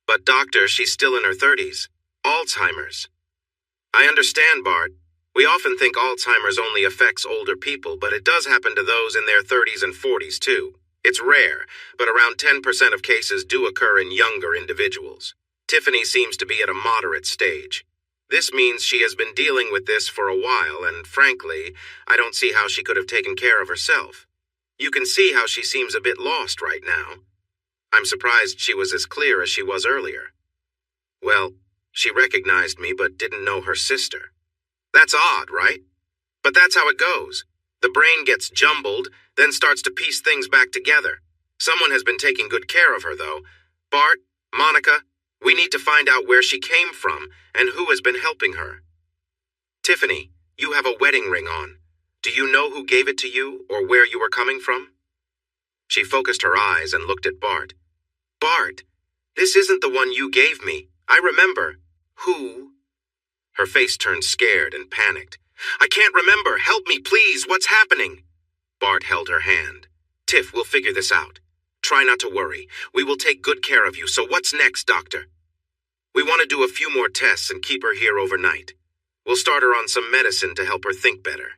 But doctor, she's still in her 30s. Alzheimer's. I understand, Bart. We often think Alzheimer's only affects older people, but it does happen to those in their 30s and 40s too. It's rare, but around 10% of cases do occur in younger individuals. Tiffany seems to be at a moderate stage. This means she has been dealing with this for a while, and frankly, I don't see how she could have taken care of herself. You can see how she seems a bit lost right now. I'm surprised she was as clear as she was earlier. Well, she recognized me but didn't know her sister. That's odd, right? But that's how it goes. The brain gets jumbled, then starts to piece things back together. Someone has been taking good care of her, though. Bart, Monica, we need to find out where she came from and who has been helping her. Tiffany, you have a wedding ring on. Do you know who gave it to you or where you were coming from? She focused her eyes and looked at Bart. Bart, this isn't the one you gave me. I remember. Who? Her face turned scared and panicked. I can't remember. Help me, please. What's happening? Bart held her hand. Tiff, we'll figure this out. Try not to worry. We will take good care of you. So what's next, doctor? We want to do a few more tests and keep her here overnight. We'll start her on some medicine to help her think better.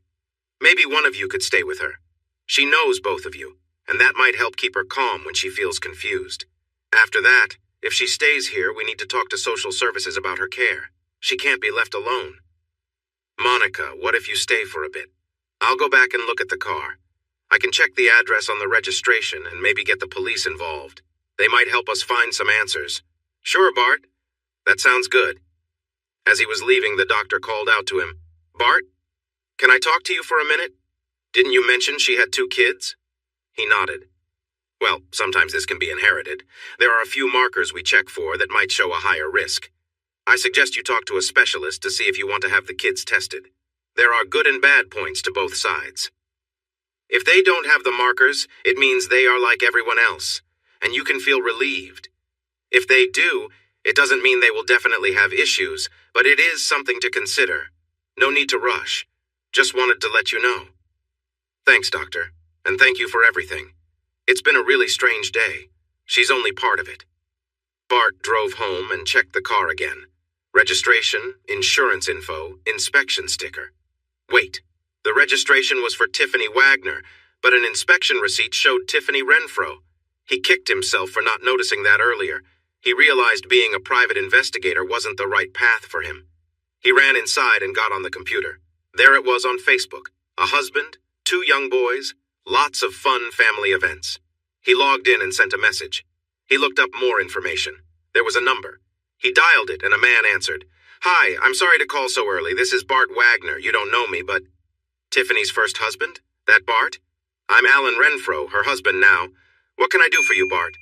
Maybe one of you could stay with her. She knows both of you, and that might help keep her calm when she feels confused. After that, if she stays here, we need to talk to social services about her care. She can't be left alone. Monica, what if you stay for a bit? I'll go back and look at the car. I can check the address on the registration and maybe get the police involved. They might help us find some answers. Sure, Bart. That sounds good. As he was leaving, the doctor called out to him. Bart, can I talk to you for a minute? Didn't you mention she had 2 kids? He nodded. Well, sometimes this can be inherited. There are a few markers we check for that might show a higher risk. I suggest you talk to a specialist to see if you want to have the kids tested. There are good and bad points to both sides. If they don't have the markers, it means they are like everyone else, and you can feel relieved. If they do, it doesn't mean they will definitely have issues, but it is something to consider. No need to rush. Just wanted to let you know. Thanks, doctor, and thank you for everything. It's been a really strange day. She's only part of it. Bart drove home and checked the car again. Registration, insurance info, inspection sticker. Wait, the registration was for Tiffany Wagner, but an inspection receipt showed Tiffany Renfro. He kicked himself for not noticing that earlier. He realized being a private investigator wasn't the right path for him. He ran inside and got on the computer. There it was on Facebook. A husband, 2 young boys, lots of fun family events. He logged in and sent a message. He looked up more information. There was a number. He dialed it, and a man answered. "Hi, I'm sorry to call so early. This is Bart Wagner. You don't know me, but—" "Tiffany's first husband? That Bart? I'm Alan Renfro, her husband now. What can I do for you, Bart?"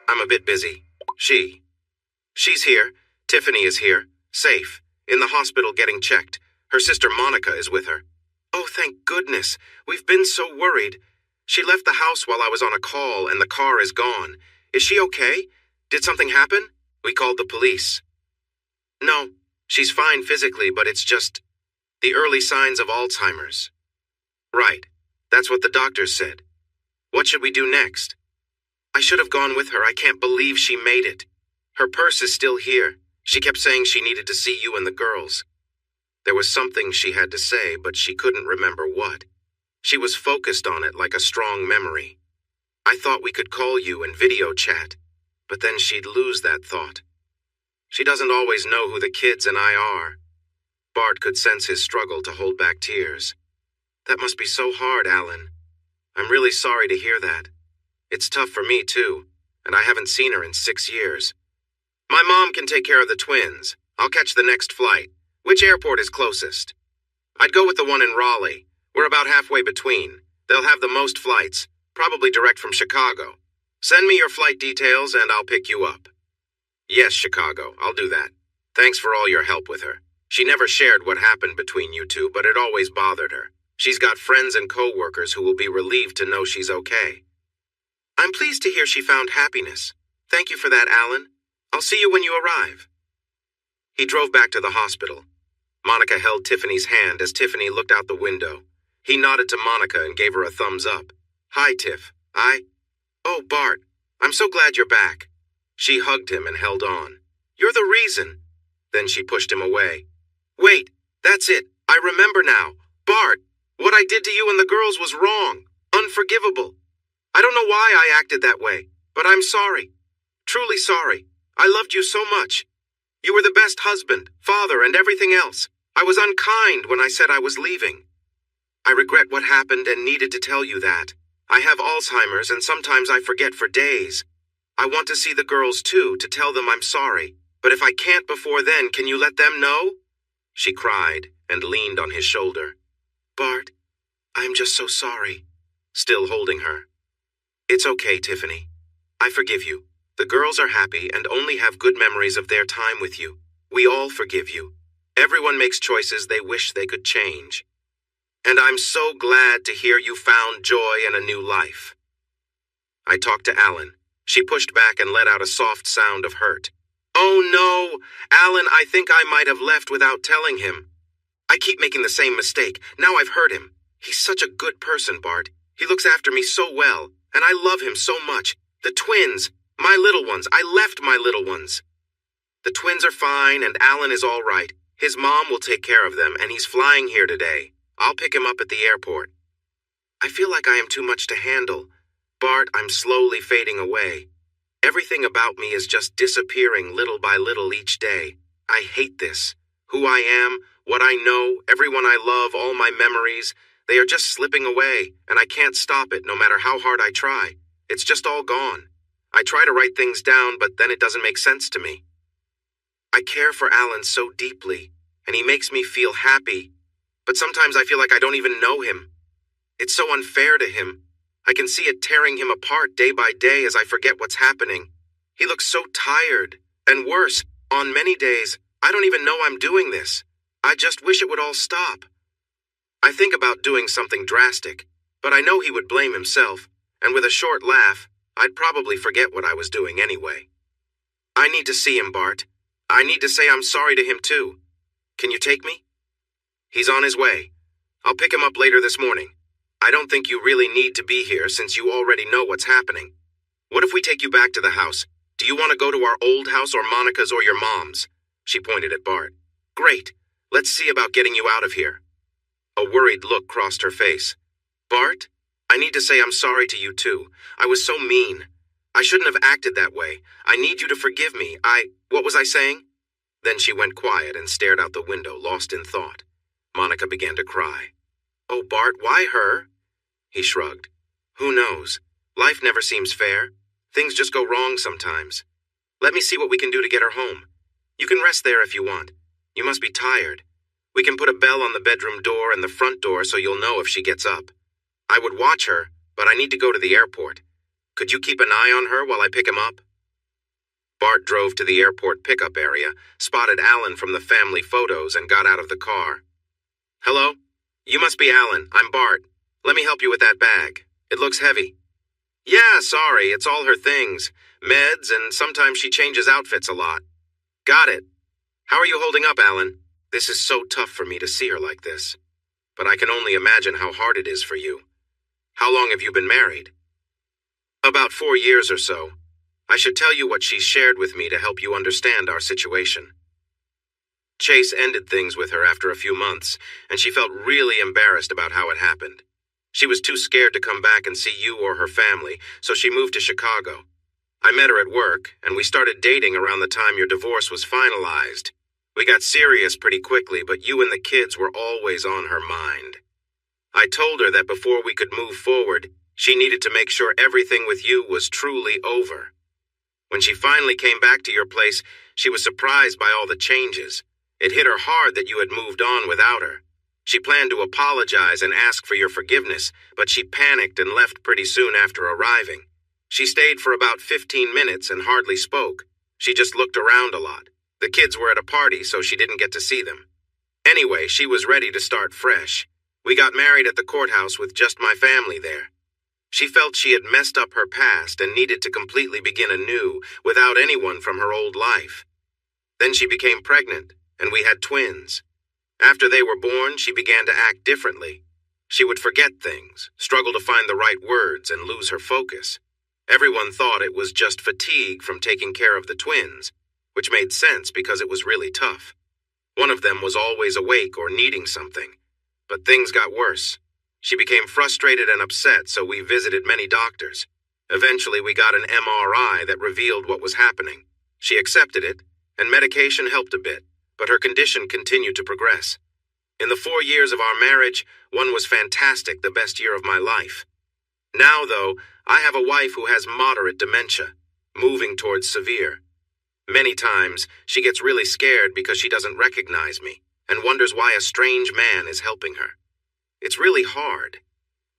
"I'm a bit busy. She's here. Tiffany is here. Safe. In the hospital getting checked. Her sister Monica is with her." "Oh, thank goodness. We've been so worried. She left the house while I was on a call, and the car is gone. Is she okay? Did something happen?" "We called the police." "No, she's fine physically, but it's just the early signs of Alzheimer's." "Right. That's what the doctors said. What should we do next?" "I should have gone with her. I can't believe she made it. Her purse is still here. She kept saying she needed to see you and the girls." There was something she had to say, but she couldn't remember what. She was focused on it like a strong memory. "I thought we could call you and video chat, but then she'd lose that thought. She doesn't always know who the kids and I are." Bart could sense his struggle to hold back tears. "That must be so hard, Alan. I'm really sorry to hear that. It's tough for me, too, and I haven't seen her in 6 years. My mom can take care of the twins. I'll catch the next flight. Which airport is closest?" "I'd go with the one in Raleigh. We're about halfway between. They'll have the most flights, probably direct from Chicago. Send me your flight details and I'll pick you up." "Yes, Chicago, I'll do that. Thanks for all your help with her. She never shared what happened between you two, but it always bothered her. She's got friends and co-workers who will be relieved to know she's okay." "I'm pleased to hear she found happiness. Thank you for that, Alan. I'll see you when you arrive." He drove back to the hospital. Monica held Tiffany's hand as Tiffany looked out the window. He nodded to Monica and gave her a thumbs up. "Hi, Tiff. Oh, Bart, I'm so glad you're back." She hugged him and held on. "You're the reason." Then she pushed him away. "Wait, that's it. I remember now. Bart, what I did to you and the girls was wrong. Unforgivable. I don't know why I acted that way, but I'm sorry. Truly sorry. I loved you so much. You were the best husband, father, and everything else. I was unkind when I said I was leaving. I regret what happened and needed to tell you that. I have Alzheimer's and sometimes I forget for days. I want to see the girls too, to tell them I'm sorry. But if I can't before then, can you let them know?" She cried and leaned on his shoulder. "Bart, I am just so sorry," still holding her. "It's okay, Tiffany. I forgive you. The girls are happy and only have good memories of their time with you. We all forgive you. Everyone makes choices they wish they could change. And I'm so glad to hear you found joy and a new life." I talked to Alan. She pushed back and let out a soft sound of hurt. "Oh no, Alan, I think I might have left without telling him. I keep making the same mistake. Now I've hurt him. He's such a good person, Bart. He looks after me so well, and I love him so much. The twins, my little ones, I left my little ones. The twins are fine and Alan is all right. His mom will take care of them and he's flying here today. I'll pick him up at the airport. I feel like I am too much to handle. Bart, I'm slowly fading away. Everything about me is just disappearing little by little each day. I hate this. Who I am, what I know, everyone I love, all my memories, they are just slipping away, and I can't stop it no matter how hard I try. It's just all gone. I try to write things down, but then it doesn't make sense to me. I care for Alan so deeply, and he makes me feel happy, but sometimes I feel like I don't even know him. It's so unfair to him. I can see it tearing him apart day by day as I forget what's happening. He looks so tired, and worse, on many days, I don't even know I'm doing this. I just wish it would all stop. I think about doing something drastic, but I know he would blame himself, and with a short laugh, I'd probably forget what I was doing anyway. I need to see him, Bart. I need to say I'm sorry to him too. Can you take me? He's on his way. I'll pick him up later this morning. I don't think you really need to be here since you already know what's happening. What if we take you back to the house? Do you want to go to our old house or Monica's or your mom's? She pointed at Bart. Great. Let's see about getting you out of here. A worried look crossed her face. Bart, I need to say I'm sorry to you too. I was so mean. I shouldn't have acted that way. I need you to forgive me. What was I saying? Then she went quiet and stared out the window, lost in thought. Monica began to cry. Oh, Bart, why her? He shrugged. Who knows? Life never seems fair. Things just go wrong sometimes. Let me see what we can do to get her home. You can rest there if you want. You must be tired. We can put a bell on the bedroom door and the front door so you'll know if she gets up. I would watch her, but I need to go to the airport. Could you keep an eye on her while I pick him up?" Bart drove to the airport pickup area, spotted Alan from the family photos, and got out of the car. "Hello? You must be Alan. I'm Bart. Let me help you with that bag. It looks heavy." "Yeah, sorry, it's all her things. Meds, and sometimes she changes outfits a lot." "Got it. How are you holding up, Alan? This is so tough for me to see her like this. But I can only imagine how hard it is for you. How long have you been married?" "About 4 years or so. I should tell you what she's shared with me to help you understand our situation." Chase ended things with her after a few months, and she felt really embarrassed about how it happened. She was too scared to come back and see you or her family, so she moved to Chicago. I met her at work, and we started dating around the time your divorce was finalized. We got serious pretty quickly, but you and the kids were always on her mind. I told her that before we could move forward, she needed to make sure everything with you was truly over. When she finally came back to your place, she was surprised by all the changes. It hit her hard that you had moved on without her. She planned to apologize and ask for your forgiveness, but she panicked and left pretty soon after arriving. She stayed for about 15 minutes and hardly spoke. She just looked around a lot. The kids were at a party, so she didn't get to see them. Anyway, she was ready to start fresh. We got married at the courthouse with just my family there. She felt she had messed up her past and needed to completely begin anew without anyone from her old life. Then she became pregnant, and we had twins. After they were born, she began to act differently. She would forget things, struggle to find the right words, and lose her focus. Everyone thought it was just fatigue from taking care of the twins, which made sense because it was really tough. One of them was always awake or needing something. But things got worse. She became frustrated and upset, so we visited many doctors. Eventually, we got an MRI that revealed what was happening. She accepted it, and medication helped a bit, but her condition continued to progress. In the 4 years of our marriage, one was fantastic, the best year of my life. Now, though, I have a wife who has moderate dementia, moving towards severe. Many times, she gets really scared because she doesn't recognize me and wonders why a strange man is helping her. It's really hard.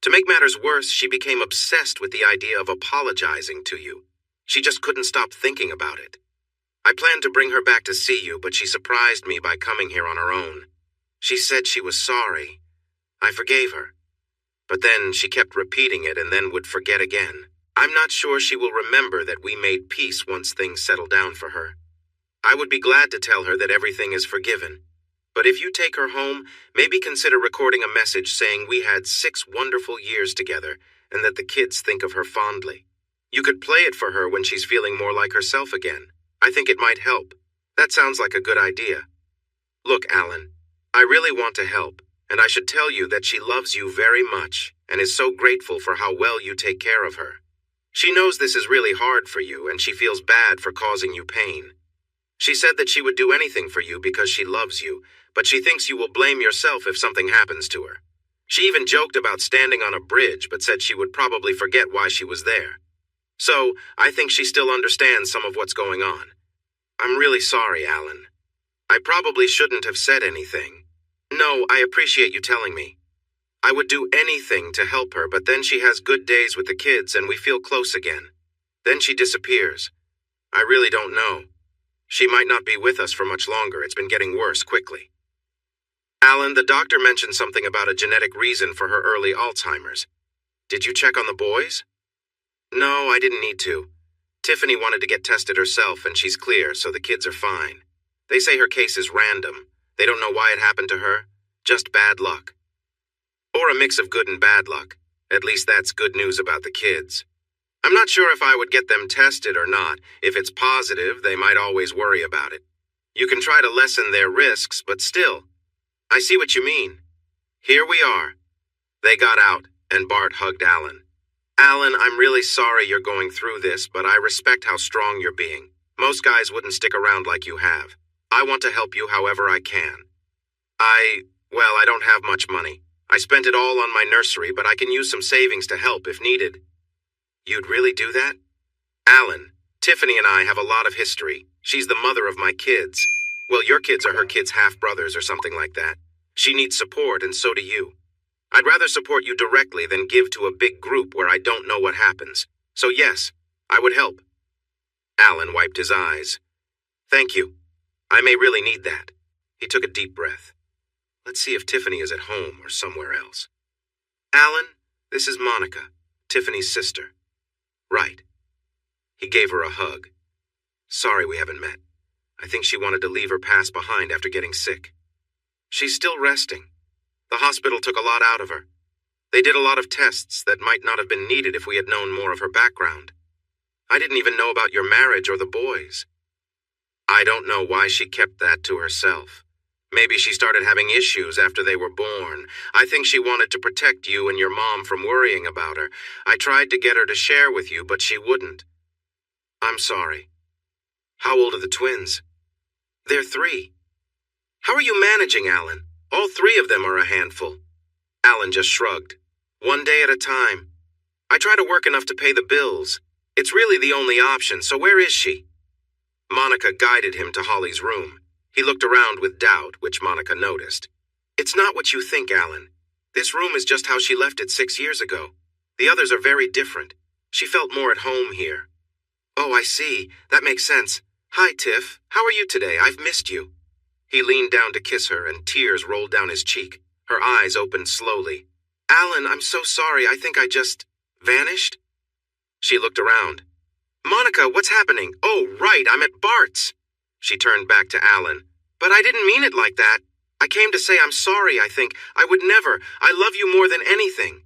To make matters worse, she became obsessed with the idea of apologizing to you. She just couldn't stop thinking about it. I planned to bring her back to see you, but she surprised me by coming here on her own. She said she was sorry. I forgave her. But then she kept repeating it and then would forget again. I'm not sure she will remember that we made peace once things settled down for her. I would be glad to tell her that everything is forgiven. But if you take her home, maybe consider recording a message saying we had 6 wonderful years together and that the kids think of her fondly. You could play it for her when she's feeling more like herself again. I think it might help. That sounds like a good idea. Look, Alan, I really want to help, and I should tell you that she loves you very much and is so grateful for how well you take care of her. She knows this is really hard for you, and she feels bad for causing you pain. She said that she would do anything for you because she loves you, but she thinks you will blame yourself if something happens to her. She even joked about standing on a bridge, but said she would probably forget why she was there. So, I think she still understands some of what's going on. I'm really sorry, Alan. I probably shouldn't have said anything. No, I appreciate you telling me. I would do anything to help her, but then she has good days with the kids and we feel close again. Then she disappears. I really don't know. She might not be with us for much longer. It's been getting worse quickly. Alan, the doctor mentioned something about a genetic reason for her early Alzheimer's. Did you check on the boys? No, I didn't need to. Tiffany wanted to get tested herself and she's clear, so the kids are fine. They say her case is random. They don't know why it happened to her. Just bad luck. Or a mix of good and bad luck. At least that's good news about the kids. I'm not sure if I would get them tested or not. If it's positive, they might always worry about it. You can try to lessen their risks, but still. I see what you mean. Here we are. They got out, and Bart hugged Alan. Alan, I'm really sorry you're going through this, but I respect how strong you're being. Most guys wouldn't stick around like you have. I want to help you however I can. I don't have much money. I spent it all on my nursery, but I can use some savings to help if needed. You'd really do that? Alan, Tiffany and I have a lot of history. She's the mother of my kids. Well, your kids are her kids' half-brothers or something like that. She needs support, and so do you. I'd rather support you directly than give to a big group where I don't know what happens. So yes, I would help. Alan wiped his eyes. Thank you. I may really need that. He took a deep breath. Let's see if Tiffany is at home or somewhere else. Alan, this is Monica, Tiffany's sister. Right. He gave her a hug. Sorry we haven't met. I think she wanted to leave her past behind after getting sick. She's still resting. The hospital took a lot out of her. They did a lot of tests that might not have been needed if we had known more of her background. I didn't even know about your marriage or the boys. I don't know why she kept that to herself. Maybe she started having issues after they were born. I think she wanted to protect you and your mom from worrying about her. I tried to get her to share with you, but she wouldn't. I'm sorry. How old are the twins? They're 3. How are you managing, Alan? All 3 of them are a handful. Alan just shrugged. One day at a time. I try to work enough to pay the bills. It's really the only option, so where is she? Monica guided him to Holly's room. He looked around with doubt, which Monica noticed. It's not what you think, Alan. This room is just how she left it 6 years ago. The others are very different. She felt more at home here. Oh, I see. That makes sense. Hi, Tiff. How are you today? I've missed you. He leaned down to kiss her, and tears rolled down his cheek. Her eyes opened slowly. Alan, I'm so sorry. I think I just vanished. She looked around. Monica, what's happening? Oh, right, I'm at Bart's. She turned back to Alan. But I didn't mean it like that. I came to say I'm sorry, I think. I would never. I love you more than anything.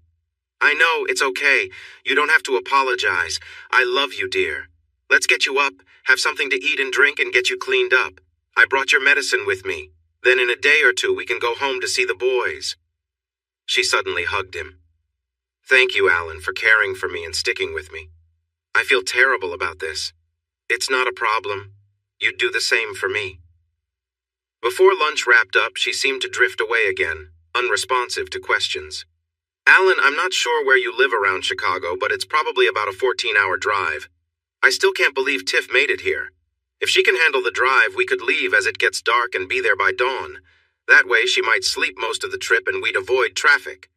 I know, it's okay. You don't have to apologize. I love you, dear. Let's get you up, have something to eat and drink, and get you cleaned up. I brought your medicine with me. Then in a day or 2 we can go home to see the boys. She suddenly hugged him. Thank you, Alan, for caring for me and sticking with me. I feel terrible about this. It's not a problem. You'd do the same for me. Before lunch wrapped up, she seemed to drift away again, unresponsive to questions. Alan, I'm not sure where you live around Chicago, but it's probably about a 14-hour drive. I still can't believe Tiff made it here. If she can handle the drive, we could leave as it gets dark and be there by dawn. That way she might sleep most of the trip and we'd avoid traffic.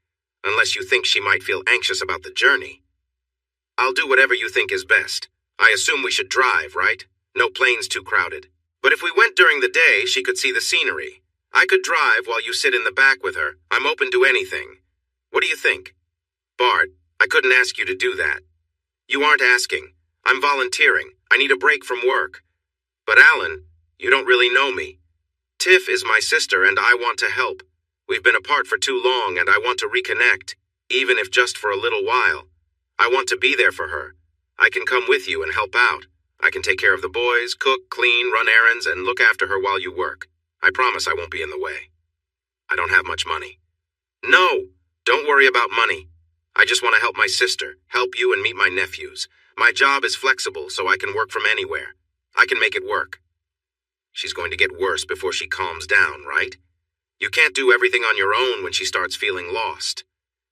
Unless you think she might feel anxious about the journey. I'll do whatever you think is best. I assume we should drive, right? No planes too crowded. But if we went during the day, she could see the scenery. I could drive while you sit in the back with her. I'm open to anything. What do you think? Bart, I couldn't ask you to do that. You aren't asking. I'm volunteering. I need a break from work. But Alan, you don't really know me. Tiff is my sister and I want to help. We've been apart for too long and I want to reconnect, even if just for a little while. I want to be there for her. I can come with you and help out. I can take care of the boys, cook, clean, run errands, and look after her while you work. I promise I won't be in the way. I don't have much money. No, don't worry about money. I just want to help my sister, help you, and meet my nephews. My job is flexible, so I can work from anywhere. I can make it work. She's going to get worse before she calms down, right? You can't do everything on your own when she starts feeling lost.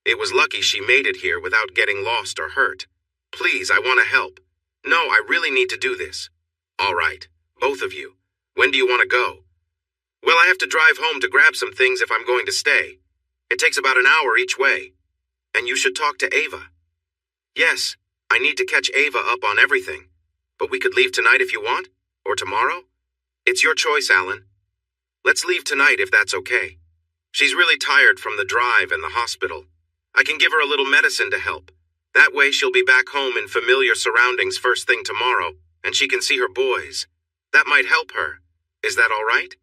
It was lucky she made it here without getting lost or hurt. Please, I want to help. No, I really need to do this. All right, both of you. When do you want to go? Well, I have to drive home to grab some things if I'm going to stay. It takes about an hour each way. And you should talk to Ava. Yes, I need to catch Ava up on everything. But we could leave tonight if you want, or tomorrow. It's your choice, Alan. Let's leave tonight if that's okay. She's really tired from the drive and the hospital. I can give her a little medicine to help. That way she'll be back home in familiar surroundings first thing tomorrow, and she can see her boys. That might help her. Is that all right?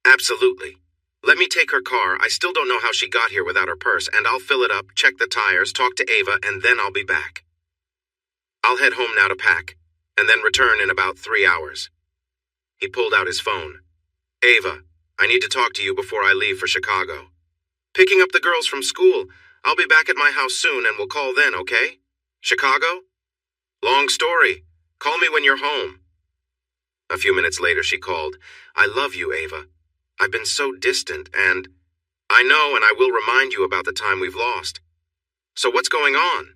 Absolutely. Let me take her car. I still don't know how she got here without her purse, and I'll fill it up, check the tires, talk to Ava, and then I'll be back. I'll head home now to pack, and then return in about 3 hours. He pulled out his phone. Ava, I need to talk to you before I leave for Chicago. Picking up the girls from school. I'll be back at my house soon and we'll call then, okay? Chicago? Long story. Call me when you're home. A few minutes later she called. I love you, Ava. I've been so distant and... I know, and I will remind you about the time we've lost. So what's going on?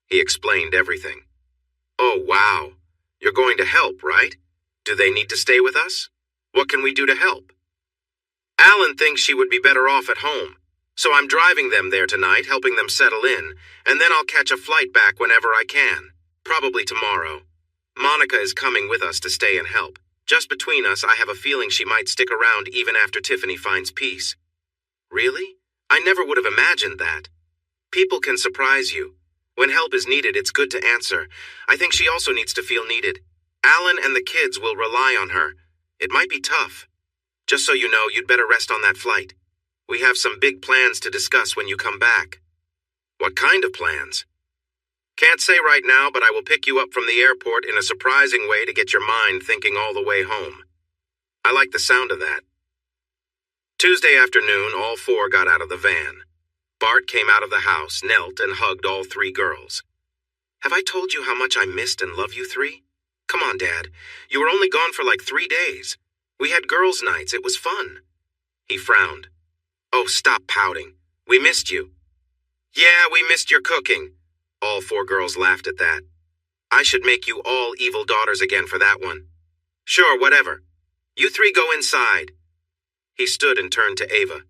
He explained everything. Oh, wow. You're going to help, right? Do they need to stay with us? What can we do to help? Alan thinks she would be better off at home, so I'm driving them there tonight, helping them settle in, and then I'll catch a flight back whenever I can, probably tomorrow. Monica is coming with us to stay and help. Just between us, I have a feeling she might stick around even after Tiffany finds peace. Really? I never would have imagined that. People can surprise you. When help is needed, it's good to answer. I think she also needs to feel needed. Alan and the kids will rely on her. It might be tough. Just so you know, you'd better rest on that flight. We have some big plans to discuss when you come back. What kind of plans? Can't say right now, but I will pick you up from the airport in a surprising way to get your mind thinking all the way home. I like the sound of that. Tuesday afternoon, all four got out of the van. Bart came out of the house, knelt, and hugged all three girls. Have I told you how much I missed and love you three? Come on, Dad. You were only gone for like 3 days. We had girls' nights. It was fun. He frowned. Oh, stop pouting. We missed you. Yeah, we missed your cooking. All four girls laughed at that. I should make you all evil daughters again for that one. Sure, whatever. You three go inside. He stood and turned to Ava.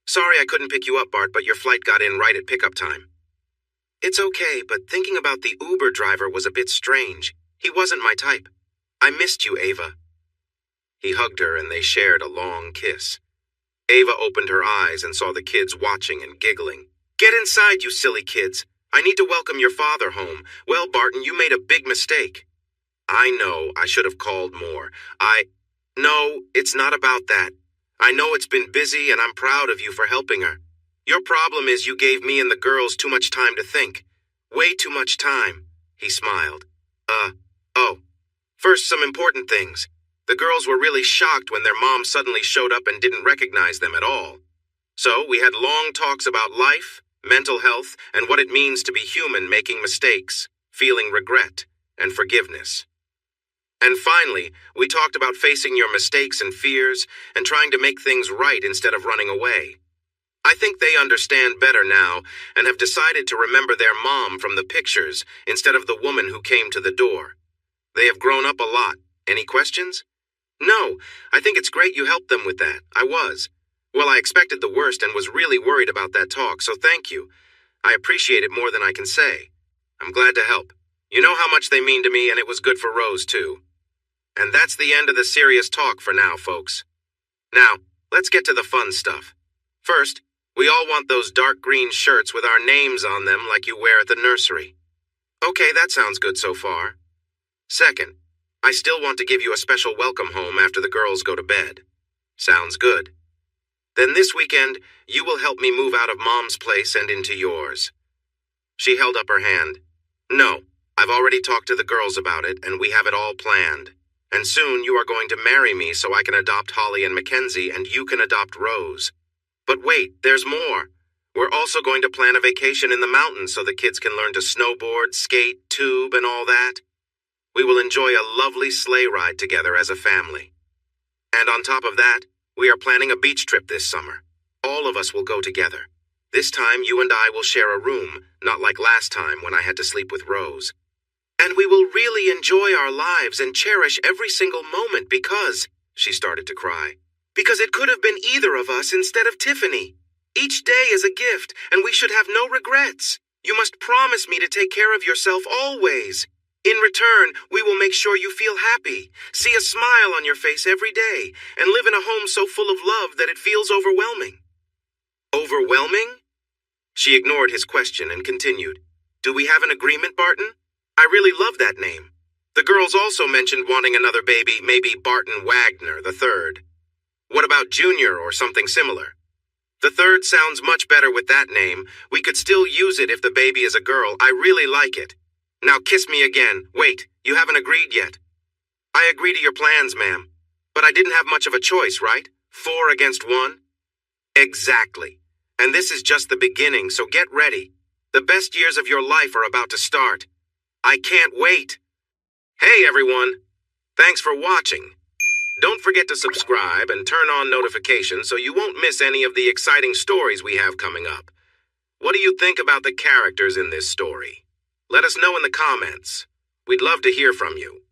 Sorry I couldn't pick you up, Bart, but your flight got in right at pickup time. It's okay, but thinking about the Uber driver was a bit strange. He wasn't my type. I missed you, Ava. He hugged her and they shared a long kiss. Ava opened her eyes and saw the kids watching and giggling. Get inside, you silly kids. I need to welcome your father home. Well, Barton, you made a big mistake. I know, I should have called more. No, it's not about that. I know it's been busy and I'm proud of you for helping her. Your problem is you gave me and the girls too much time to think. Way too much time. He smiled. Oh. First, some important things. The girls were really shocked when their mom suddenly showed up and didn't recognize them at all. So we had long talks about life, mental health, and what it means to be human making mistakes, feeling regret, and forgiveness. And finally, we talked about facing your mistakes and fears and trying to make things right instead of running away. I think they understand better now and have decided to remember their mom from the pictures instead of the woman who came to the door. They have grown up a lot. Any questions? No, I think it's great you helped them with that. I was. Well, I expected the worst and was really worried about that talk, so thank you. I appreciate it more than I can say. I'm glad to help. You know how much they mean to me, and it was good for Rose, too. And that's the end of the serious talk for now, folks. Now, let's get to the fun stuff. First, we all want those dark green shirts with our names on them like you wear at the nursery. Okay, that sounds good so far. Second, I still want to give you a special welcome home after the girls go to bed. Sounds good. Then this weekend, you will help me move out of Mom's place and into yours. She held up her hand. No, I've already talked to the girls about it, and we have it all planned. And soon you are going to marry me so I can adopt Holly and Mackenzie, and you can adopt Rose. But wait, there's more. We're also going to plan a vacation in the mountains so the kids can learn to snowboard, skate, tube, and all that. We will enjoy a lovely sleigh ride together as a family. And on top of that, we are planning a beach trip this summer. All of us will go together. This time you and I will share a room, not like last time when I had to sleep with Rose. And we will really enjoy our lives and cherish every single moment because, she started to cry, because it could have been either of us instead of Tiffany. Each day is a gift, and we should have no regrets. You must promise me to take care of yourself always. In return, we will make sure you feel happy, see a smile on your face every day, and live in a home so full of love that it feels overwhelming. Overwhelming? She ignored his question and continued. Do we have an agreement, Barton? I really love that name. The girls also mentioned wanting another baby, maybe Barton Wagner III. What about Junior or something similar? The third sounds much better with that name. We could still use it if the baby is a girl. I really like it. Now kiss me again. Wait, you haven't agreed yet. I agree to your plans, ma'am. But I didn't have much of a choice, right? 4 against 1? Exactly. And this is just the beginning, so get ready. The best years of your life are about to start. I can't wait. Hey, everyone. Thanks for watching. Don't forget to subscribe and turn on notifications so you won't miss any of the exciting stories we have coming up. What do you think about the characters in this story? Let us know in the comments. We'd love to hear from you.